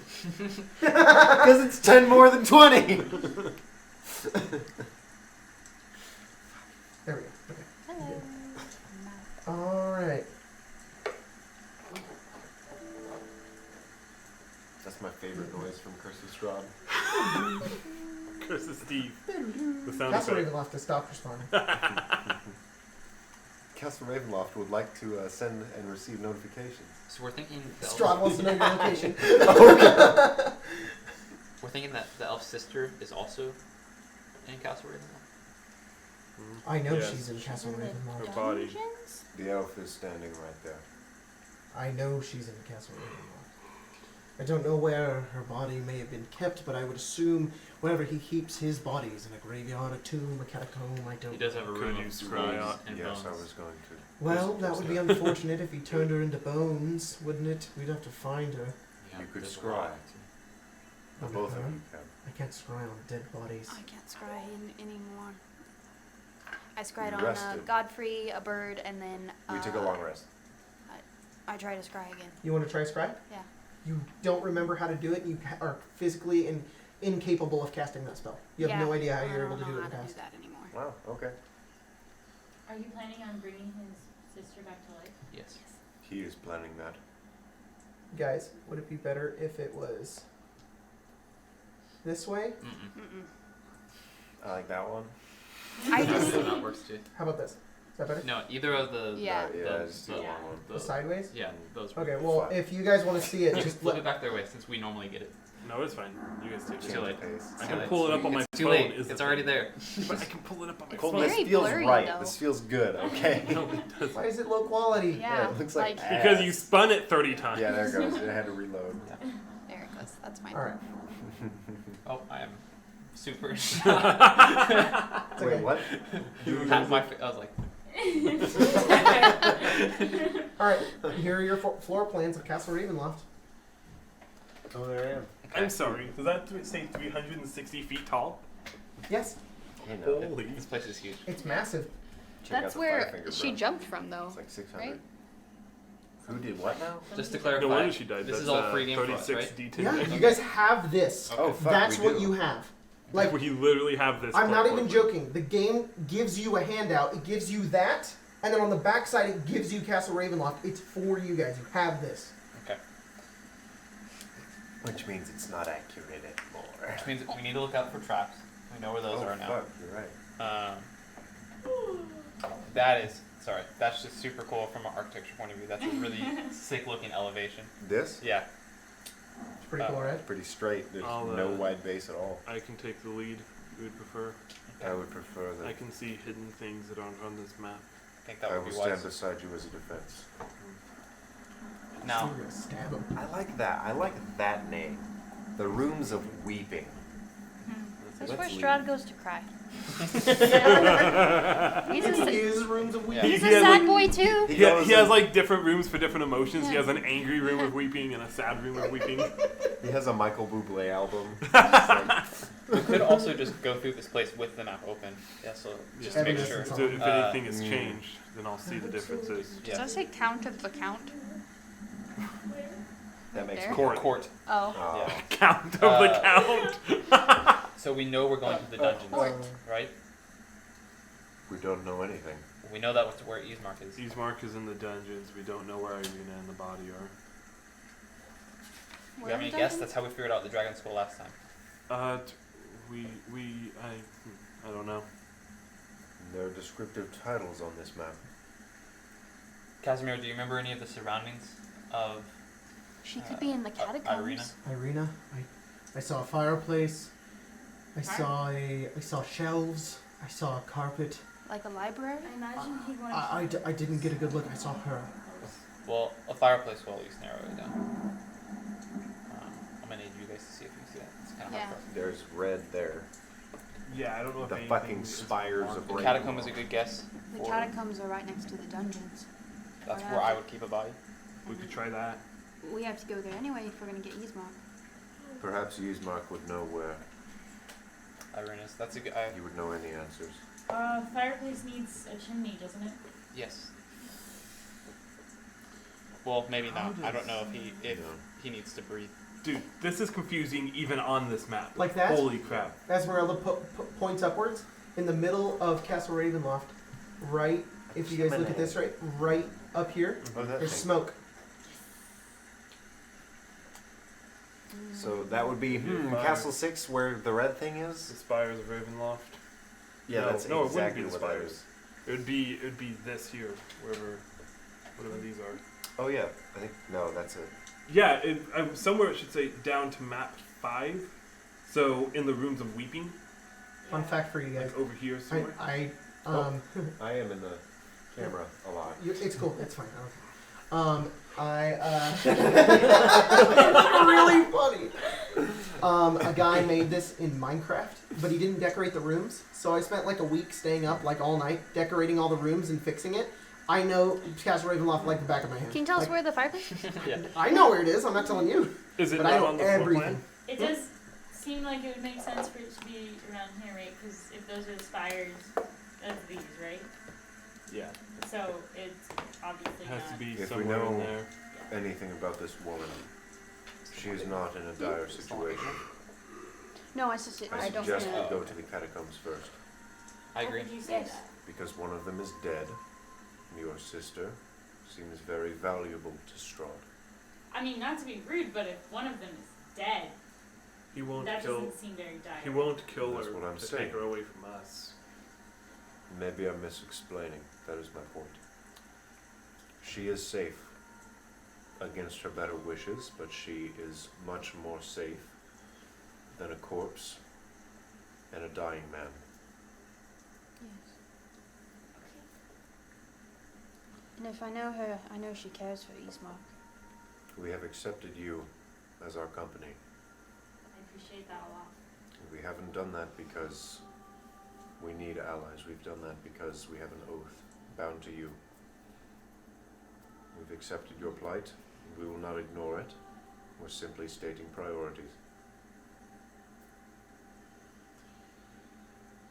Because it's 10 more than 20! There we go. Okay. Hello. Alright. That's my favorite noise from Curse of Strahd. Curse of Steve. The sound Castle effect. Ravenloft has stopped responding. Castle Ravenloft would like to send and receive notifications. So we're thinking the Strahd wants to know your location. we're thinking that the elf sister is also in Castle Ravenloft. I know Yes. she's in Castle Ravenloft. Her body. Dungeons? The elf is standing right there. I know she's in Castle Ravenloft. I don't know where her body may have been kept, but I would assume wherever he keeps his bodies, in a graveyard, a tomb, a catacomb, I don't He does have a Could room you of scry bones on- and Yes, I bones. was going to. Well, that would be unfortunate if he turned her into bones, wouldn't it? We'd have to find her. Yeah, You could there's a scry. lot. The On both of her? you can. I can't scry on dead bodies. I can't scry anymore. I scried You on rested. Godfrey, a bird, and then We took a long rest. I tried to scry again. You want to try scry? Yeah. You don't remember how to do it. You are physically incapable of casting that spell. You have Yeah, no idea how I you're able don't to do know it in the how to do past. that anymore. Wow, okay. Are you planning on bringing his sister back to life? Yes. He is planning that. Guys, would it be better if it was this way? Mm-mm. I like that one. I That just that works too. How about this? Is that better? No, either of the Yeah. Yeah, the, it's too the, long one. The sideways? yeah, those. Okay, well, Fine. if you guys want to see it, Just just flip let it back their way since we normally get it. No, it's fine. You guys take It's it. too late. Pace. I Too can late. pull it up on my It's too phone. late. is the It's already thing. there. But I can pull it up on my Colton, phone. this Very feels blurry, right. though. This feels good, okay? No, it doesn't. Why is it low quality? yeah, it looks like Because ass. you spun it 30 times. Yeah, there it goes. It had to reload. there it goes. That's fine. All right. Oh, I am super. It's Wait, okay. what? Half my. I was like, All right. Here are your floor plans of Castle Ravenloft. Oh, there I am. I'm sorry. Does that say 360 feet tall? Yes, Hey, no. Holy. this place is huge. it's massive. Check out That's the where Five-Finger she Bro. jumped from, though. It's like 600. right? Who did what now? Just to No clarify, wonder she died. this That's is all free game for us, 36 right? D10. Yeah, you guys have this. Okay. Oh, fuck, That's we what do. you have. Like, we literally have this. I'm not part even one. joking. The game gives you a handout. It gives you that, and then on the back side, it gives you Castle Ravenloft. It's for you guys. You have this. Okay. Which means it's not accurate anymore. Which means we need to look out for traps. We know where those oh, are now. fuck, you're right. That's just super cool from an architecture point of view. That's a really sick looking elevation. This? Yeah. It's pretty cool, right? Pretty straight. There's I'll, no wide base at all. I can take the lead. You would prefer. I would prefer that. I can see hidden things that aren't on this map. I think that I would will be stand wise. beside you as a defense. Now, You're gonna stab him. I like that. I like that name. The Rooms of Weeping. That's Let's where leave. Strahd goes to cry. He's It a, is rooms of Yeah. weeping. he's He a has, sad like- boy, too. He He goes has in- like different rooms for different emotions. He Yeah. has an angry room of weeping and a sad room of weeping. He has a Michael Bublé album. we could also just go through this place with the map open. Yeah, so just to make Evidence sure. is So if Uh, anything has changed, then I'll see the differences. Does Yeah. that say Count of the Count? That makes There? court. Court. Oh. Oh. Yeah. Count of the count. So we know we're going to the dungeons, right? We don't know anything. We know that where Eastmark is. Eastmark is in the dungeons. We don't know where Irina and the body are. Do you have any guess? That's how we figured out the Dragon Skull last time. I don't know. There are descriptive titles on this map. Casimir, do you remember any of the surroundings of She could be in the catacombs. Irina, I saw a fireplace. I saw shelves. I saw a carpet. Like a library? I imagine he wanted I didn't get a good look. I saw her. Well, a fireplace will at least narrow it down. I'm gonna need you guys to see if you see that. It's kind of Yeah. hard for There's red there. Yeah, I don't know if The anything fucking is spires marked. of The Ravenloft. catacomb is a good guess. The for- catacombs are right next to the dungeons. That's where I would keep a body. We could try that. We have to go there anyway if we're gonna get Eastmark. Perhaps Yzmark would know where. Irina's. That's a good. He would know any answers. fireplace needs a chimney, doesn't it? Yes. Well, maybe not. I don't know if No. he needs to breathe. Dude, this is confusing even on this map. Like that? Holy crap. Esmeralda points upwards in the middle of Castle Ravenloft. Right, if you guys look at this, right up here, Oh, that there's thing. smoke. So that would be Fire. Castle 6 where the red thing The is? spires of Ravenloft. Yeah, No, that's no, exactly it wouldn't be the what that spires. is. It would be this here, whatever these are. Oh yeah, I think, no, that's it. Yeah, somewhere it should say down to map 5. So in the rooms of weeping, Fun fact for you guys. like over here somewhere. I I am in the camera a lot. it's cool. It's fine. Really funny. A guy made this in Minecraft, but he didn't decorate the rooms. So I spent like a week staying up like all night decorating all the rooms and fixing it. I know Castle Ravenloft like the back of my hand. Can you tell us Like, where the fireplace is? Yeah. I know where it is. I'm not telling you. Is it But I not know on the floor everything. plan? It does seem like it would make sense for it to be around here, right? Because if those are the spires of these, right? Yeah. So it's obviously It has not. to be If we somewhere in know- there. Anything about this woman? She is not in a dire situation. No, I just I I don't suggest know. we go to the catacombs first, I How agree. could you say Yes. that? because one of them is dead. Your sister seems very valuable to Strahd. I mean, not to be rude, but if one of them is dead, He won't that kill. doesn't seem very dire. He won't kill That's her what I'm to saying. take her away from us. Maybe I'm misexplaining. That is my point. She is safe against her better wishes, but she is much more safe than a corpse and a dying man. Yes. And if I know her, I know she cares for Eastmark. We have accepted you as our company. I appreciate that a lot. We haven't done that because we need allies. We've done that because we have an oath bound to you. We've accepted your plight. We will not ignore it. We're simply stating priorities.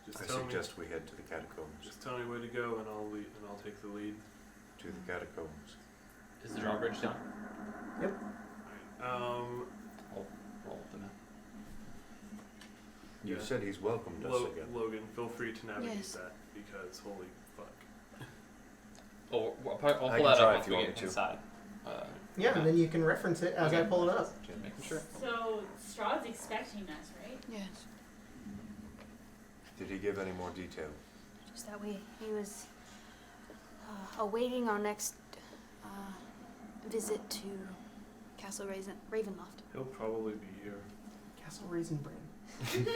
Just I tell me. suggest we head to the catacombs. Just tell me where to go, and I'll lead, and I'll take the lead. To the catacombs. Is the drawbridge down? Um, Roll up the map. You Yeah. said he's welcomed us again. Logan, feel free to navigate Yes. that because holy fuck. Oh, I'll I pull can that try up if once you we want get me to. inside. Yeah, and then you can reference it as I Okay. pull it up. Just making sure. So Strahd's expecting us, right? Yes. Did he give any more detail? Just that he was awaiting our next visit to Castle Ravenloft. He'll probably be here. Castle Raisin Bran.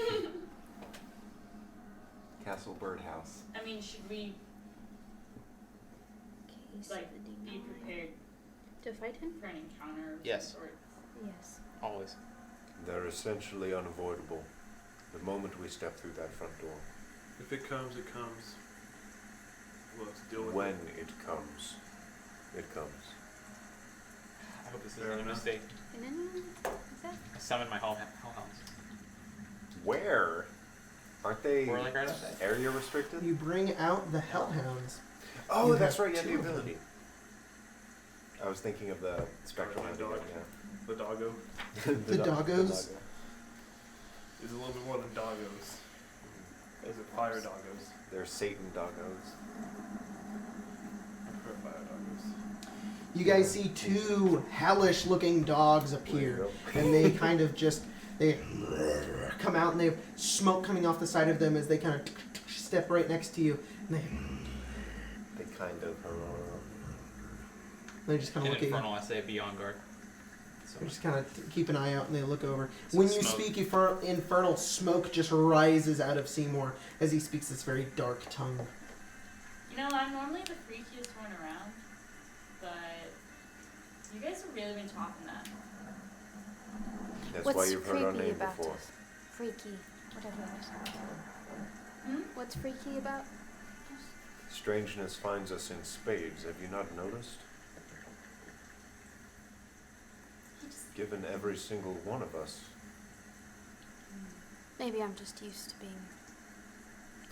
Castle Birdhouse. I mean, should we like be prepared to fight him? for an encounter of Yes. some sort? Yes. Always. They're essentially unavoidable the moment we step through that front door. If it comes, it comes. We'll have to deal with When it. it comes, it comes. I hope this Fair isn't a enough. mistake. And then, is that? I summoned my hellhounds. Where? Aren't they We're like right up there. area restricted? You bring out the Hellhounds. Oh, You that's have right, you have the two of them. ability. I was thinking of the spectral Guardian hand dog. again, The doggo yeah. The doggos? is a little bit more than doggos. Those are fire doggos. They're Satan doggos. I prefer fire doggos. You guys see two hellish-looking dogs appear, and they kind of just they come out, and they have smoke coming off the side of them as they kind of step right next to you, and They kind of. they just kind In of look at you. Infernal, I say be on guard. So They just kind of keep an eye out, and they look over. When you smoke. speak infernal, smoke just rises out of Seymour as he speaks this very dark tongue. You know, I'm normally the freakiest one around, but you guys have really been talking that. That's What's why you've heard our creepy name about before. us? Freaky, whatever it is. Hmm? What's freaky about? Strangeness finds us in spades. Have you not noticed? Given every single one of us. Maybe I'm just used to being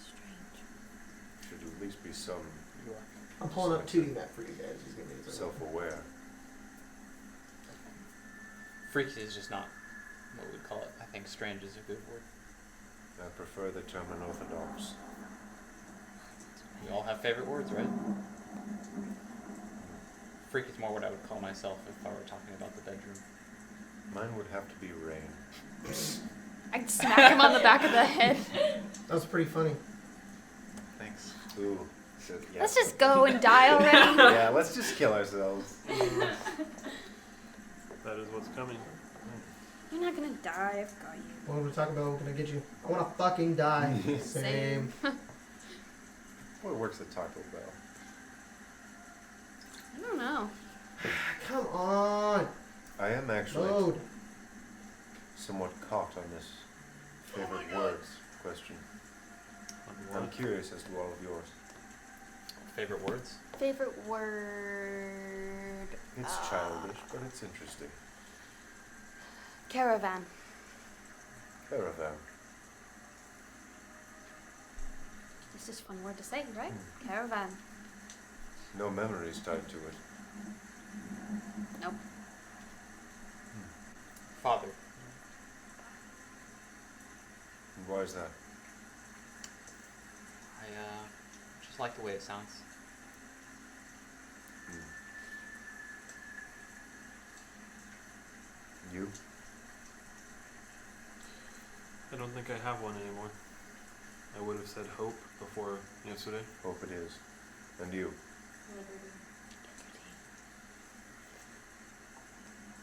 strange. Should at least be some I'm pulling up 2D map for you guys. Just give me a second. self-aware. freaky is just not what we'd call it. I think strange is a good word. I prefer the term unorthodox. We all have favorite words, right? Freak is more what I would call myself if I were talking about the bedroom. Mine would have to be rain. I'd smack him on the back of the head. That was pretty funny. Thanks. Ooh. So, yeah. Let's just go and die already. Yeah, let's just kill ourselves. That is what's coming. You're not gonna die, I've got you. What are we talking about? What can I get you? I want to fucking die. Same. What works at Taco Bell? I don't know. Come on. I am actually Load. somewhat caught on this favorite words question. I'm curious as to all of yours. Favorite words? Favorite word. It's childish, but it's interesting. Caravan. Caravan. It's just a fun word to say, right? Caravan. No memories tied to it. Nope. Father. And why is that? I just like the way it sounds. You? I don't think I have one anymore. I would have said hope before yesterday. Hope it is. And you?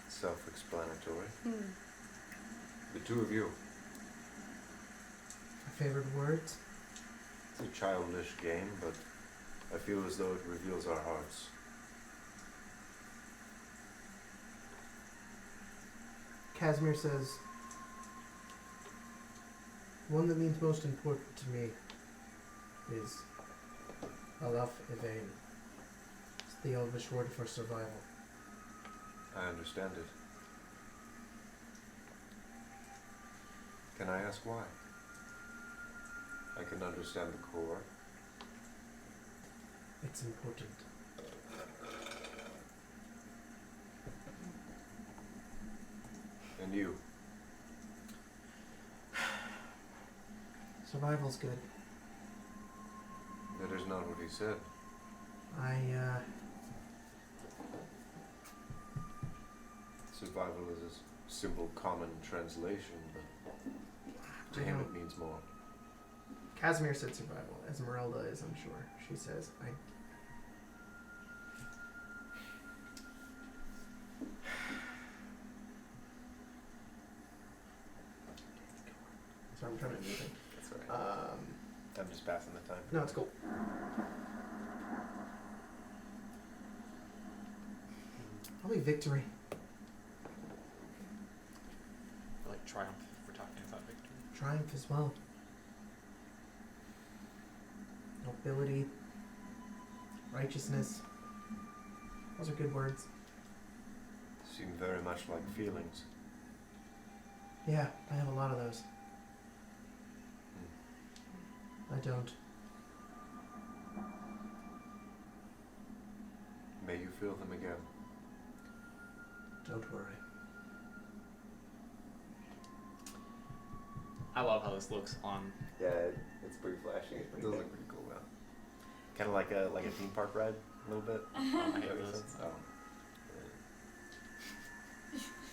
Self-explanatory. The two of you. Favorite words? It's a childish game, but I feel as though it reveals our hearts. Casimir says, one that means most important to me is Alaf Evain. It's the Elvish word for survival. I understand it. Can I ask why? I can understand the core. It's important. And you? Survival's good. That is not what he said. Survival is a simple common translation, but to him it means more. Casimir said survival. Esmeralda is unsure. She says, Sorry, I'm trying to do anything. That's alright. I'm just passing the time. No, it's cool. Probably victory. Or like triumph, if we're talking about victory. Triumph as well. Nobility. Righteousness. Those are good words. Seem very much like feelings. Yeah, I have a lot of those. I don't. May you feel them again. Don't worry. I love how this looks on. Yeah, it's pretty flashy. It does look pretty cool, though. Kind of like a theme park ride, a little bit. I That hate makes those. sense?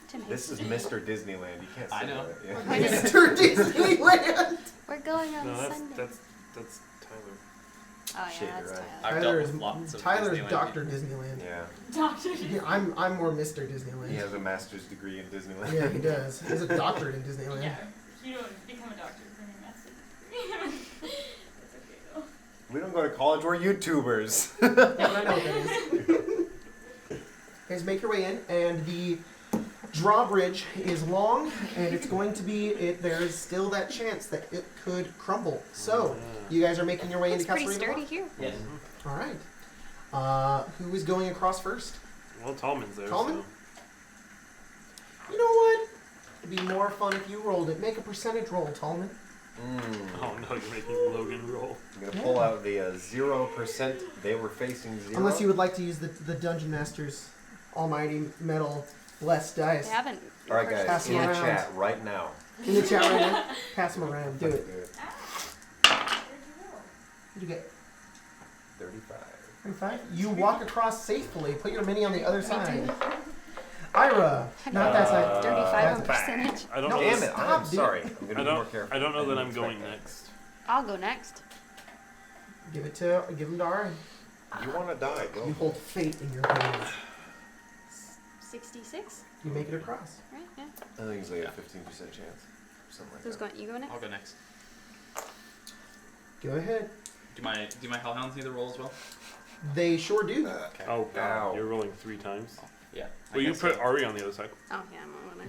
Tim This is hates Mr. Disneyland. You can't say I know. that. Yeah. Mr. Disneyland! We're going on No, Sunday. that's Tyler. Oh yeah, Shit, that's you're right. Tyler. I've dealt with lots of Tyler's Disneyland Dr. people. Disneyland. Yeah. Doctor. Yeah, I'm more Mr. Disneyland. He has a master's degree in Disneyland. Yeah, he does. He's a doctorate in Disneyland. Yeah, you don't become a doctor from your master's degree. That's okay though. We don't go to college. We're YouTubers. Yeah, I know what that is. Guys, make your way in, and the drawbridge is long, and it's going to be. There's still that chance that it could crumble. So, you guys are making your way It's into pretty Castle sturdy Ravenloft? here. Yes. All right. Who is going across first? Well, Tallman's there. Tallman? So. You know what? It'd be more fun if you rolled it. Make a percentage roll, Tallman. Oh no, you're making Logan roll. I'm gonna pull out the 0%. They were facing 0. Unless you would like to use the Dungeon Master's almighty metal blessed dice. They haven't. All right, cursed guys, Pass in them the around. chat right now. In the chat right now. Pass them around. Do it. What'd you get? 35. 35? You walk across safely. Put your mini on the other side. Ira, not that side. 35 on That's- percentage. I don't No, know. Damn this- it! stop, I'm dude. sorry. I'm gonna I be more don't. careful. I don't know that I'm didn't going expect next. I'll go next. Give him to Ira. that. You want to die? Go. You hold fate in your hand. 66, You make it across. right? Yeah. I think it's like a 15% chance. Something like Who's that. going? You go next. I'll go next. Go ahead. Do my hellhounds need to roll as well? They sure do. Okay. Oh god, Ow. you're rolling 3 times. Yeah. Well, you put Ari on the other side. Oh yeah, I'm on there.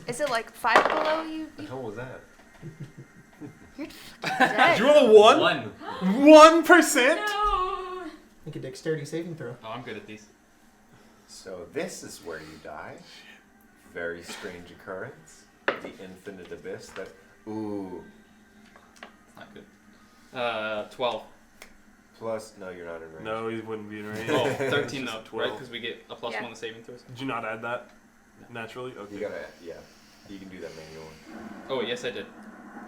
Is it like 5 below you? The hell was that? You're dead. Did you roll a 1? 1%? No. Make a dexterity saving throw. Oh, I'm good at these. So this is where you die. Very strange occurrence. The infinite abyss. That. Ooh. It's not good. 12. Plus, no, you're not in range. No, he wouldn't be in range. Oh, It's 13 just though, 12. right? Because we get a plus Yeah. 1 to saving throws. Did you not add that naturally? Okay. You gotta, yeah. You can do that manually. Oh, yes, I did.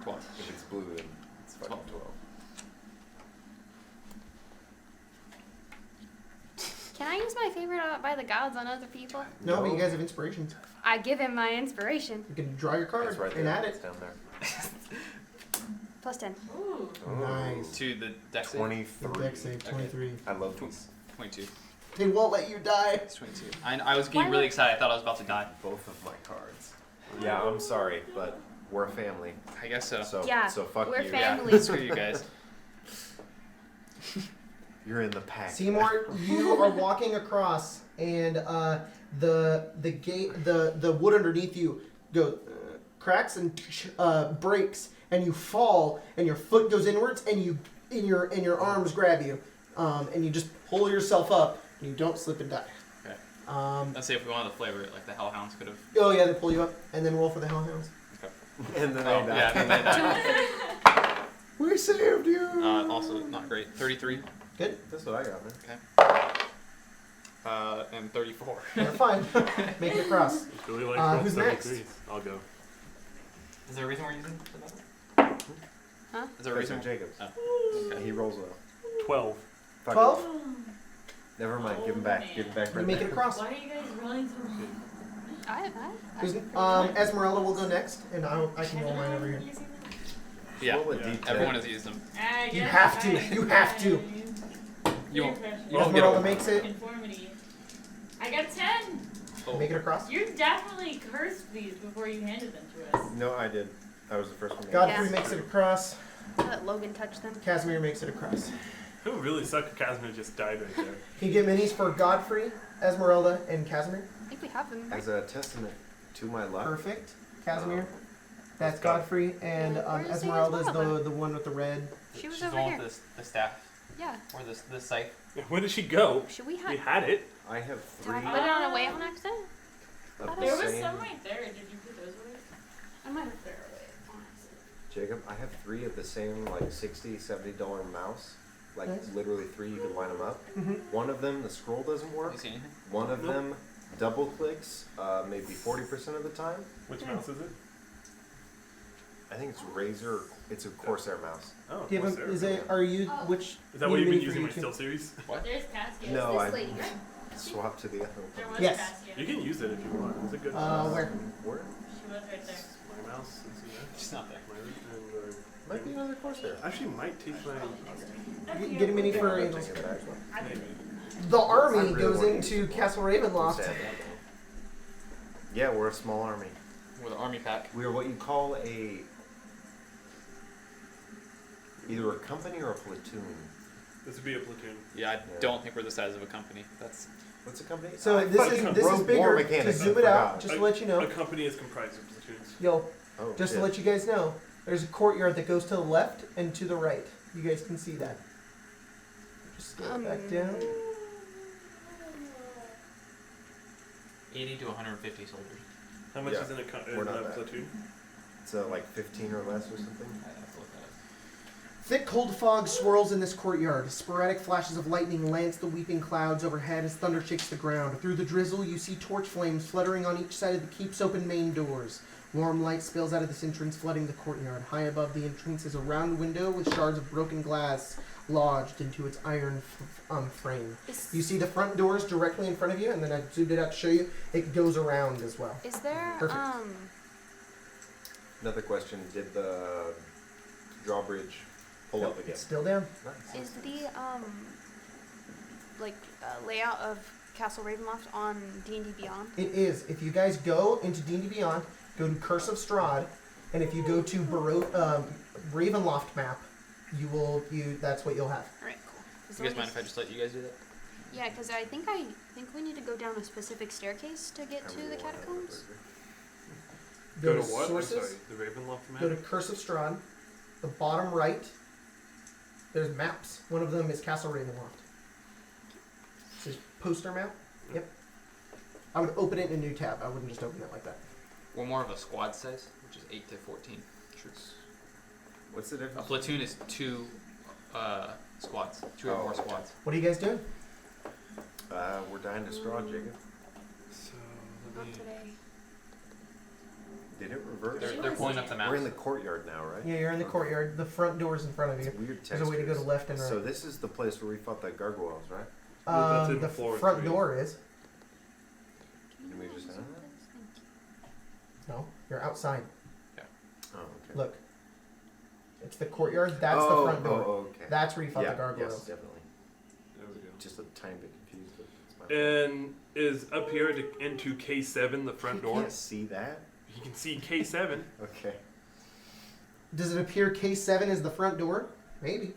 12. If it's blue, then it's fucking 12. Can I use my favorite by the gods on other people? No, but you guys have inspirations. I give him my inspiration. You can draw your card It's right there. and add It's it. down there. Plus 10. Ooh. Nice. To the dex save? 23. Dex save, 23. I love these. 22. They won't let you die. It's 22. I was getting really excited. I thought I was about to die. Both of my cards. Yeah, I'm sorry, but we're a family. I guess so. So, Yeah, so fuck we're you. family. Yeah, screw you guys. You're in the pack. Seymour, you are walking across, and the gate, the wood underneath you, cracks and breaks, and you fall, and your foot goes inwards, and your arms grab you, and you just pull yourself up, and you don't slip and die. Okay. Let's see if we wanted to flavor it like the Hellhounds could have. Oh yeah, they pull you up, and then roll for the Hellhounds. And then Oh, they die. yeah, and then they die. We saved you. Also, not great. 33. Good. That's what I got, man. Okay. And 34. You're fine. Make it across. It's really like roll who's 73. next? I'll go. Is there a reason we're using for that? Huh? Is there a reason? Professor Jacobs. Oh. Okay. He rolls well. 12. Fuck 12. it. Never mind. Give him back. Give him back. You Right make it there. across. Why are you guys rolling so much? Who's, Esmeralda will go next, and I can roll mine over here. Yeah. Roll a Yeah. D10. Everyone has used them. You have to. You have to. You won't. Peer You don't pressure. get Esmeralda it. makes it. Conformity. I got 10. Oh. Make it across. You definitely cursed these before you handed them to us. No, I did. I was the first one. to Godfrey Yeah. makes it across. Let Logan touch them. Casimir makes it across. Who really sucked if Casimir just died right there. Can you get minis for Godfrey, Esmeralda, and Casimir? I think we have them. Right? As a testament to my luck. Perfect. Casimir. That's Let's go. Godfrey, and Where is the Esmeralda's Esmeralda? the one with the red. She was She's over the one here. with the staff. Yeah. Or the scythe. Where did she go? Should we We have? had it. I have Did 3 I put it on a way on accident? of the There was same. some right there. Did you put those away? I might have put it away. Honestly. Jacob, I have 3 of the same like $60, $70 mouse. Like Nice. literally 3. You can line them up. Mm-hmm. One of them, the scroll doesn't You work. see anything? One of Nope. them double clicks, maybe 40% of the time. Which mouse is it? I think it's Razer. It's a Corsair mouse. Oh, Do you have Corsair. a, is it? Are you which? Is that what you've been mini for using you my two? Still series? There's Cassia. No, I lady, right? swapped to the other There one. was Yes. Cassia. You can use it if you want. It's a good mouse. Where? Where? She was right there. My mouse is She's not there. Might be another Corsair. Actually, might take my. Get a mini for Yeah, Angels. take it back. Maybe. The I army really goes wanna into use Castle Don't Ravenloft. stab that though. Yeah, we're a small army. With an army pack. We are what you call either a company or a platoon. This would be a platoon. Yeah, I Yeah. don't think we're the size of a company. That's What's a company? So I this fucking is wrote War bigger. To Mechanics, I zoom it out, forgot. just to let you know. A company is comprised of platoons. Yo, Oh, just shit. to let you guys know, there's a courtyard that goes to the left and to the right. You guys can see that. Just scale it back down. 80 to 150 soldiers. How much Yeah, is in a, we're not bad. platoon? It's like 15 or less or something. I have to look that up. Thick cold fog swirls in this courtyard. Sporadic flashes of lightning lance the weeping clouds overhead as thunder shakes the ground. Through the drizzle, you see torch flames fluttering on each side of the keep's open main doors. Warm light spills out of this entrance, flooding the courtyard. High above the entrance is a round window with shards of broken glass lodged into its iron frame. You see the front doors directly in front of you, and then I zoomed it out to show you. It goes around as well. Is there Perfect. Another question: did the drawbridge pull up again? It's still down. Nice. is the layout of Castle Ravenloft on D&D Beyond? It is. If you guys go into D&D Beyond, go to Curse of Strahd, and if you go to Ravenloft map, That's what you'll have. Alright, cool. 'Cause You guys let mind me- if I just let you guys do that? Yeah, because I think we need to go down a specific staircase to get to the catacombs. Go to what? I'm sources. sorry, the Ravenloft map? Go to Curse of Strahd. The bottom right. There's maps. One of them is Castle Ravenloft. It says poster map. Yep. I would open it in a new tab. I wouldn't just open it like that. We're more of a squad size, which is 8 to 14 troops. What's the A difference? platoon is 2 squads, 2 or Oh, more okay. squads. What are you guys doing? We're dying to Strahd, Jacob. So, Not let me... today. Did it reverse? They're pulling up the maps. We're in the courtyard now, right? Yeah, you're in the courtyard. The front door's in front of you. It's weird There's a way to go to textures. left and right. So this is the place where we fought the gargoyles, right? That's in The floor front 3. door is. Did we just have that? No, you're outside. Oh, okay. Look. It's the courtyard. That's the front door. Oh, okay. That's where you fought yeah, the gargoyles. Yes, definitely. There we go. Just a tiny bit confused, but it's my fault. And is up here into K7 the front You door? can't see that? You can see K7. Okay. Does it appear K7 is the front door? Maybe.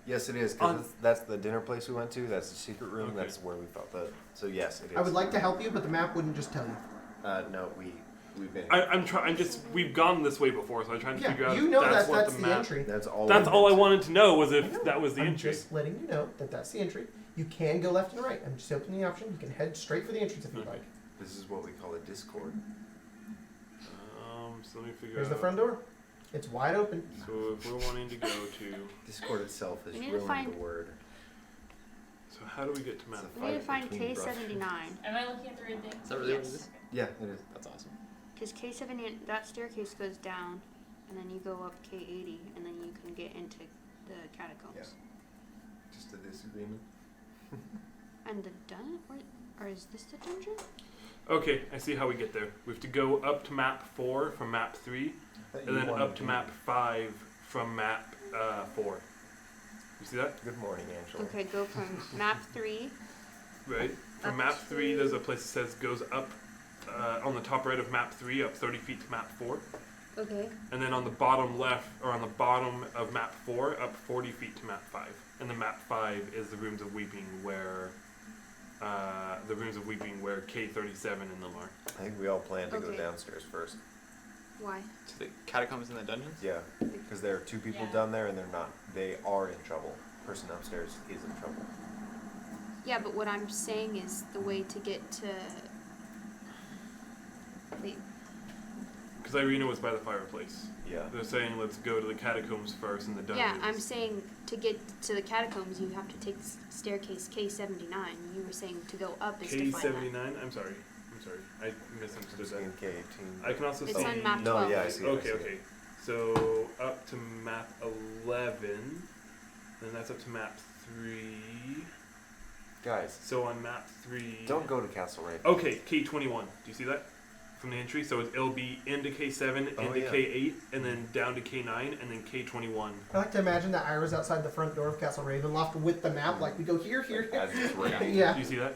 Yes, it is, On- because that's the dinner place we went to. That's the secret room. Okay. That's where we fought the... So, yes, it is. I would like to help you, but the map wouldn't just tell you. No, we've been... I'm just, we've gone this way before, so I'm trying to figure out you if know that's what that's the the map... entry. That's all That's we all I meant. wanted to know was I if know. that was the I'm entry. just letting you know that that's the entry. You can go left and right. I'm just opening the option. You can head straight for the entrance if you'd Okay. like. This is what we call a Discord. So let me figure Here's out... the front door. It's wide open. So if we're wanting to go to... Discord itself is We need to ruined find- the word. So how do we get to map? It's a We need to fight find between K79. Am I looking at the right thing? Is that really what it Yes. is? Yeah, it is. That's awesome. Because K79, that staircase goes down, and then you go up K80, and then you can get into the catacombs. Yeah. Just a disagreement. And the or is this the dungeon? Okay, I see how we get there. We have to go up to map 4 from map 3, and then up to map 5 from map 4. You see that? Good morning, Angela. Okay, go from map 3. Right. From Up map 3, to- there's a place that says goes up on the top right of map 3, up 30 feet to map 4. Okay. And then on the bottom left, or on the bottom of map 4, up 40 feet to map 5. And then map 5 is the Rooms of Weeping, where K37 in them are. I think we all plan to go Okay. downstairs first. Why? To the catacombs and the dungeons? Yeah, because there are 2 people Yeah. down there and they're not. They are in trouble. Person upstairs is in trouble. Yeah, but what I'm saying is the way to get to. Wait. Because Irina was by the fireplace. Yeah. They're saying let's go to the catacombs first and the dungeons. Yeah, I'm saying to get to the catacombs, you have to take staircase K79. You were saying to go up is to find that. K79? I'm sorry. I misunderstood Just that. in K18. I can also It's see... on map No, 12. yeah, I see it. I Okay, see it. okay. So up to map 11, then that's up to map 3. Guys, So on map 3... don't go to Castle Raven. Okay, K21. Do you see that? From the entry? So it'll be into K7, Oh, into yeah. K8, and then down to K9, and then K21. I like to imagine that Ira's outside the front door of Castle Ravenloft with the map. Like we go here, here, here. As it's Do Yeah. you see that?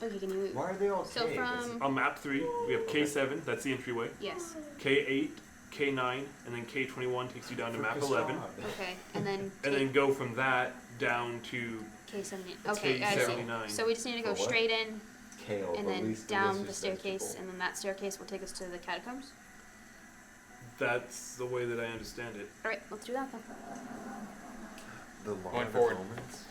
Okay, can you? Why are they all So K? from On map 3, we have K7, that's the entryway. yes. K8, K9, and then K21 takes you down to map 11. Okay, and then And then go from that down to K70. Okay, I see. K79. So we just need to go For what? straight in Kale, and but at then least down this the is staircase, vegetable. and then that staircase will take us to the catacombs. That's the way that I understand it. All right, let's do that then. The law Going of forward. moments.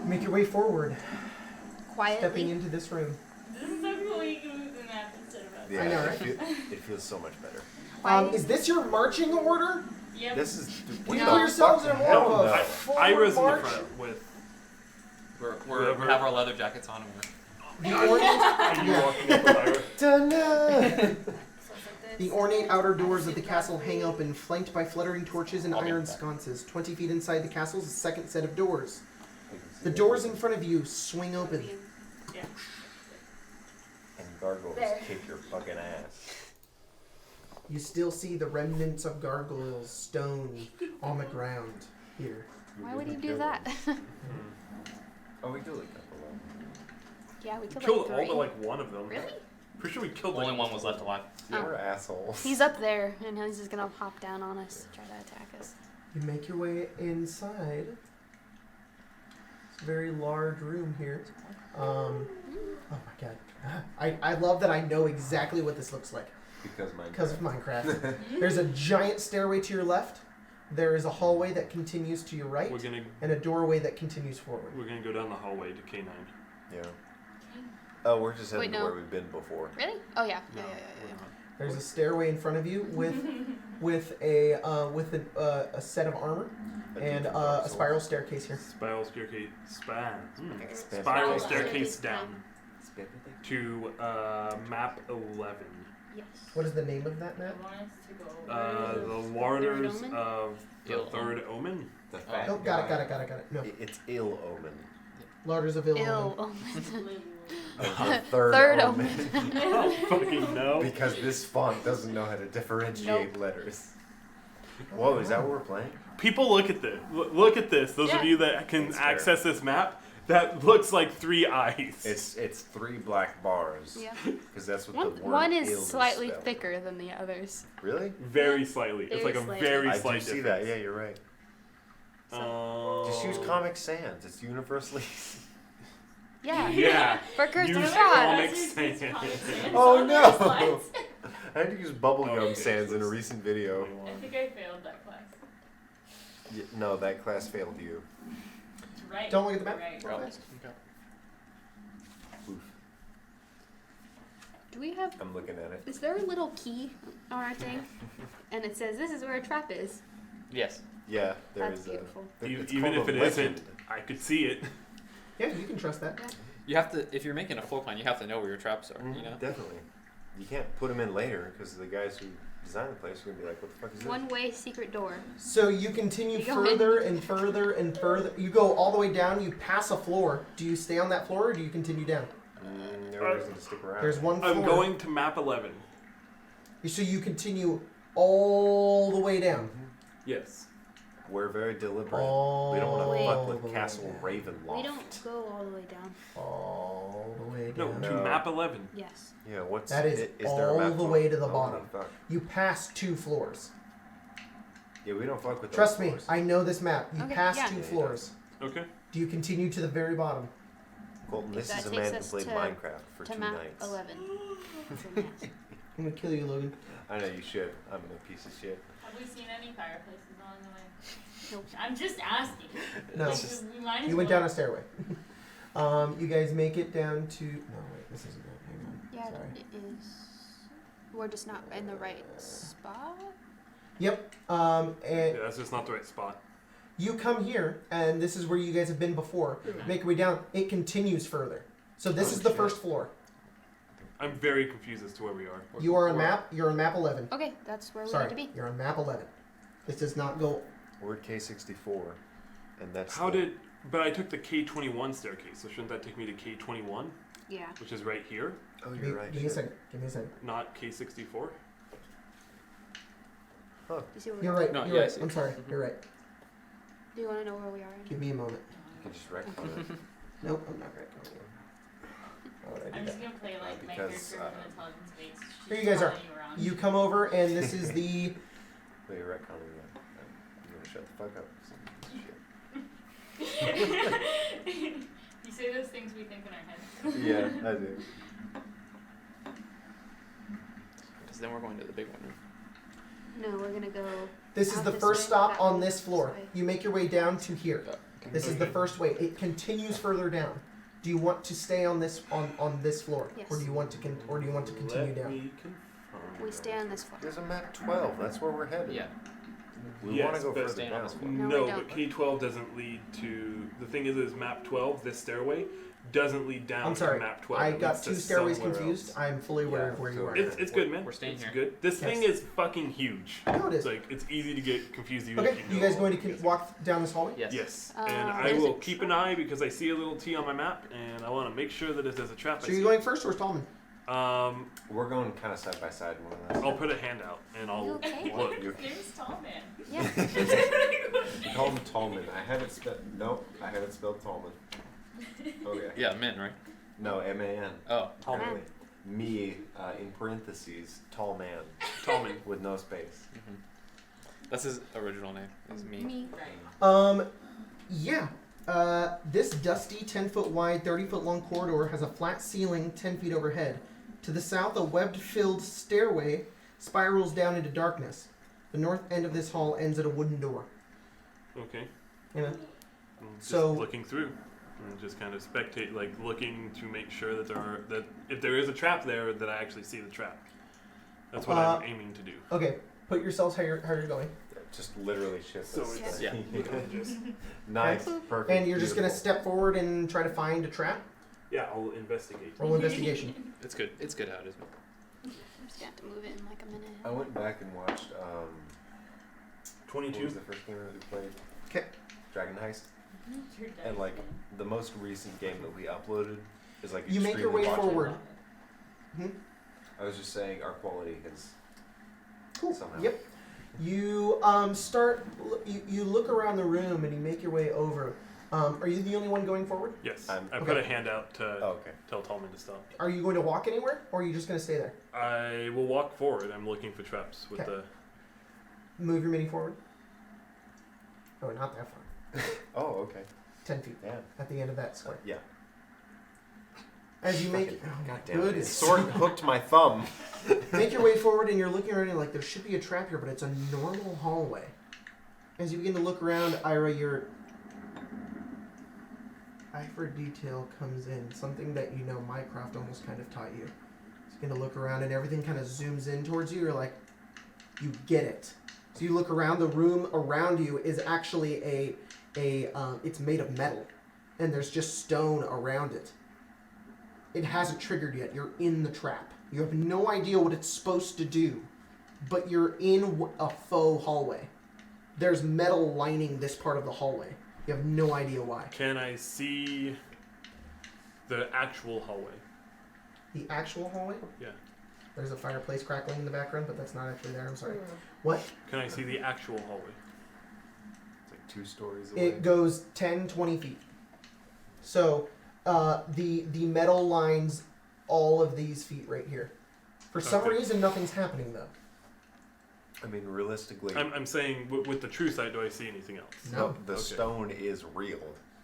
Make your way forward, stepping Quietly. into this room. This is so cool. You can move the map instead of us. Yeah, I know, it, right? it feels so much better. Quietly. Is this your marching order? Yep. This is. You No. put yourselves in more Hell of a no. forward Ira's in the march. front with... We Whoever- have our leather jackets on and we're The ornate, Are you walking up with Ira? Ta-da! The ornate outer doors of the castle hang open, flanked by fluttering torches and I'll get iron back. sconces. 20 feet inside the castle is a second set of doors. You can see The it. doors in front of you swing open. Yeah. And gargoyles There. kick your fucking ass. You still see the remnants of gargoyles, stone, on the ground here. Why would he do that? Oh, we killed a couple of them. Yeah, we We killed killed like all 3. but like one of them. Really? Pretty sure we killed only like one was left alive. Yeah, Oh. we're assholes. He's up there, and he's just gonna hop down on us to try to attack us. You make your way inside. It's a very large room here. Oh my god. I love that I know exactly what this looks like because of Minecraft. There's a giant stairway to your left. There is a hallway that continues to your right. And a doorway that continues forward. We're gonna go down the hallway to K9. Yeah. Oh, we're just heading to where we've been before. Really? Oh yeah. No, Yeah. There's a stairway in front of you with a set of armor and a spiral staircase here. Spiral staircase. Spiral Spiral staircase staircase down to map 11. Yes. What is the name of that I map? want us to go The Warders Omen? of the Ill Third Omen. The fat Oh, guy. got it. No. It's ill omen. Larders of Ill Ill Omen. Omen. The third Third omen. I don't fucking know. Because this font doesn't know how to differentiate letters. Whoa, is that what we're playing? People look at this. Look at this. Those of you that can That's fair. access this map, that looks like 3 eyes. It's 3 black bars. Yeah. Because that's what the word One ill is slightly spelled. thicker than the others. Really? very slightly. It's Very like a slightly. very I slight do see difference. that. Yeah, you're right. Oh. Just use Comic Sans. It's universally. Yeah. Yeah. For Curse of Use Strahd. Comic Let's Sans. use Comic Sans Oh, on no. their slides. I had to use bubblegum Okay, sans in a so recent video. I think I failed that class. No, that class failed you. Right. Don't look at the map. Right. Oh, okay. Oof. Do we have? I'm looking at it. Is there a little key on our thing? And it says this is where a trap is. Yes. Yeah, there That's is beautiful. it's Even called if a it legend. isn't, I could see it. Yeah, you can trust that. You have to, if you're making a floor plan, you have to know where your traps are. You know. Definitely. You can't put them in later because the guys who designed the place are going to be like, what the fuck is this? One-way secret door. So you continue You go further and further and further. You go all the way down. You pass a floor. Do you stay on that floor or do you continue down? No reason to stick around. There's one floor. I'm going to map 11. So you continue all the way down. Yes. We're very deliberate. All We don't want Wait. to fuck the with way Castle down. Ravenloft. We don't go all the way down. All the way No, down. to No. map 11. Yes. Yeah, what's That is there a all map the for- way to the oh, bottom. fuck. You pass 2 floors. Yeah, we don't fuck with Trust those me, floors. I know this map. You Okay, pass yeah. 2 Yeah, he floors. Okay. Do you continue to the very bottom? Colton, this That is a takes man who us played to- Minecraft for To 2 map nights. 11. So, yes. I'm gonna kill you, Logan. I know you should. I'm a piece of shit. Have we seen any fireplaces along the way? Nope. I'm just asking. No. Like, we might as You went well. down a stairway. You guys make it down to. No, wait, this isn't it. Hang on. Yeah, Sorry. it is. We're just not in the right spot. Yep. Yeah, And that's just not the right spot. you come here, and this is where you guys have been before. Make your way down. It continues further. So this Oh, is the shit. first floor. I'm very confused as to where we are. You are on map. You're on map 11. Okay, that's where we Sorry, need to be. you're on map 11. This does not go. We're at K64, and that's How the- did... But I took the K21 staircase, so shouldn't that take me to K21, Yeah. which is right here, Oh, Give me, you're right. give me a shit. second. Give me a second. not K64? You see where You're we're right. No, you're yeah, I right. see. I'm sorry. You're right. Do you want to know where we are? Give me a moment. You can just retcon it. Nope, I'm not right. Why would I do I'm that? just gonna play like my Because, character from Intelligence Base. Here you guys are. Around. You come over, and this is the. Wait, you're retconning that. You want to shut the fuck up? You say those things we think in our heads. Yeah, I do. Because then we're going to the big one. Right? No, we're gonna go. This is Out the this first way, stop that on way, this floor. this way. You make your way down to here. Okay. This is the first way. It continues further down. Do you want to stay on this on this floor, Yes. or do you want to continue Let down? me confirm. We stay on this floor. There's a map 12. That's where we're headed. Yeah. We Yes, want to go but further staying on down. this floor. No, No, we but don't. K12 doesn't lead to... The thing is map 12, this stairway, doesn't lead down I'm sorry. to map 12. I It got leads 2 to stairways somewhere confused. else. I'm fully aware Yeah, of where you so are. It's good, man. We're staying it's here. good. This Yes. thing is fucking huge. I know it is. It's like, it's easy to get confused even Okay, if you know guy going to basic. walk down this hallway? Yes. Yes, Uh, and I there's will a keep an eye because I see a little T on my map, and I want to make sure that if there's a trap, So I you see going first or is Tallman? it. We're going kind of side by side, more or less. I'll put a hand out, and You I'll okay? look. You There's Tall Man. Yeah. call him Tallman. I had it spelled. Nope, I had it spelled Tallman. Okay. Yeah, men, right? No, M-A-N. Oh. Tall man. Apparently. Me, in parentheses, tall man Tallman. with no space. That's his original name. It's me. Right. Yeah. This dusty, 10-foot wide, 30-foot long corridor has a flat ceiling 10 feet overhead. To the south, a webbed-filled stairway spirals down into darkness. The north end of this hall ends at a wooden door. Okay. Yeah. I'm just So- looking through. And just kind of spectate, like looking to make sure that if there is a trap there, that I actually see the trap. That's what I'm aiming to do. Okay, put yourselves how you're going. Just literally shift So this. it's Yeah. just Nice. Perfect. And you're just going to beautiful. step forward and try to find a trap? yeah, I'll investigate. Roll investigation. It's good. It's good how it is. I'm just gonna have to move it in like a minute. I went back and watched. What 22. was the first game that we played? 'Kay. Dragon Heist. You're dead. And like the most recent game that we uploaded is like You make your way extremely forward. watchable. I was just saying our quality has Cool. somehow. Yep. You you look around the room and you make your way over. Are you the only one going forward? Yes, I'm- I okay. put a hand out to Oh, okay. tell Tallman to stop. Are you going to walk anywhere, or are you just going to stay there? I will walk forward. I'm looking for traps with Okay. the. Move your mini forward. Oh, not that far. Oh, okay. 10 feet Yeah. at the end of that square. Yeah. As you make, Fucking- oh my God damn it. His goodness. sword hooked my thumb. Make your way forward, and you're looking around, and you're like, there should be a trap here, but it's a normal hallway. As you begin to look around, Ira, your eye for detail comes in. Something that you know Mycroft almost kind of taught you. You begin to look around, and everything kind of zooms in towards you. You're like, you get it. So you look around. The room around you is actually it's made of metal, and there's just stone around it. It hasn't triggered yet. You're in the trap. You have no idea what it's supposed to do, but you're in a faux hallway. There's metal lining this part of the hallway. You have no idea why. Can I see the actual hallway? The actual hallway? Yeah. There's a fireplace crackling in the background, but that's not actually there. I'm sorry. What? Can I see the actual hallway? It's like 2 stories away. It goes 10, 20 feet. So the metal lines all of these feet right here. For some Okay. reason, nothing's happening though. I mean, realistically, I'm saying with the true sight, do I see anything else? No. the Okay. stone is real.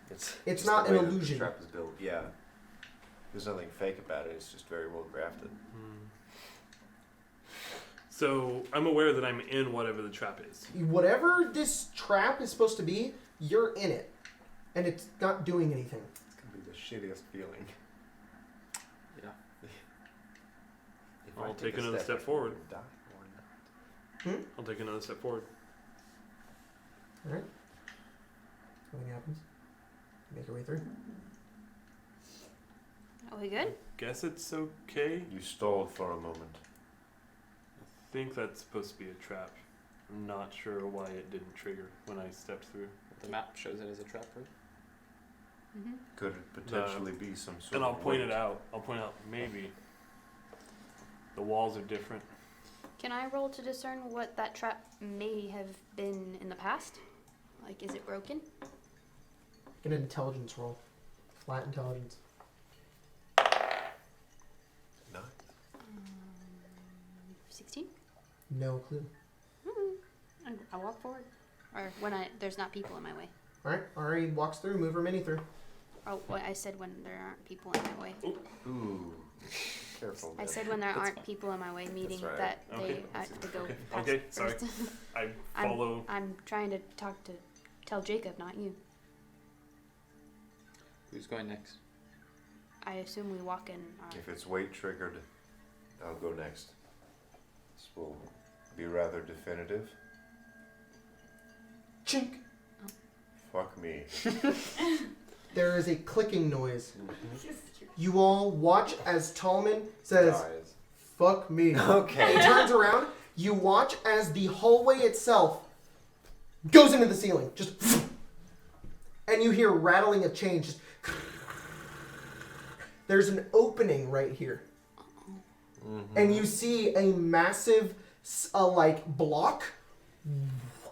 It's It's just not the an way that the illusion. trap is built. Yeah. There's nothing fake about it. It's just very well crafted. So I'm aware that I'm in whatever the trap is. Whatever this trap is supposed to be, you're in it, and it's not doing anything. It's gonna be the shittiest feeling. Yeah. If I'll I take a another step I forward. can die or not. I'll take another step forward. All right. Nothing happens. Make your way through. Are we good? Guess it's okay. You stalled for a moment. I think that's supposed to be a trap. I'm not sure why it didn't trigger when I stepped through. The map shows it as a trap, right? Mm-hmm. Could it potentially be some sort And of I'll point weight? it out. I'll point out maybe the walls are different. Can I roll to discern what that trap may have been in the past? Like, is it broken? Get an intelligence roll. Flat intelligence. No. 16? No clue. I walk forward. Or when there's not people in my way. All right. Ari walks through. Move her mini through. Oh, well, I said when there aren't people in my way. Ooh. Careful. I there. said when there That's aren't fine. people in my way, meaning right. that Okay. they have to go Okay. past Okay, sorry. first. I follow. I'm trying to tell Jacob, not you. Who's going next? I assume we walk in our... If it's weight triggered, I'll go next. This will be rather definitive. Chink. Fuck me. There is a clicking noise. You all watch as Tallman says, Dies. "Fuck me." Okay. He turns around. You watch as the hallway itself goes into the ceiling. Just, and you hear rattling of chains. Just, there's an opening right here, and you see a massive, block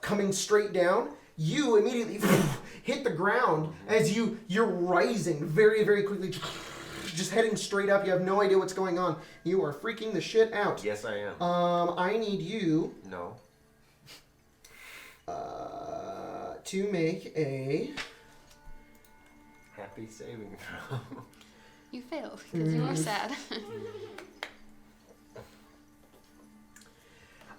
coming straight down. You immediately hit the ground as you're rising very, very quickly, just heading straight up. You have no idea what's going on. You are freaking the shit out. Yes, I am. I need you No. to make a... Happy saving throw. You failed because you are sad.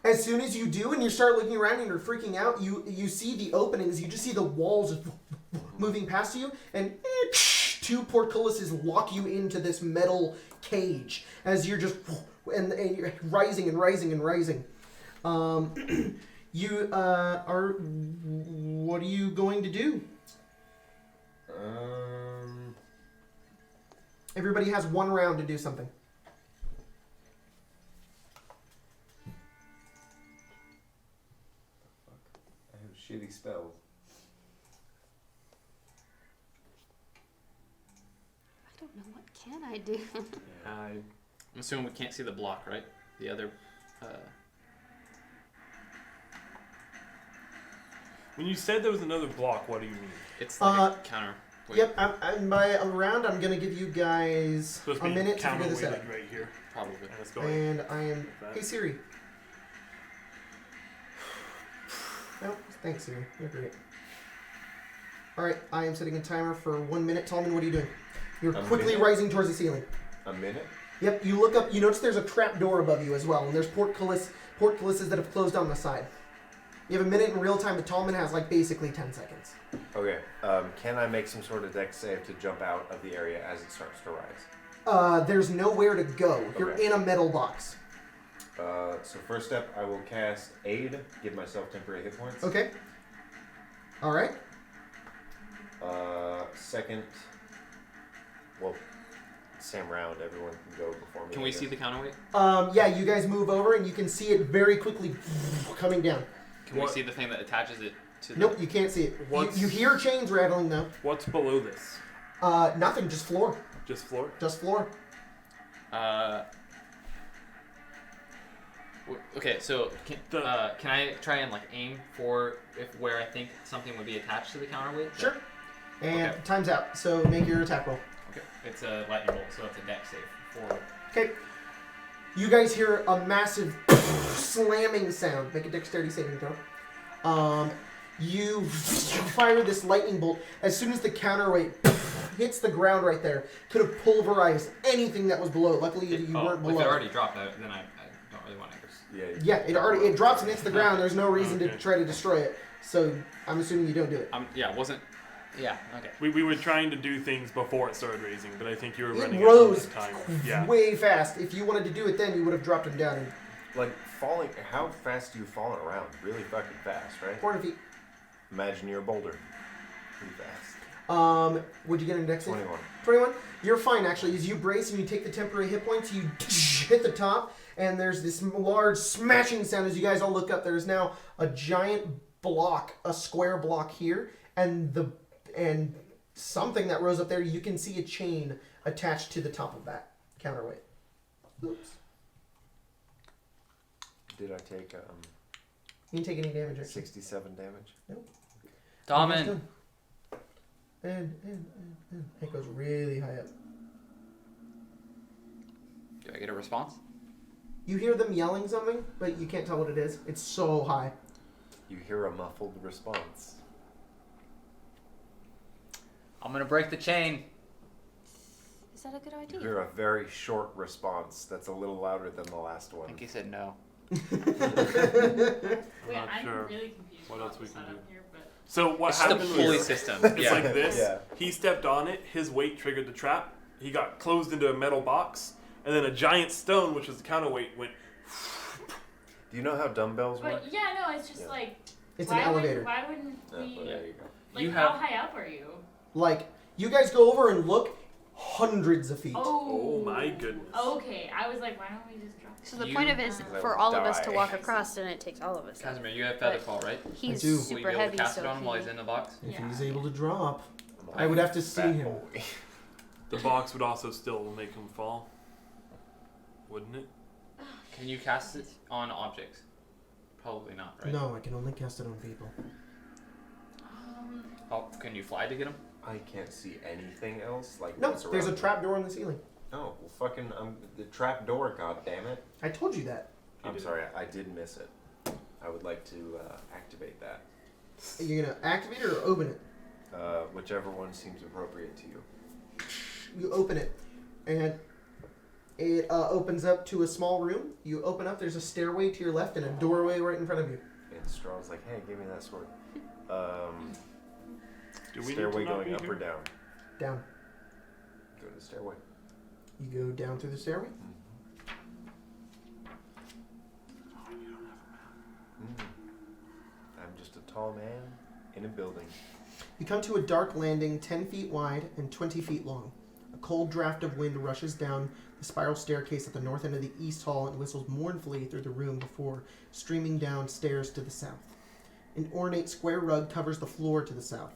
As soon as you do and you start looking around and you're freaking out, you see the openings, you just see the walls moving past you, and two portcullises lock you into this metal cage as you're just and you're rising and rising and rising. You are... What are you going to do? Everybody has 1 round to do something. I have shitty spells. I don't know, what can I do? I'm assuming we can't see the block, right? The other. When you said there was another block, what do you mean? It's like a counter. Wait, Yep, by a round, I'm going to give you guys Supposed a to be minute to figure this out. counterweighted right here. probably. And let's go. And I am... That. Hey, Siri. No, thanks, Siri. You're great. Alright, I am setting a timer for 1 minute. Tallman, what are you doing? You're A quickly minute? rising towards the ceiling. A minute? Yep, you look up, you notice there's a trap door above you as well, and there's portcullises that have closed on the side. You have a minute in real time, but Tallman has like basically 10 seconds. Okay. Can I make some sort of dex save to jump out of the area as it starts to rise? There's nowhere to go. You're Okay. in a metal box. So first step, I will cast Aid, give myself temporary hit points. Okay. Alright. Second, well, same round, everyone can go before me. Can I we guess. see the counterweight? Yeah, you guys move over and you can see it very quickly coming down. Can we see the thing that attaches it to the... Nope, you can't see it. What's- You hear chains rattling though. What's below this? Nothing, just floor. Just floor? Just floor. Okay, so can I try and like aim for where I think something would be attached to the counterweight? Sure. And Okay. time's out, so make your attack roll. Okay, it's a lightning bolt, so it's a dex save for... Okay. You guys hear a massive slamming sound. Make a dexterity saving throw. You fire this lightning bolt. As soon as the counterweight hits the ground right there, could have pulverized anything that was below. Luckily, you weren't If below. it already dropped, then I don't really want to... Yeah. Yeah, it drops and hits the ground. There's no reason to try to destroy it. So I'm assuming you don't do it. Yeah, okay. We were trying to do things before it started raising, but I think you were It running rose out of time. Yeah. way fast. If you wanted to do it then, you would have dropped him down in Like, falling, how fast do you fall around? Really fucking fast, right? 400 feet. Imagine you're a boulder. Pretty fast. Would you get an dex save? 21. 21? You're fine, actually. As you brace and you take the temporary hit points, you hit the top, and there's this large smashing sound as you guys all look up. There's now a giant block, a square block here, and something that rose up there. You can see a chain attached to the top of that counterweight. Oops. Did I take You didn't take any damage, actually. 67 damage? Tallman! And it goes really high up. Do I get a response? You hear them yelling something, but you can't tell what it is. It's so high. You hear a muffled response. I'm gonna break the chain. Is that a good You idea? hear a very short response that's a little louder than the last I one. think he said no. Wait, not I'm sure really confused what about else we the can setup do. here, but So what It's just a happened pulley was system. it's Yeah. like this. Yeah. He stepped on it. His weight triggered the trap. He got closed into a metal box, and then a giant stone, which was the counterweight, went. Do you know how dumbbells work? But yeah, no, it's just Yeah. like It's why an elevator. Why wouldn't Oh, we? well, there you go. Like, You how have- high up are you? Like, you guys go over and look hundreds of feet. Oh my goodness. Okay, I was like, why don't we just drop? So the You- point of it is Because I for would all of us to die. walk across, and it takes all of us. Casimir, you have Featherfall, right? He's do. Will you super be able heavy, to cast so it on him while he's in the box? If Yeah. he's able to drop. I'm I would have to fat see him. boy. The box would also still make him fall, wouldn't it? Can you cast it on objects? Probably not, right? No, I can only cast it on people. Oh, can you fly to get him? I can't see anything else. Like No, what's there's a around trap door in the ceiling. me. No, well, fucking, the trap door. God damn it! I told you that. I'm sorry, I did miss it. I would like to activate that. Are you gonna activate it or open it? Whichever one seems appropriate to you. You open it, and it opens up to a small room. You open up. There's a stairway to your left and a doorway right in front of you. And Strahd's like, hey, give me that sword. Do we Stairway need to not going be up here? or down? Down. Go to the stairway. You go down through the stairway. I'm just a tall man in a building. You come to a dark landing 10 feet wide and 20 feet long. A cold draft of wind rushes down the spiral staircase at the north end of the east hall and whistles mournfully through the room before streaming down stairs to the south. An ornate square rug covers the floor to the south.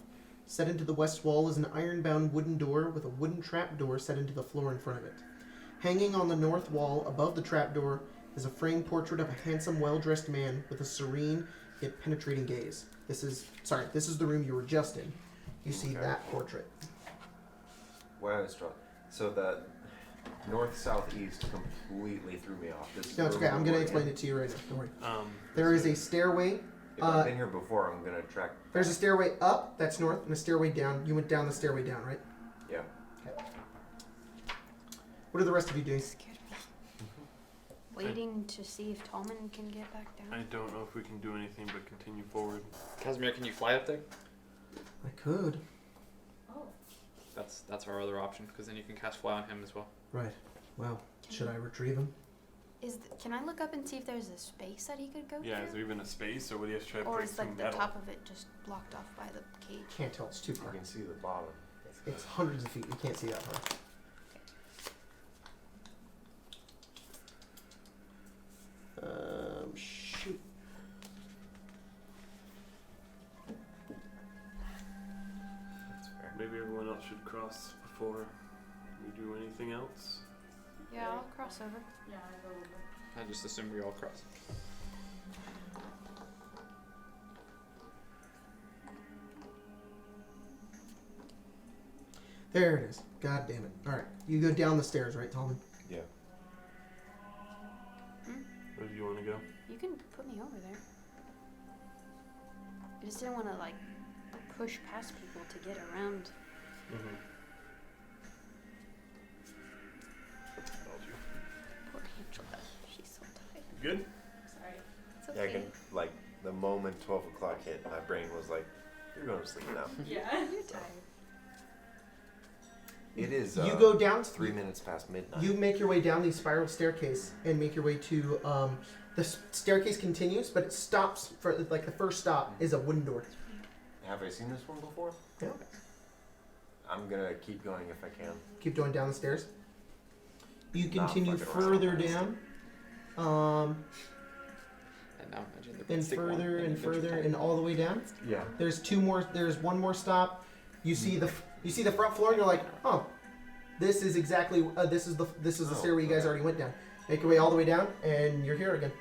Set into the west wall is an iron-bound wooden door with a wooden trapdoor set into the floor in front of it. Hanging on the north wall above the trapdoor is a framed portrait of a handsome, well-dressed man with a serene yet penetrating gaze. This is the room you were just in. You see Okay. that portrait. Wow, Strahd. So the north, south, east completely threw me off. This is No, it's the okay. room I'm going to we're explain in. it to you right now. Don't worry. Um, There is a stairway. If I've been here before, I'm gonna track. There's a stairway up, that's north, and a stairway down. You went down the stairway down, right? Yeah. Okay. What are the rest of you doing? Scared me. Waiting to see if Tallman can get back I down. don't know if we can do anything but continue forward. Casimir, can you fly up there? I could. Oh. That's our other option, because then you can cast fly on him as well. Right. Well, should I retrieve him? Can I look up and see if there's a space that he could go Yeah, is through? there even a space, or would he have to try to Or break is through like the metal? top of it just blocked off by the cage? Can't tell. It's too You far. can see the bottom. It's hundreds of feet. You can't see that far. Shoot. That's fair. Maybe everyone else should cross before we do anything else. Yeah, I'll cross over. Yeah, I go over. I just assume we all cross. There it is. God damn it. Alright. You go down the stairs, right, Tallman? Yeah. Where do you want to go? You can put me over there. I just didn't want to like push past people to get around. Mm-hmm. Poor Angela. She's so tired. Good? Sorry. It's Yeah, I okay. can, like, the moment 12 o'clock hit, my brain was like, you're going to sleep now. Yeah. You're tired. It is, You go down. 3 minutes past midnight. You make your way down the spiral staircase and make your way to the staircase continues, but it stops for like the first stop is a wooden door. Have I seen this one before? Yeah. I'm going to keep going if I can. Keep going down the stairs. You Not continue fucking around, further honestly. down, And now imagine the and big stick one further in and Adventure further Time. and all the way down. Yeah. There's one more stop. You see the front floor, and you're like, oh, this is exactly this is the Oh, stairway you guys okay. already went down. Make your way all the way down, and you're here again.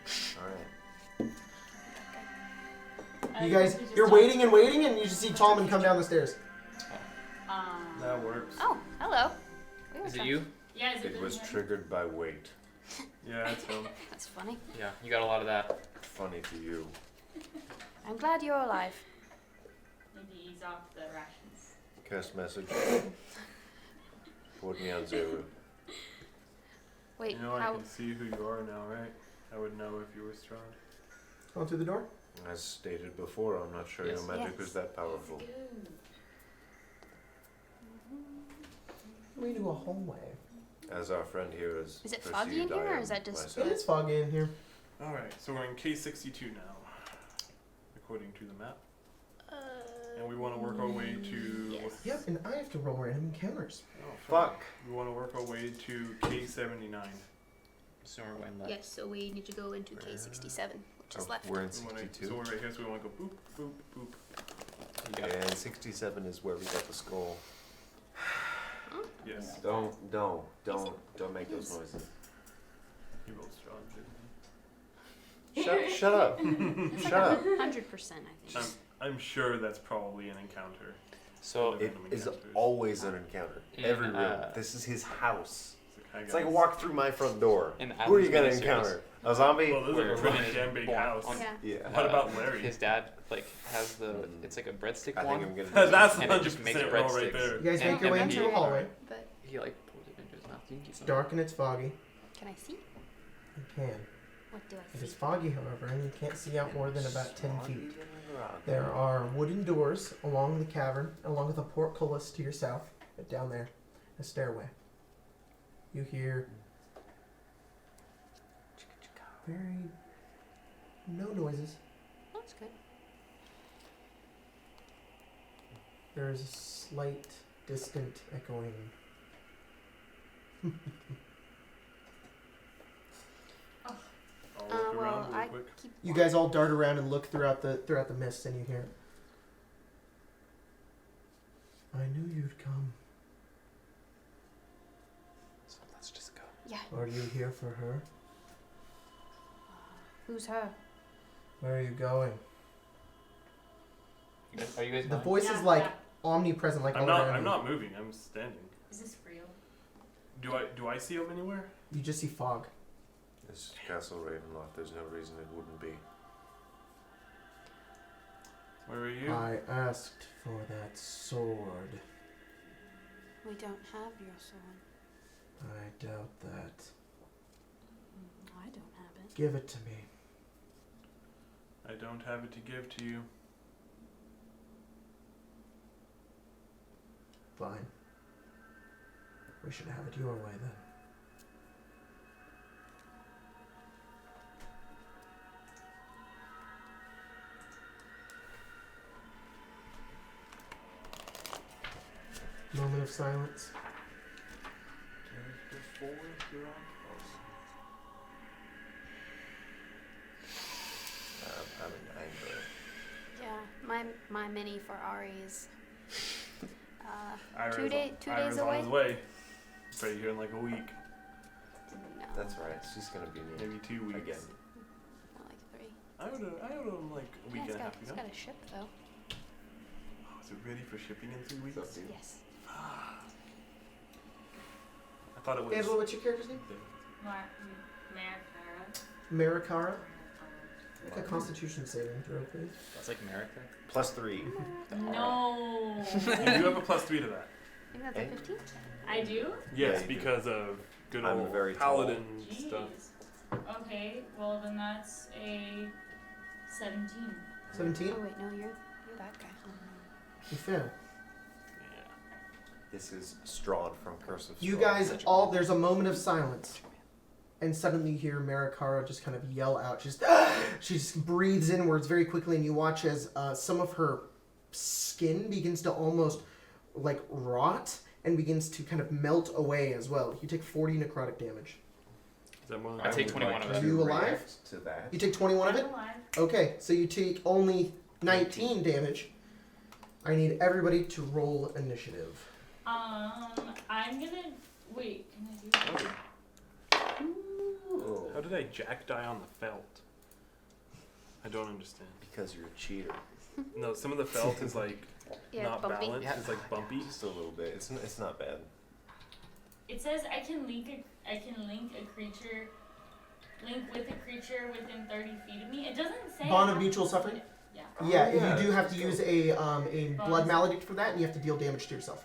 Alright. You guys, you're waiting and waiting, and you just see Tallman come down the stairs. That works. Oh, hello. We were Is it talking- you? Yeah, is it It was him? triggered by weight. Yeah, that's him. That's funny. Yeah, you got a lot of that. Funny to you. I'm glad you're alive. Maybe ease off the rations. Cast message. Put me on 0. Wait, You know, I how? can see who you are now, right? I would know if you were Strahd. Going through the door. As stated before, I'm not sure Yes. your magic Yes. is that powerful. Good. We do a hallway. As our friend here is. Is it foggy in perceived, here, I or am is that just- myself. It is foggy in here. Alright, so we're in K62 now, according to the map. And we want to work our way to... Yes. Yep, and I have to roll random encounters. Oh, Fuck. We want to work our way to K79. So we're going left. Yes, so we need to go into K67, which is Oh, left. we're in We wanna- 62. So we're right here, so we want to go boop, boop, boop. You got it. And 67 is where we got the skull. Yes. Don't make those noises. You rolled Strahd, didn't Shut up. Shut up. 100%, I think. I'm sure that's probably an encounter. So It is always an encounter. In, Every room. uh, This is his house. It's like walk through my front door. In the Who are you Adams gonna miniseries. encounter? A zombie? Well, this Where is a Raven really is damn big born house. on- Yeah. Yeah. What about Larry? His dad like has the it's like a breadstick I think I'm wand. gonna. That's And it just makes 100% roll right breadsticks. there. You guys And- make your way and into then a hallway. But He like pulls it into his mouth. You can keep It's it. dark and it's foggy. can I see? You can. What do I It see? is foggy, however, and you can't see out more than about 10 feet. There are wooden doors along the cavern, along the portcullis to your south, but down there, a stairway. You hear very no noises. That's good. There is a slight, distant echoing. I'll look Well, around real I quick. keep. You guys all dart around and look throughout the mist, and you hear, "I knew you'd come. So let's just go. Yeah. Are you here for her? Who's her? Where are you going?" Are you guys The going? voice is like omnipresent, like all around I'm you. not moving. I'm standing. Is this real? Do I see him anywhere? You just see fog. This is Castle Ravenloft. There's no reason it wouldn't be. Where are you? I asked for that sword. We don't have your sword. I doubt that. I don't have it. Give it to me. I don't have it to give to you. Fine. We should have it your way then. Moment of silence. I'm in anger. Yeah, my mini for Ari is Ira's 2 days Ira's on away. his way. Probably here in like a week, No, That's right. She's gonna be near maybe 2 weeks. again. not like 3. I would have like a week Yeah, and a half it's ago. got a ship though. Oh, is it ready for shipping in 3 weeks? What's up, dude? Yes. I thought it was. Angela, what's your character's name? Marikara. Marakara. Make a Constitution saving throw, please. That's like America. +3. No. You do have a +3 to that. I think that's a And- 15. I do? Yes, you do. because of good I'm old very tall. paladin Jeez. stuff. Okay, well then that's a 17. 17? Oh wait, no, you're that guy. You fail. Yeah. This is Strahd from Curse of Strahd. You guys all, there's a moment of silence. And suddenly you hear Marakara just kind of yell out. She just breathes inwards very quickly, and you watch as some of her skin begins to almost like rot and begins to kind of melt away as well. You take 40 necrotic damage. Is that more I take 21 of Are it. you alive? react to that. You take 21 of I'm it? alive. Okay, so you take only 19 damage. I need everybody to roll initiative. I'm gonna wait. Can I do that? Oh. How did I jack die on the felt? I don't understand. Because you're a cheater. No, some of the felt is like Yeah, not bumpy. balanced. Yeah. It's like bumpy. Just a little bit. It's not bad. It says I can link with a creature within 30 feet of me. It doesn't say. Bond of how- mutual suffering? Yeah. Yeah, yeah, you do have to let's use a blood maledict for that, and you have to deal damage to yourself.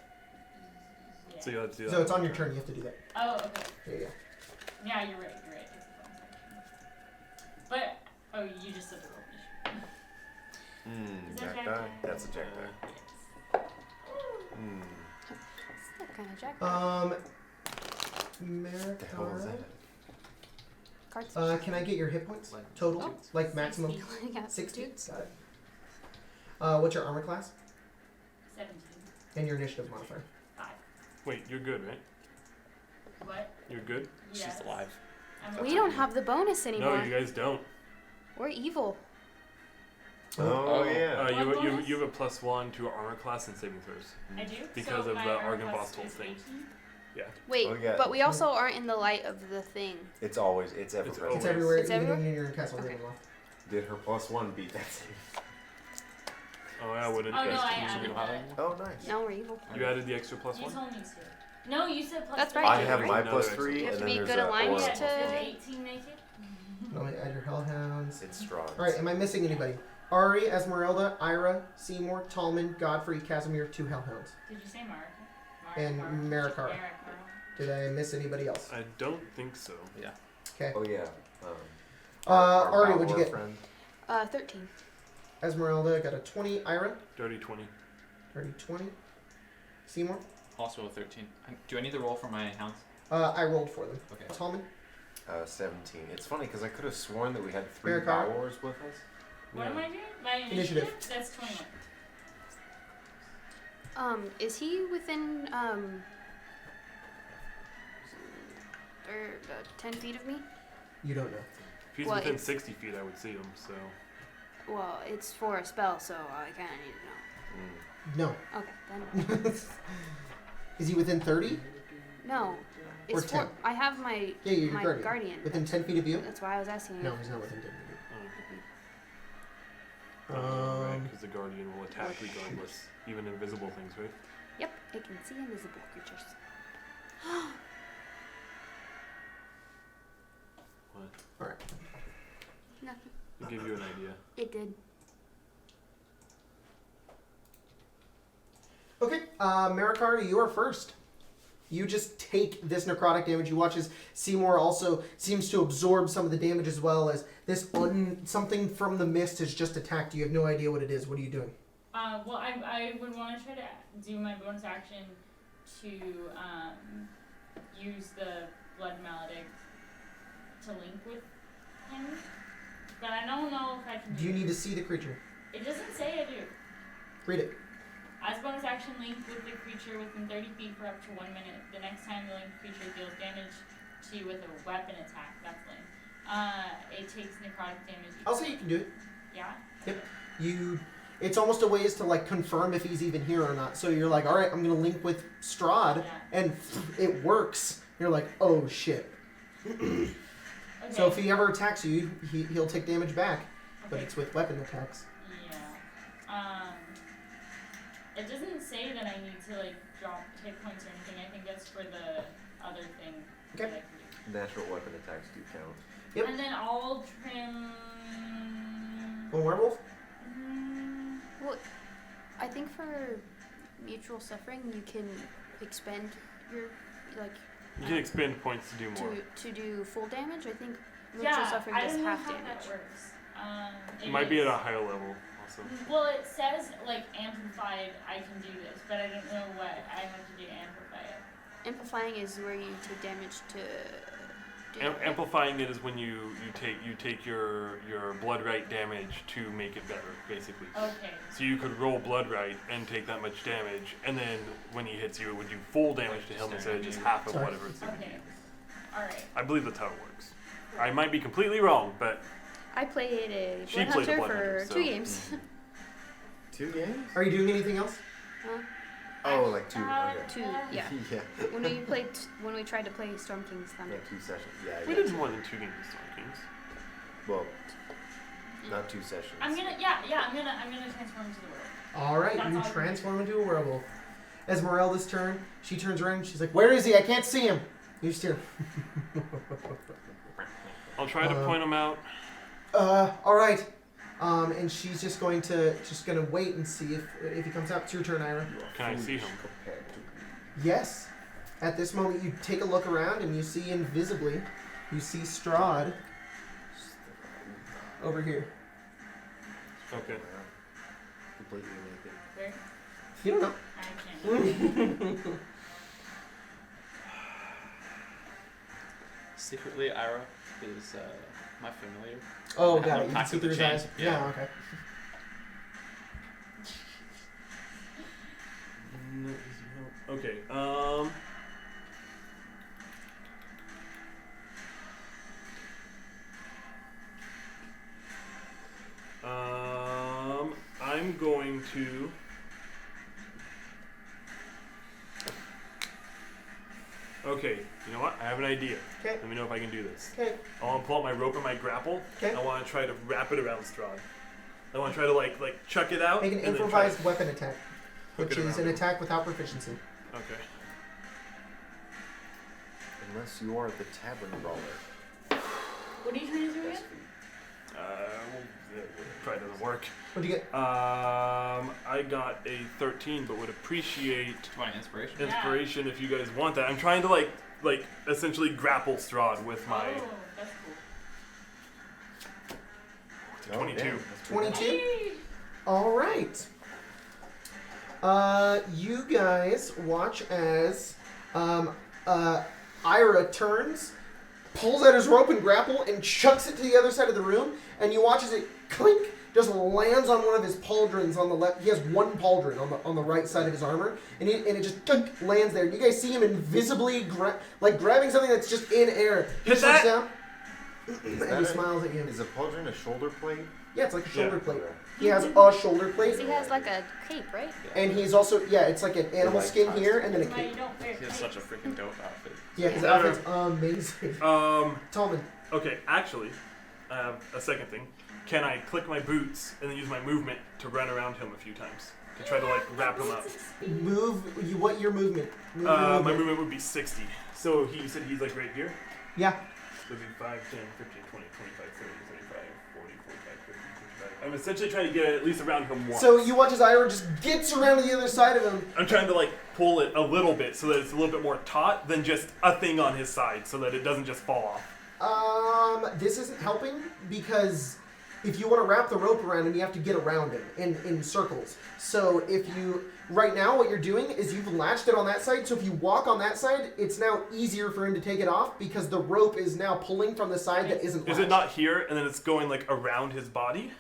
Yeah. So you have to do that. So it's on your turn. You have to do that. Oh, okay. Yeah. Yeah, you're right. It takes a bonus action. But you just said the roll initiative. Is that Jack Jack die? die? That's a Jack die. Yes. Hmm. It's that kind of jack. What the hell was Marakara. that? Cards. Can I get your hit points Like total? Oh. Like maximum? 60. Yeah, 60? dudes. Got it. What's your armor class? 17. And your initiative modifier? 5. Wait, you're good, right? What? You're good? Yes. She's alive. I'm We don't have the bonus anymore. No, you guys don't. We're evil. Oh, yeah. You What have, bonus? you have a +1 to your armor class and saving throws. I do. Because so of my the armor Argon class Bostel is thing. 18? Wait, Oh, yeah. but we also aren't in the light of the thing. It's ever present. It's Always. everywhere, It's even everywhere? when you're in Castle Okay. Ravenloft. Did her +1 beat that save? Oh, I wouldn't. Oh, no, guys I can use added it. that. Oh, nice. Now we're evil. You added the extra You +1? told me to. No, you said plus That's 3. right. I have my Another plus extra. 3, You have and to then be there's good a alignment aura Does multiplier. 18 make it? Let me add your hellhounds. It's strong. All right, am I missing anybody? Ari, Esmeralda, Ira, Seymour, Tallman, Godfrey, Casimir, 2 hellhounds. Did you say Mark? And Marikar. Marikar. Did I miss anybody else? I don't think so. Yeah. Okay. Oh yeah. Ari, what'd you Balor get? Friend. 13. Esmeralda got a 20. Ira, Dirty 20. dirty 20. Seymour, Also a 13. Do I need to roll for my hounds? I rolled for them. Okay. Tallman, 17. It's funny because I could have sworn that we had 3 Marikar. Balors with us. What am I doing? My Initiative. initiative? That's 21. Is he within 10 feet of me? you don't know. If he's Well, within it's- 60 feet, I would see him, so. Well, it's for a spell, so I kind of need to know. Mm. No. Okay, then. Is he within 30? No. Or It's for. 10. I have my Yeah, you're my your guardian. Within 10 feet of you? That's why I was asking. No, you. he's not within 10 feet of you. Because the Guardian will attack regardless, even invisible things, right? Yep, it can see invisible creatures. What? Alright. Nothing. To give you an idea. It did. Okay, Marikar, you are first. You just take this necrotic damage. You watch as Seymour also seems to absorb some of the damage as well as this something from the mist has just attacked you. You have no idea what it is. What are you doing? Well, I would want to try to do my bonus action to use the Blood Maledict to link with him. But I don't know if I can Do you need to see the creature? It doesn't say I do. Read it. As bonus action, link with the creature within 30 feet for up to 1 minute. The next time the linked creature deals damage to you with a weapon attack, that's link. It takes necrotic damage. I'll say you can do it. Yeah? It's almost a ways to like confirm if he's even here or not. So you're like, all right, I'm gonna link with Strahd, Yeah. and it works. You're like, oh shit. Okay. So if he ever attacks you, he'll take damage back, but Okay. it's with weapon attacks. Yeah. It doesn't say that I need to like drop hit points or anything. I think that's for the other thing that I Okay. can do. Natural weapon attacks do count. Yep. And then I'll trim. One werewolf. Well, I think for mutual suffering, you can expend your You can expend points to do more. to do full damage. I think mutual Yeah, suffering I does don't know half how damage. that works. It might be at a higher level also. Well, it says like amplified. I can do this, but I don't know what I have to do to amplify it. Amplifying is where you take damage to. Do Amplifying it is when you take your blood right damage to make it better, basically. Okay. So you could roll blood right and take that much damage, and then when he hits you, it would do full damage to him instead of just half of Sorry. whatever it's going to Okay. do. All right. I believe that's how it works. I might be completely wrong, but I played a She Blood played a Hunter Blood for Hunter, so- 2 games. 2 games? Are you doing anything else? Huh? Oh, like 2. Okay. 2, yeah. Yeah. When we tried to play Storm King's Thunder. Yeah, 2 sessions. Yeah. we yeah. did more than 2 games of Storm Kings. Well, not 2 sessions. I'm gonna transform into the werewolf. All right, That's you all. transform into a werewolf. Esmeralda's turn. She turns around. She's like, "Where is he? I can't see him." You steer. I'll try to point him out. All right. And she's just gonna wait and see if he comes out. It's your turn, Ira. Can I see him? Compared to Yes. At this moment, you take a look around and you see invisibly, you see Strahd over here. Okay. completely naked. Where? You don't know. I can't. Secretly, Ira is my familiar. Oh, I got have it. You can pack see with through the his chain. eyes. Yeah. Yeah, okay. Okay. I'm going to. Okay, you know what? I have an idea. Okay. Let me know if I can do this. Okay. I want to pull out my rope and my grapple. Okay. I want to try to wrap it around Strahd. I want to try to like chuck it out. Make an and then try improvised to weapon attack, hook which it is around an him. attack without proficiency. Okay. Unless you are the tavern brawler. What are you trying to do again? Probably doesn't work. What'd you get? I got a 13, but would appreciate Do you want inspiration? Yeah. inspiration if you guys want that. I'm trying to like essentially grapple Strahd with my Oh, that's cool. 22. damn, that's pretty 22? Hey! All right. You guys watch as Ira turns, pulls out his rope and grapple, and chucks it to the other side of the room. And you watch as it clink, just lands on one of his pauldrons on the left. He has one pauldron on the right side of his armor, and it just clink, lands there. You guys see him invisibly grabbing something that's just in air. He Hit looks that? down, Is and that he smiles at you. Is a pauldron a shoulder plate? Yeah, it's like a shoulder plate. Okay. He has a shoulder plate, He has like a cape, right? and he's also it's like an animal like skin ties. here, and then a That's why you cape. don't wear He has such a freaking dope outfit. Yeah, his outfit's amazing. Tallman, Okay, actually, I have a second thing. Can I click my boots and then use my movement to run around him a few times to try to wrap him up? what your movement? Move your My movement. movement would be 60. So you said he's like right here? Yeah. So it'd be 5, 10, 15, 20, 25, 30, 35, 40, 45, 50, 55. I'm essentially trying to get at least around him once. So you watch as Ira just gets around to the other side of him. I'm trying to pull it a little bit so that it's a little bit more taut than just a thing on his side so that it doesn't just fall off. This isn't helping because if you want to wrap the rope around him, you have to get around him in circles. So right now what you're doing is you've latched it on that side, so if you walk on that side, it's now easier for him to take it off because the rope is now pulling from the side that isn't latched. Is it not here and then it's going around his body?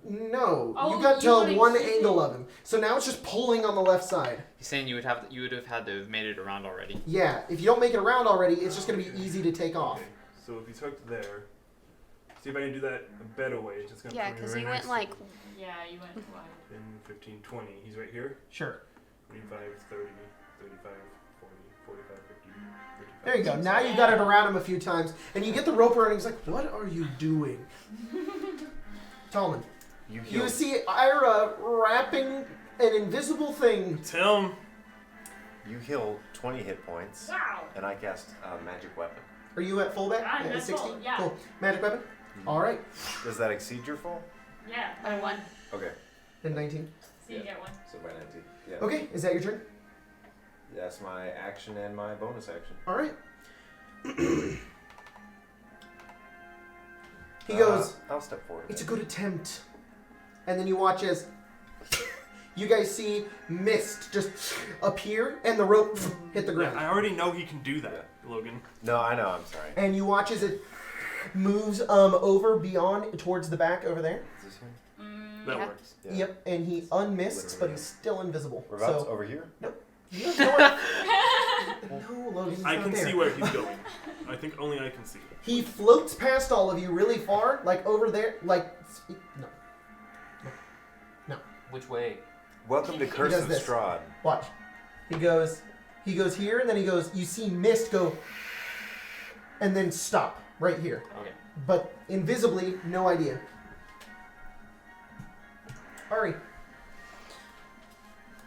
No, Oh, you got you to wanna one keep angle it? of him. So now it's just pulling on the left side. He's saying you would have had to have made it around already. Yeah, if you don't make it around already, it's just going to be easy to take off. Okay, so if he's hooked there, see if I can do that a better way. It's just gonna Yeah, put me because right he next went to Yeah, you went wide. 10, 15, 20. He's right here. Sure. 25, 30, 35, 40, 45, 50, 55. There you go. Now you got it around him a few times, and you get the rope around him. He's like, "What are you doing?" Tallman, You you heal. see Ira wrapping an invisible thing. It's him. You heal 20 hit points, Wow. and I cast a magic weapon. Are you at full back? I'm At at 60? full, yeah. Cool. Magic weapon? All right. Does that exceed your full? Yeah, By by one. one. Okay. And 19. So you get one. So by 19. Yeah. Okay, is that your turn? That's my action and my bonus action. All right. He goes, I'll step forward. "It's a good attempt." And then you watch as you guys see mist just appear and the rope hit the Yeah, ground. I already know he can do that, Logan. No, I know. I'm sorry. And you watch as it moves over beyond towards the back over there. Is this here? That Yeah. works. Yeah. Yep, and he unmists, Literally, but yeah. he's still invisible. Whereabouts? So Over here? you have no, Logan, he's I not can there. see where he's going. I think only I can see. He floats past all of you really far, like over there, like no. Which way? Welcome to Curse does of this. Strahd. Watch. He goes here, and then he goes. You see mist go, and then stop right here. Okay. But invisibly, no idea. Ari.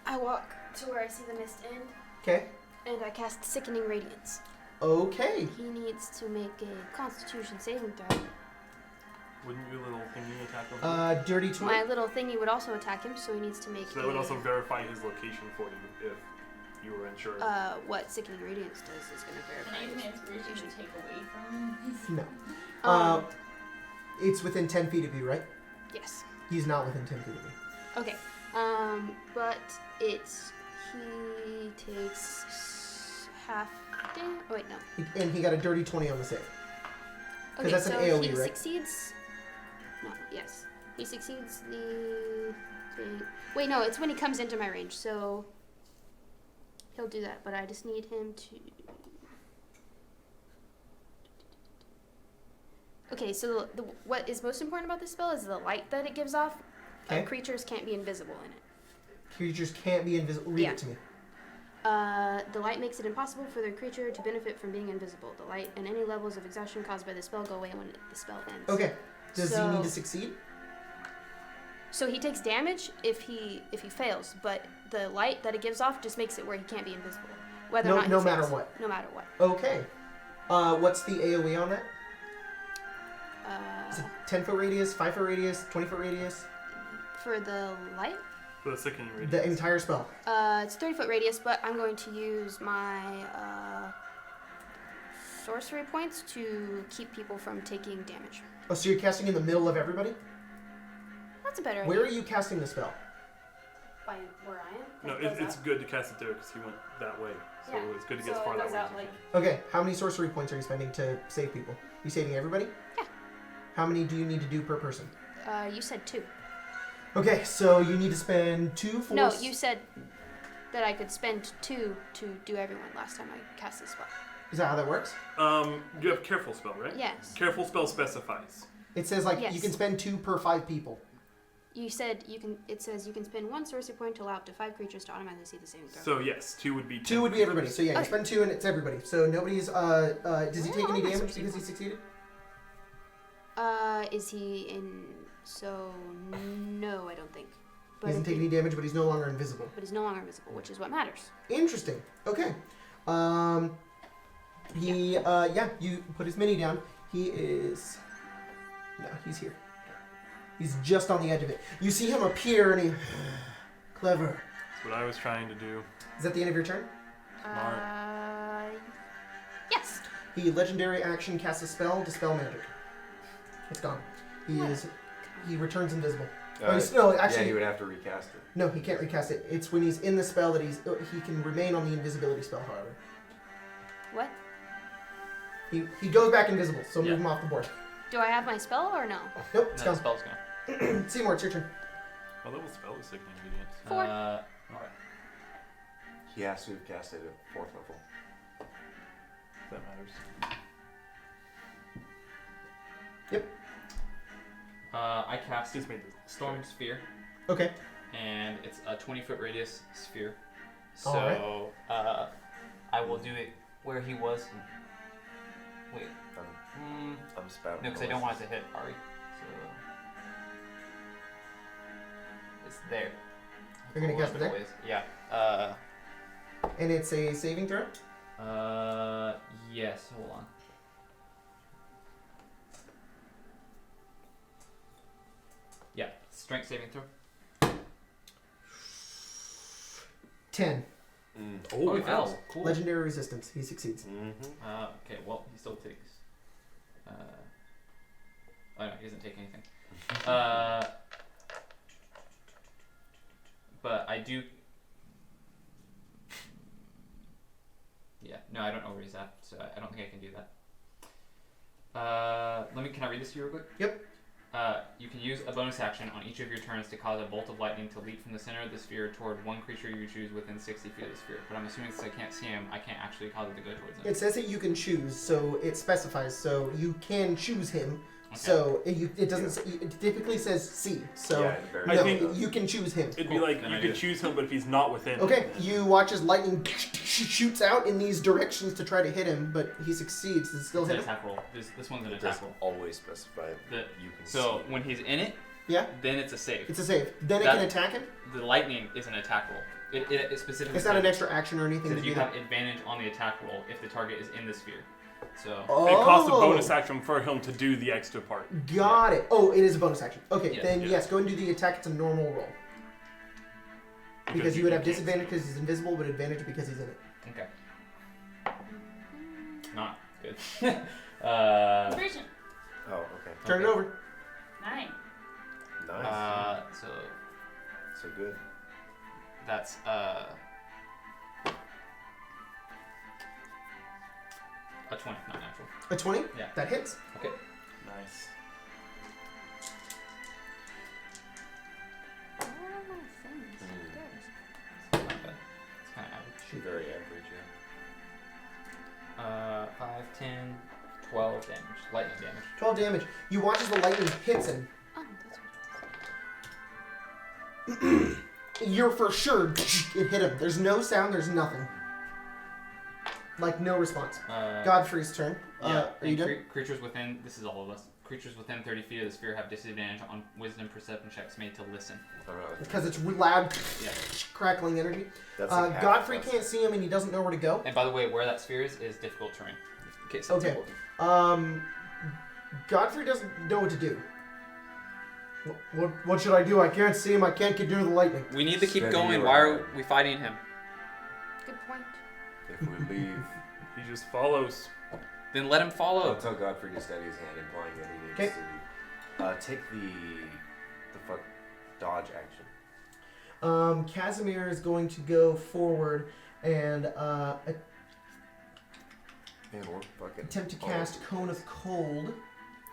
I walk to where I see the mist end, Okay. and I cast Sickening Radiance. Okay. He needs to make a Constitution saving throw. Wouldn't your little thingy attack him? Dirty 20. My little thingy would also attack him, so he needs to make So that would also verify his location for you if you were unsure. what Sickening Radiance does is going to verify Can I use his my inspiration location. to take away from him? No. It's within 10 feet of you, right? Yes. He's not within 10 feet of you. Okay. But it's he takes half damage. Oh wait, no. And he got a dirty 20 on the save. Okay, that's an so AoE, he right? succeeds. No, yes, he succeeds the thing. Wait, no, it's when he comes into my range. So he'll do that, but I just need him to. Okay, so what is most important about this spell is the light that it gives off. Okay. Creatures can't be invisible in it. Creatures can't be invisible. Read Yeah. it to me. The light makes it impossible for the creature to benefit from being invisible. The light and any levels of exhaustion caused by the spell go away when the spell ends. Okay. Does he So- need to succeed? So he takes damage if he fails, but the light that it gives off just makes it where he can't be invisible. Whether or not no he matter fails. what. No matter what. Okay. What's the AoE on that? Is it 10-foot radius, 5-foot radius, 20-foot radius? For the light, For the sickening radius. The entire spell. it's 30-foot radius, but I'm going to use my sorcery points to keep people from taking damage. Oh, so you're casting in the middle of everybody? That's a better Where are idea. you casting the spell? By where I am? No, It goes it's out. good to cast it there because he went that way. So Yeah. it's good to get So as far it that goes way. out as you like can. Okay, how many sorcery points are you spending to save people? You saving everybody? Yeah. How many do you need to do per person? You said 2. Okay, so you need to spend 2 force. No, you said that I could spend 2 to do everyone last time I cast this spell. Is that how that works? You have careful spell, right? Yes. Careful spell specifies. It says like Yes. you can spend 2 per 5 people. You said you can. It says you can spend 1 sorcery point to allow up to 5 creatures to automatically see the saving throw. So yes, 2 would be 10. 2 would be everybody. So yeah, you Okay. spend 2 and it's everybody. So nobody's does he Well, take any I'm not damage sorcery because he points. succeeded? Is he in? So no, I don't think. He doesn't take any damage, but he's no longer invisible. But he's no longer invisible, which is what matters. Interesting. Okay. You put his mini down. He is. No, he's here. He's just on the edge of it. You see him appear, and he. Clever. That's what I was trying to do. Is that the end of your turn? Yes. He legendary action casts a spell, dispel magic. It's gone. He returns invisible. No, actually, yeah, he would have to recast it. no, he can't recast it. It's when he's in the spell that he can remain on the invisibility spell. However, What? he goes back invisible. So Yeah. move him off the board. Do I have my spell or no? Nope, it's No, the gone. spell's gone. Seymour, it's your turn. What level spell is sickening radiance? 4. Alright. He has to have cast it at 4th level. That matters. I cast Excuse me. Storm Sphere, Okay. and it's a 20-foot radius sphere. So Alright. I will do it where he was. Wait. I'm spouting. No, because I don't want it to hit Ari. So it's there. You're gonna cast it there? Ways. Yeah. And it's a saving throw. Yes. Hold on. Yeah. Strength saving throw. 10. Oh, he fails. Cool. Legendary resistance. He succeeds. Mm-hmm. Okay. Well, he still takes. Oh no, he doesn't take anything. But I do. Yeah. No, I don't know where he's at, so I don't think I can do that. Can I read this to you real quick? Yep. You can use a bonus action on each of your turns to cause a bolt of lightning to leap from the center of the sphere toward one creature you choose within 60 feet of the sphere. But I'm assuming since I can't see him, I can't actually cause it to go towards him. It says that you can choose, so it specifies. So you can choose him. Okay. So it doesn't. Say, it typically says C. So Yeah, very I no, think- you can choose him. It'd Cool. be like Then you I could do. choose him, but if he's not within. Okay, then- you watch as lightning shoots out in these directions to try to hit him, but he succeeds. Does it still It's an hit him? attack roll. This one's an It attack doesn't roll. always specify The- you can So see. when he's in it, Yeah, then it's a save. it's a save. Then it That- can attack him. The lightning is an attack roll. It specifically It's not an says- extra action or anything says to you do have that. advantage on the attack roll if the target is in the sphere. So Oh, It costs a bonus action for him to do the extra part. Got it. Oh, it is a bonus action. Okay, Yeah, then yeah. yes, go and do the attack. It's a normal roll because you would have can't see disadvantage him. because he's invisible, but advantage because he's in it. okay. Not good. Concentration. Oh, okay. Turn it Okay. over. 9. Nice. So So good. that's a 20, not natural. A 20. Yeah. That hits. Okay. Nice. Where are my things? Mm. There it is. It's not bad. It's kind of average. Very average, yeah. 5, 10, 12 damage. Lightning damage. 12 damage. You watch as the lightning hits him. Oh, that's what it is. You're for sure it hit him. There's no sound. There's nothing. Like no response. Godfrey's turn. Yeah. Are you and done? creatures within. This is all of us. creatures within 30 feet of the sphere have disadvantage on wisdom perception checks made to listen. Because it's loud, Yeah. crackling energy. That's like half Godfrey plus. can't see him and he doesn't know where to go. And by the way, where that sphere is difficult terrain. Okay, so Okay. Godfrey doesn't know what to do. What should I do? I can't see him. I can't get near the lightning. we need to keep Steady going. your Why are hand. we fighting him? Good point. If we leave, He just follows. Then let him I'll follow. tell Godfrey to steady his hand, implying that he needs to take the dodge action. Casimir is going to go forward and And or fucking attempt to cast Cone of Cold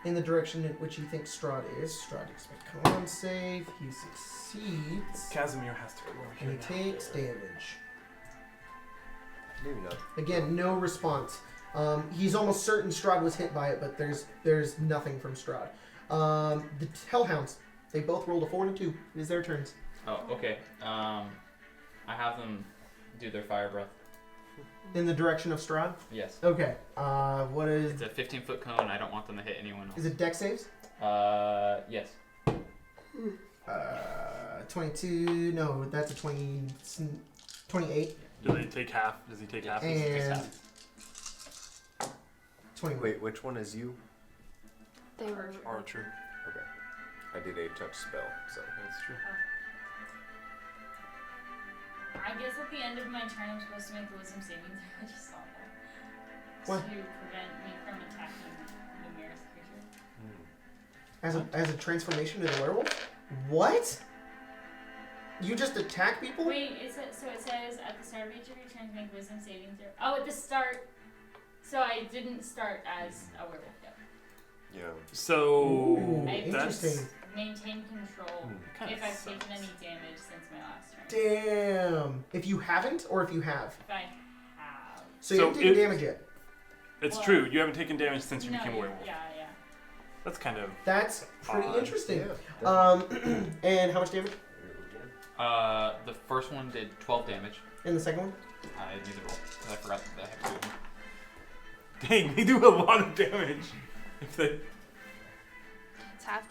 in the direction in which he thinks Strahd is. Strahd expects con save. He succeeds. Casimir has to go over here. And he now. takes damage. Maybe not. Again, no response. He's almost certain Strahd was hit by it, but there's nothing from Strahd. The Hellhounds, they both rolled a 4 and a 2. It is their turns. Oh, okay. I have them do their fire breath. In the direction of Strahd? Yes. Okay. What It's is... a 15-foot cone. I don't want them to hit anyone else. Is it dex saves? Yes. 22... No, that's a 28. Do they take half? Does he take half? And... 21. Wait, which one is you? They were. Archer. Okay. I did a touch spell, so. That's true. I guess at the end of my turn, I'm supposed to make the wisdom saving throw. I just saw that. What? To prevent me from attacking the nearest creature. As a transformation into a werewolf? What? You just attack people? Wait, it says at the start of each of your turns, make wisdom saving throw. Oh, at the start. So I didn't start as a werewolf yet. Yeah. So Ooh, that's interesting. Maintain control Kinda if I've sucks. taken any damage since my last turn. Damn. If you haven't, or if you have. If I have. So you So haven't taken it- damage yet. it's Well, true. You haven't taken damage since you No, became a werewolf. Yeah. That's kind of That's pretty Odd. interesting. Yeah. And how much damage? The first one did 12 damage. And the second one? I need to roll. 'Cause I forgot that I have two of them. dang. They do a lot of damage. If they, It's half.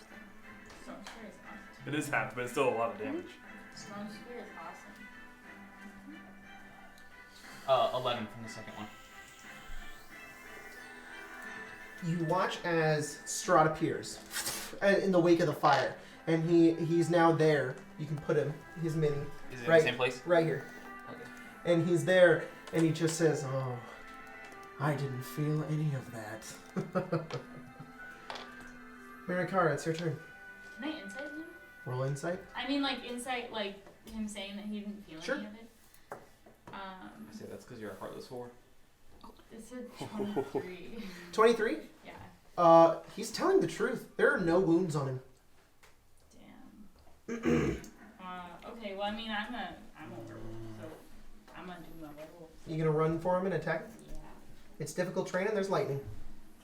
Storm Spear is awesome. it is half, but it's still a lot of damage. Storm Spear is awesome. 11 from the second one. You watch as Strahd appears in the wake of the fire. And he's now there. You can put him, his mini, Is it Right. in the same place? right here. Okay. And he's there, and he just says, "Oh, I didn't feel any of that." Marikara, it's your turn. Can I insight him? Roll insight. I mean, like, insight, like, him saying that he didn't feel Sure. any of it. I say that's because you're a heartless whore. It's a 23. 23. Yeah. He's telling the truth. There are no wounds on him. Damn. Okay, well, I mean, I'm a werewolf, so I'm gonna do my werewolf. You gonna run for him and attack? Yeah. It's difficult terrain and there's lightning.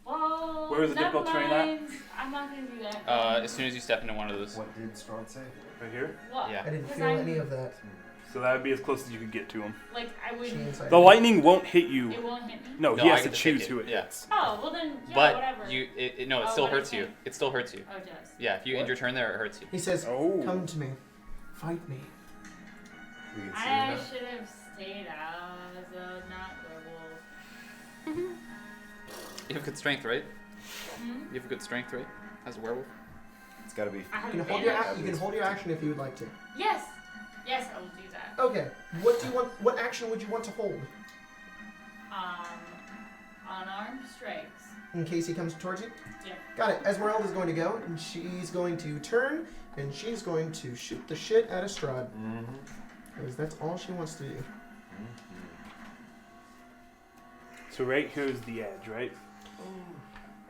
Well, Where is the never difficult terrain at? mind. I'm not gonna do that. As soon as you step into one of those. What did Strahd say? Right here. What? Yeah. I didn't 'Cause feel I'm- any of that. So that would be as close as you could get to him. Like, I She wouldn't. insight. The lightning won't hit you. It won't hit me? No, No, he I has to get to choose pick it. who it Yeah. hits. Oh, well then, yeah, But whatever. it still Oh, hurts but you. okay. It still hurts you. Oh, it does. Yeah, if you end your turn there, it hurts you. He says, Oh. "Come to me, fight me." We can see I you now. should have stayed out as a not werewolf. You have good strength, right? Hmm? You have good strength, right? As a werewolf. It's gotta be. I have You can hold your advantage. you can hold your action if you would like to. Yes! Yes, I will do that. Okay. What do you want? What action would you want to hold Unarmed strikes. in case he comes towards you? Yeah. Got it. Esmeralda's going to go, and she's going to turn, and she's going to shoot the shit out of Strahd. Mm-hmm. Because that's all she wants to do. So right here is the edge, right?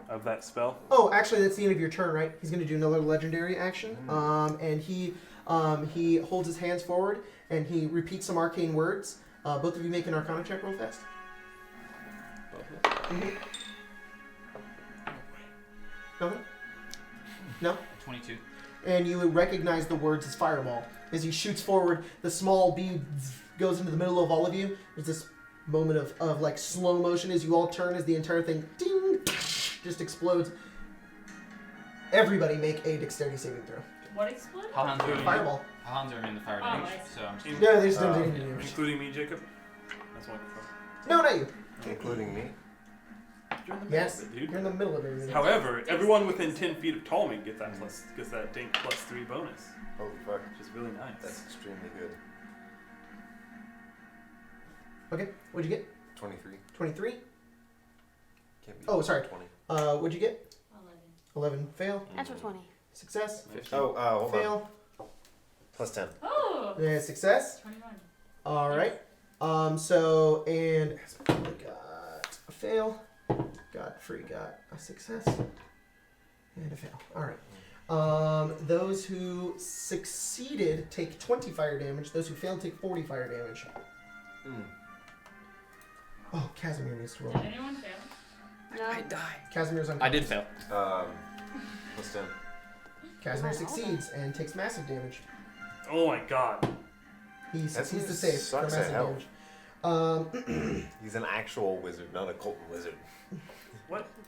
Of that spell. Oh, actually, that's the end of your turn, right? He's going to do another legendary action. And he holds his hands forward, and he repeats some arcane words. Both of you make an Arcana check real fast. Nothing? No? 22. And you recognize the words as fireball. As he shoots forward, the small bead goes into the middle of all of you. There's this moment of like slow motion as you all turn as the entire thing ding, just explodes. Everybody make a dexterity saving throw. What exploded? How long Fireball. are in the fire Oh, damage? I see. So I'm just No, they just don't do Oh. any damage. Including me, Jacob? That's one confirm. No, not you. Including me. You're in the middle Yes, of it, dude. you're in the middle of everything. However, everyone within 10 feet of Tallman gets that dink plus 3 bonus, Holy fuck. which is really nice. That's extremely good. Okay, what'd you get? 23. 23. Can't be Oh, sorry. 20. What'd you get? 11. 11. Fail. Natural 20. Success. 15. Oh, hold on. Fail. Plus 10. Oh! Yeah, success. 21. All right. So and Esmeralda got a fail. Godfrey got a success and a fail. All right. Those who succeeded take 20 fire damage. Those who failed take 40 fire damage. Mm. Oh, Casimir needs to roll. Did anyone fail? No. Casimir's on. I did fail. Plus 10. Casimir Wow. succeeds and takes massive damage. Oh my god. He succeeds to Casimir save for sucks at massive hell. damage. He's an actual wizard, not a Colton wizard.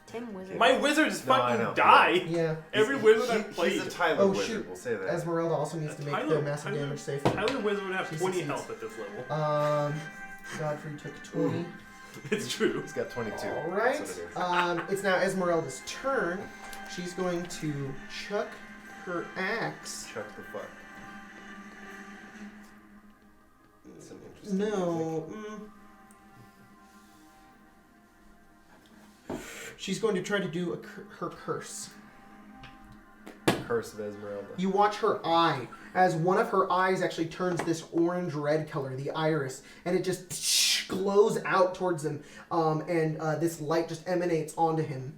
Tim Wizard. My wizards No, I fucking know. die. Yeah. Every He's- wizard I've He's played. a Tyler Oh, wizard, shoot. we'll say that. Esmeralda also needs to make Tyler- the massive Tyler- damage save. Tyler Wizard would have She 20 succeeds. health at this level. Godfrey took 20. It's true. He's got 22. All right. That's what it is. It's now Esmeralda's turn. She's going to chuck her axe. Chuck the fuck. Some interesting No. She's going to try to do her curse. Curse of Esmeralda. You watch her eye as one of her eyes actually turns this orange-red color, the iris, and it just glows out towards him, and this light just emanates onto him.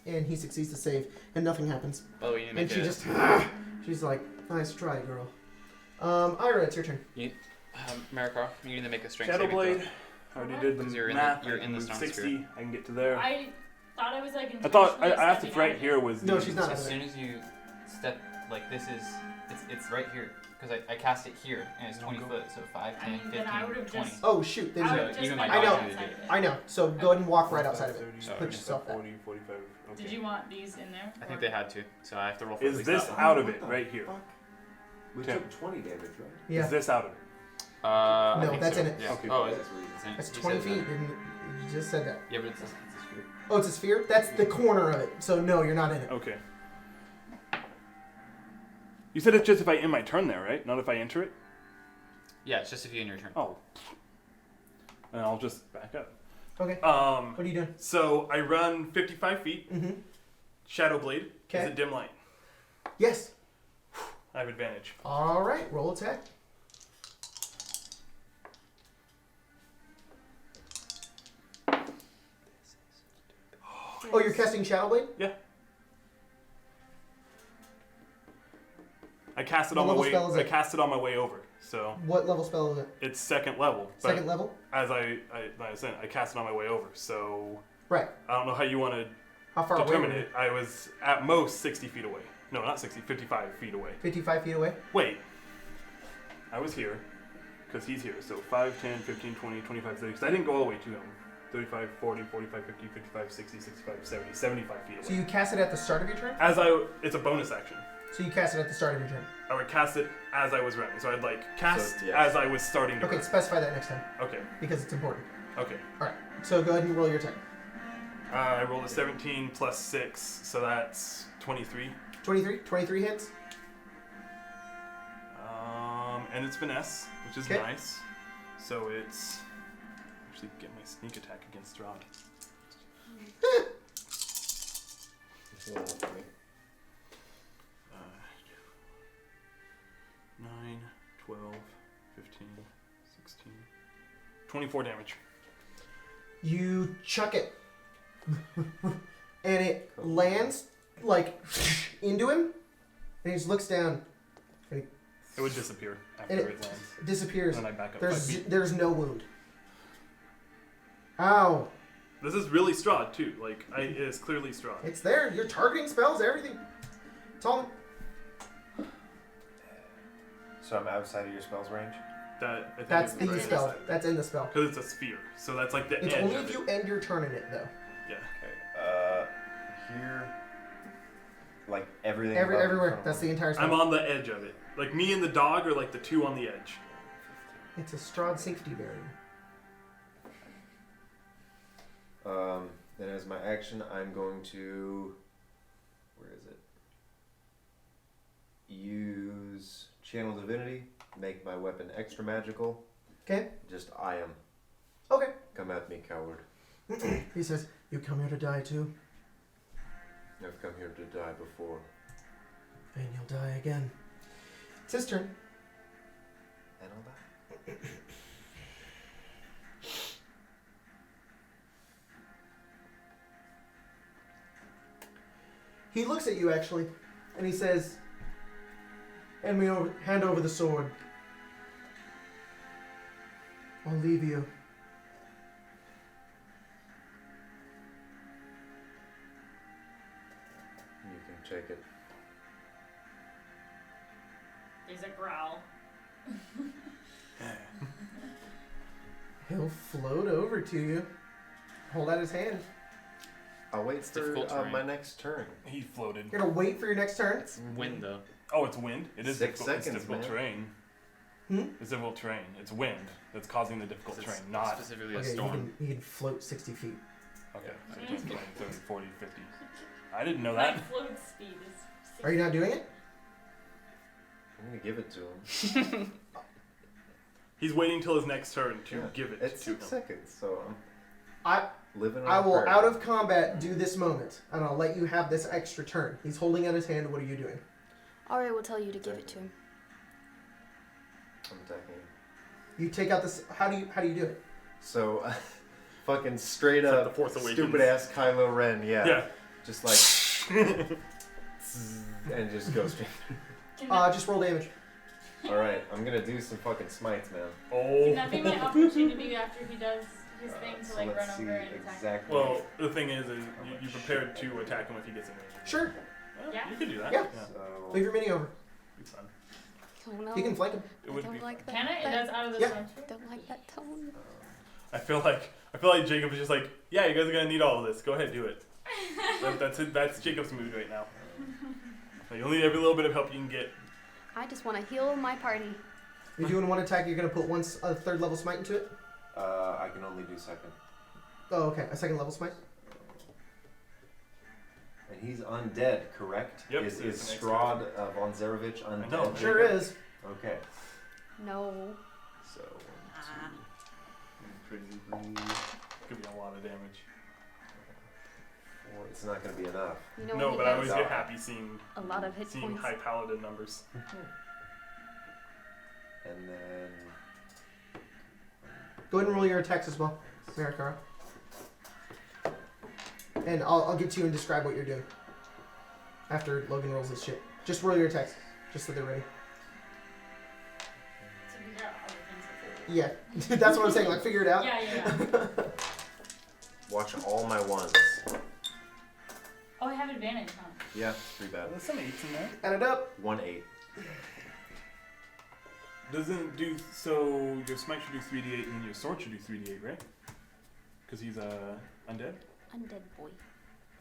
And he succeeds to save, and nothing happens. Oh, you need to And make she a- just, she's like, nice try, girl. Ira, it's your turn. Marikar, you need to make a strength Shadow saving Blade. throw. I already did the Because you're in math. the- you're I can in the move stone 60. sphere. I can get to there. I thought I was like I thought I intentionally asked stepping if right out of here it. was. No, the- she's not. As soon as you step, like this is, it's right here. Because I cast it here, and it's 20 foot, so 5, 10, I mean, 15, then I would've 20. just- Oh, shoot. I There's would a, have just even been my I know. outside of it. I know, so go ahead and walk right outside of it. 30, Just put yourself there. 40, 45. Okay. Did you want these in there? I think or- they had to, so I have to roll for at Is least this that one. out of it right here? We Tim. took 20 damage, right? Yeah. Is this out of it? I No, think that's so. in it. Yeah. Okay, Oh, cool. it's, That's you 20 said feet. that. You just said that. Yeah, but it's a sphere. Oh, it's a sphere? That's the corner of it. So, no, you're not in it. Okay. You said it's just if I end my turn there, right? Not if I enter it? Yeah, it's just if you in your turn. Oh. And I'll just back up. Okay. Um. What are you doing? So I run 55 feet. Mm-hmm. Shadow Blade. Okay. Is it dim light? Yes. I have advantage. All right. Roll attack. Oh, you're casting Shadow Blade? I cast it What on my level way. spell is I it? cast it on my way over. So What level spell is it? it's second level. But Second level? as I like I said, I cast it on my way over. So Right. I don't know how you want to How far away determine were you? it. I was at most 60 feet away. No, not 60. 55 feet away. 55 feet away? Wait. I was here because he's here. So 5, 10, 15, 20, 25, 30. Because I didn't go all the way to him. 35, 40, 45, 50, 55, 60, 65, 70, 75 feet away. So you cast it at the start of your turn? It's a bonus action. So you cast it at the start of your turn. I would cast it as I was running. So I'd like cast So, yeah. as I was starting to Okay, run. specify that next time Okay. because it's important. Okay. All right. So go ahead and roll your attack. I rolled a 17 plus 6, so that's 23. 23? 23 hits? And it's finesse, which is Okay. nice. So it's actually get my sneak attack against Strahd. It's a little for me. 9, 12, 15, 16, 24 damage. You chuck it. And it lands, like, into him. And he just looks down. And It would disappear after And it, it lands. it disappears. And then I back up 5 feet. There's no wound. Ow. This is really Strahd too. Like it is clearly Strahd. It's there. You're targeting spells, everything. It's all. So I'm outside of your spell's range? That I think That's is the right spell. inside. That's in the spell. Because it's a sphere, so that's like the It's edge only of if it. you end your turn in it, though. Yeah. Okay. Here. Like everything. Everywhere. That's the entire spell. I'm on the edge of it. Like me and the dog are like the two on the edge. It's a Strahd safety barrier. Then as my action, I'm going to... Where is it? Use Channel Divinity. Make my weapon extra magical. Okay. Just I am. Okay. Come at me, coward. He says, "You come here to die too, I've come here to die before. and you'll die again." It's his turn. And I'll die. He looks at you actually, and he says, hand over the sword. I'll leave you. You can take it. There's a growl. He'll float over to you. Hold out his hand. I'll wait It's for difficult terrain. my next turn. He floated. You're gonna wait for your next turn? It's wind though. Oh, it's wind. It is 6 difficult. It's seconds, difficult man. terrain. Hmm? It's difficult terrain. It's wind that's causing the difficult It's terrain, not. specifically a Okay, storm. he can float 60 feet. Okay, so Yeah. just 20, 30, 40, 50. I didn't know My that. float speed is. Are you not doing it? I'm gonna give it to him. He's waiting till his next turn to Yeah, give it It's to 6 him. seconds, so I'm I living on I a will, prayer. out of combat, do this moment, and I'll let you have this extra turn. He's holding out his hand. What are you doing? Ari will tell you to give it to him. I'm attacking him. You take out this. How do you do it? So, fucking straight It's like up, the Force Awakens. stupid ass Kylo Ren, yeah. Yeah. Just like, and just go straight. Just roll damage. Alright, I'm gonna do some fucking smites, man. Can that Oh. be my opportunity after he does his thing to So like let's run see over and attack? exactly. Well, the thing is you prepared to attack him if he gets in range. Sure. Well, Yeah. You can do that. Yeah. So, Leave your mini over. It's fun. Oh no. You can flank him. It I would don't be. like that. Can I? that- That's out of the Yeah. storm. Don't like that tone. I feel like Jacob is just like, yeah, you guys are gonna need all of this. Go ahead, do it. That's it. That's Jacob's mood right now. Like, you'll need every little bit of help you can get. I just want to heal my party. You're doing one attack. You're gonna put a third level smite into it. I can only do second. Oh, okay. A second level smite. And he's undead, correct? Yep, Is it's an Strahd von Zarevich undead? know. Sure is. Okay. No. So, 1, 2, 3, Could be a lot of damage. 4. It's not gonna be enough. You know No, he but I has always get happy seeing a lot of hit points. high paladin numbers. And then. Go ahead and roll your attacks as well, Marikara. And I'll get to you and describe what you're doing after Logan rolls his shit. Just roll your attacks, just so they're ready. To figure out other things to do. Yeah, that's what I'm saying. Like, figure it out. Yeah. Watch all my ones. Oh, I have advantage, huh? Yeah, it's pretty bad. There's some 8s in there. Add it up. 1, 8. Doesn't do so. Your smite should do 3d8, and then your sword should do 3d8, right? Because he's undead. Undead boy.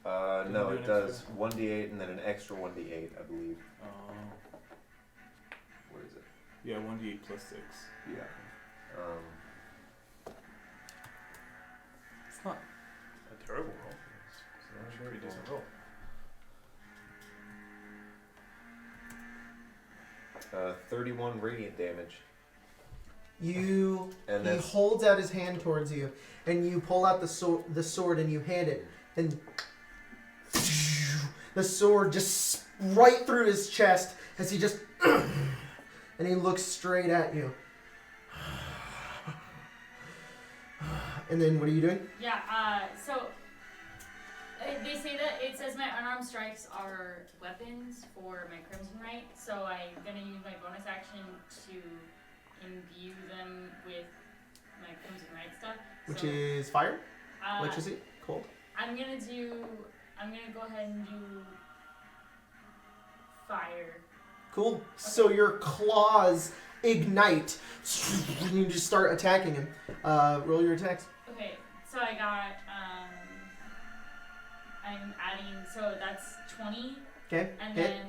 No, do it an does 1d8 and then an extra 1d8, I believe. Where is it? Yeah, 1d8 plus 6. Yeah. It's not a terrible roll. It's a pretty decent roll. 31 radiant damage. And And he that's holds out his hand towards you, and you pull out the sword and you hand it, and the sword just right through his chest as he just and he looks straight at you. And then what are you doing? Yeah. So they say that it says my unarmed strikes are weapons for my Crimson Right. So I'm gonna use my bonus action to imbue them with my Crimson Right stuff. Which So, is fire, electricity, cold. I'm gonna go ahead and do fire. Cool. So your claws ignite, and you just start attacking him. Roll your attacks. Okay, so I got I'm adding, so that's 20. Okay. And Hit. then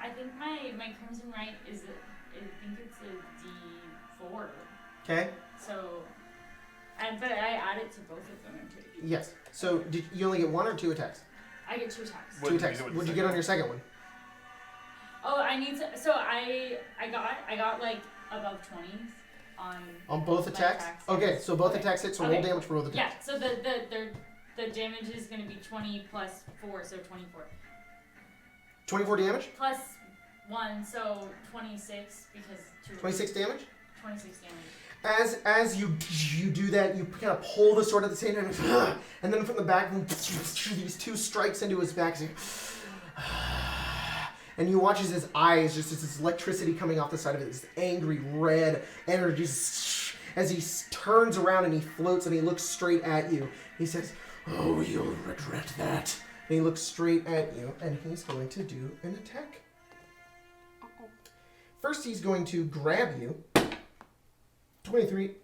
I think my Crimson Right is I think it's a D4. Okay. So, but I add it to both of them. I'm pretty sure. Yes. So did you only get 1 or 2 attacks? I get 2 attacks. What Two did you attacks. do with the What'd you second get on one? your second one? Oh, I need to. So I got like above 20s on Both my attacks? Okay, yes. so both Okay. attacks hit, so Okay. roll damage for both attacks. Yeah. So the damage is gonna be 20 plus 4, so 24. 24 damage? Plus 1, so 26 because 2. 26 damage? 26 damage. As you do that, you kind of pull the sword at the same time, and then from the back, these 2 strikes into his back. And you watch as his eyes, just this electricity coming off the side of it, this angry red energy, as he turns around and he floats and he looks straight at you. He says, "Oh, you'll regret that." And he looks straight at you, and he's going to do an attack. First, he's going to grab you. 23.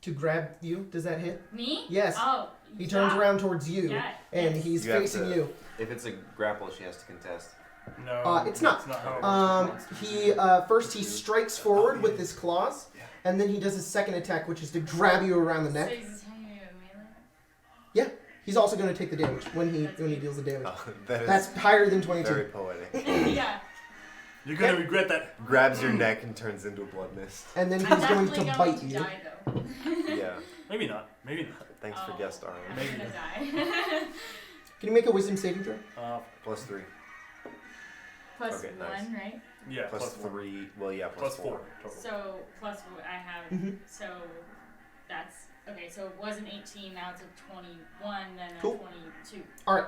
To grab you, does that hit? Me? Yes. Oh. He turns yeah. around towards you, Yeah. and Yes. he's You have facing to- you. If it's a grapple, she has to contest. No, It's not. That's not how it works with He first he strikes forward with his claws, and then he does his second attack, which is to grab you around the So neck. he's attacking me with melee? He's also going to take the damage when he deals the damage. Oh, that is That's higher than 22. very poetic. Yeah. You're gonna regret that. Grabs your neck and turns into a blood mist. And then he's I'm going definitely to going bite to you. die though. Yeah. Maybe not. Maybe not. Thanks for guest starring. I'm Maybe. gonna die. Can you make a wisdom saving throw? +3. Plus Okay, 1, nice. right? Yeah. Plus +4. 3. Well, yeah, Plus +4. 4. Total. So plus what I have. Mhm. So that's okay. So it was an 18. Now it's a 21. Then a Cool. 22. All right.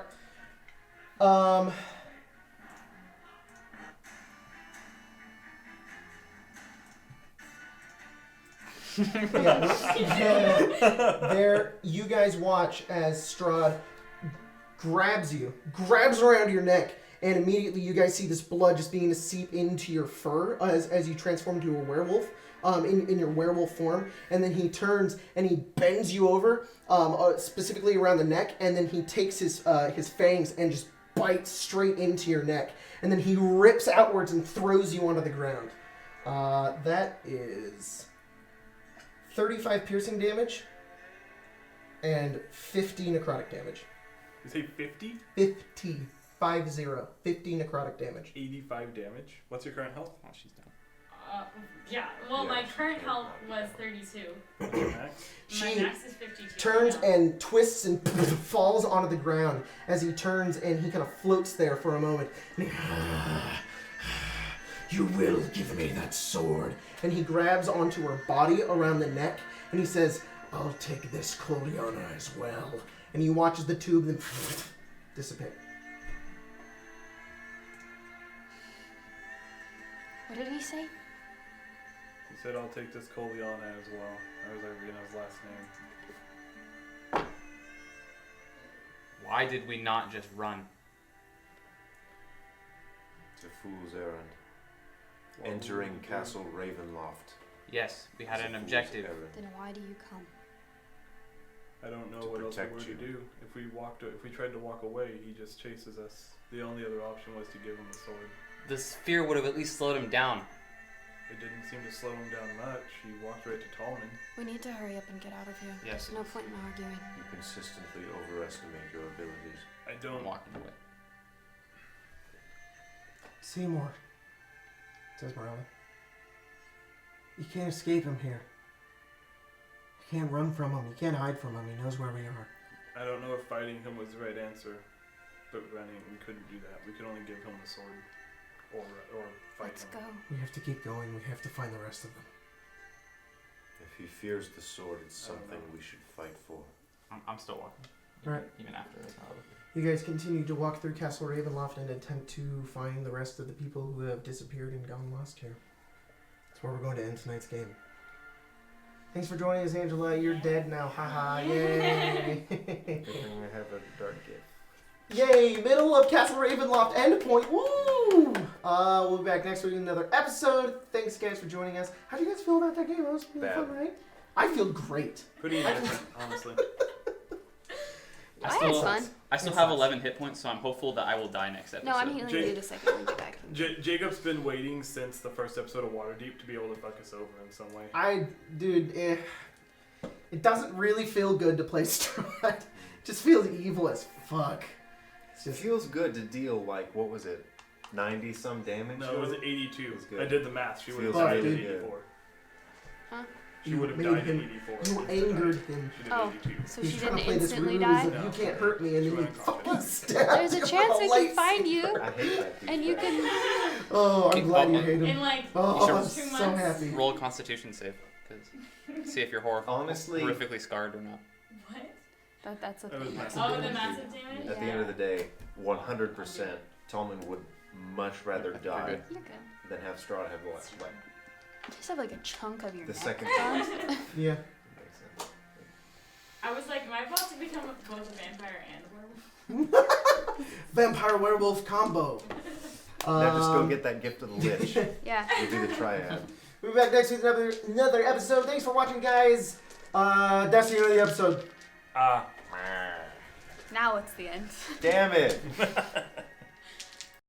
There, you guys watch as Strahd grabs around your neck, and immediately you guys see this blood just beginning to seep into your fur as you transform into a werewolf. In your werewolf form, and then he turns and he bends you over, specifically around the neck, and then he takes his fangs and just bites straight into your neck, and then he rips outwards and throws you onto the ground. That is 35 piercing damage and 50 necrotic damage. You say 50? 50 necrotic damage. 85 damage. What's your current health? Oh, she's done. Yeah. Well, Yeah, my she current can't health knock you was out. 32. What's your max? My She max is 52. turns right now. and twists and falls onto the ground as he turns and he kind of floats there for a moment. And he, "You will give me that sword." And he grabs onto her body around the neck and he says, "I'll take this Koliana as well." And he watches the tube then dissipate. What did he say? He said, "I'll take this Koliana as well." That was Irina's last name. Why did we not just run? It's a fool's errand. What Entering would we do? Castle Ravenloft. Yes, we had It's a an fool's objective. errand. Then why do you come? I don't know To what else we protect were to you. do. If we tried to walk away, he just chases us. The only other option was to give him the sword. The spear would have at least slowed him down. It didn't seem to slow him down much. He walked right to Tallman. We need to hurry up and get out of here. Yes. There's no point in arguing. You consistently overestimate your abilities. I I'm don't. walking away. "Seymour," says Morella, "you can't escape him here. You can't run from him. You can't hide from him. He knows where we are." I don't know if fighting him was the right answer, but running, we couldn't do that. We could only give him the sword, or fight Let's him. go. "We have to keep going. We have to find the rest of them." If he fears the sword, it's I don't something know. we should fight for. I'm still walking. Right. Even after this. You guys continue to walk through Castle Ravenloft and attempt to find the rest of the people who have disappeared and gone lost here. That's where we're going to end tonight's game. Thanks for joining us, Angela. You're dead now. Haha. Yay. Good thing I have a dark gift. Yay. Middle of Castle Ravenloft endpoint. Woo! We'll be back next week with another episode. Thanks, guys, for joining us. How do you guys feel about that game? That was pretty Bad. fun, right? I feel great. Pretty indifferent, honestly. I I still, had fun. I still have 11 hit points, so I'm hopeful that I will die next episode. No, I'm healing Jake- you the second we get back. Jacob's been waiting since the first episode of Waterdeep to be able to fuck us over in some way. It doesn't really feel good to play Strahd. It just feels evil as fuck. It feels good to deal, like, what was it, 90 some damage? No, it was 82. It's good. I did the math. She would have Feels died really at good. 84. Huh? She You would have made died him- at 84. You angered him. She did Oh. 82. So He's she trying to didn't play this instantly ruse die? of you can't hurt me, and She then he went fucking unconscious. stabbed There's a you chance with I a can find you, I hate that and you can. Oh, I'm glad you hate In him. like Oh, You I'm should- 2 so months. happy. Roll a Constitution save, because see if you're Honestly- horrifically scarred or not. What? That's a That was thing. massive. Oh, the massive damage. At the end of the day, 100%, Tallman would much rather You're die good. You're good. than have Strahd have like You just have like a chunk of your the neck second gone. time. Yeah. Makes sense. I was like, am I about to become both a vampire and a werewolf? Vampire werewolf combo. Now just go get that gift of the Lich. Yeah. You'll be the triad. We'll be back next week with another episode. Thanks for watching, guys. That's the end of the episode. Ah. Now it's the end. Damn it!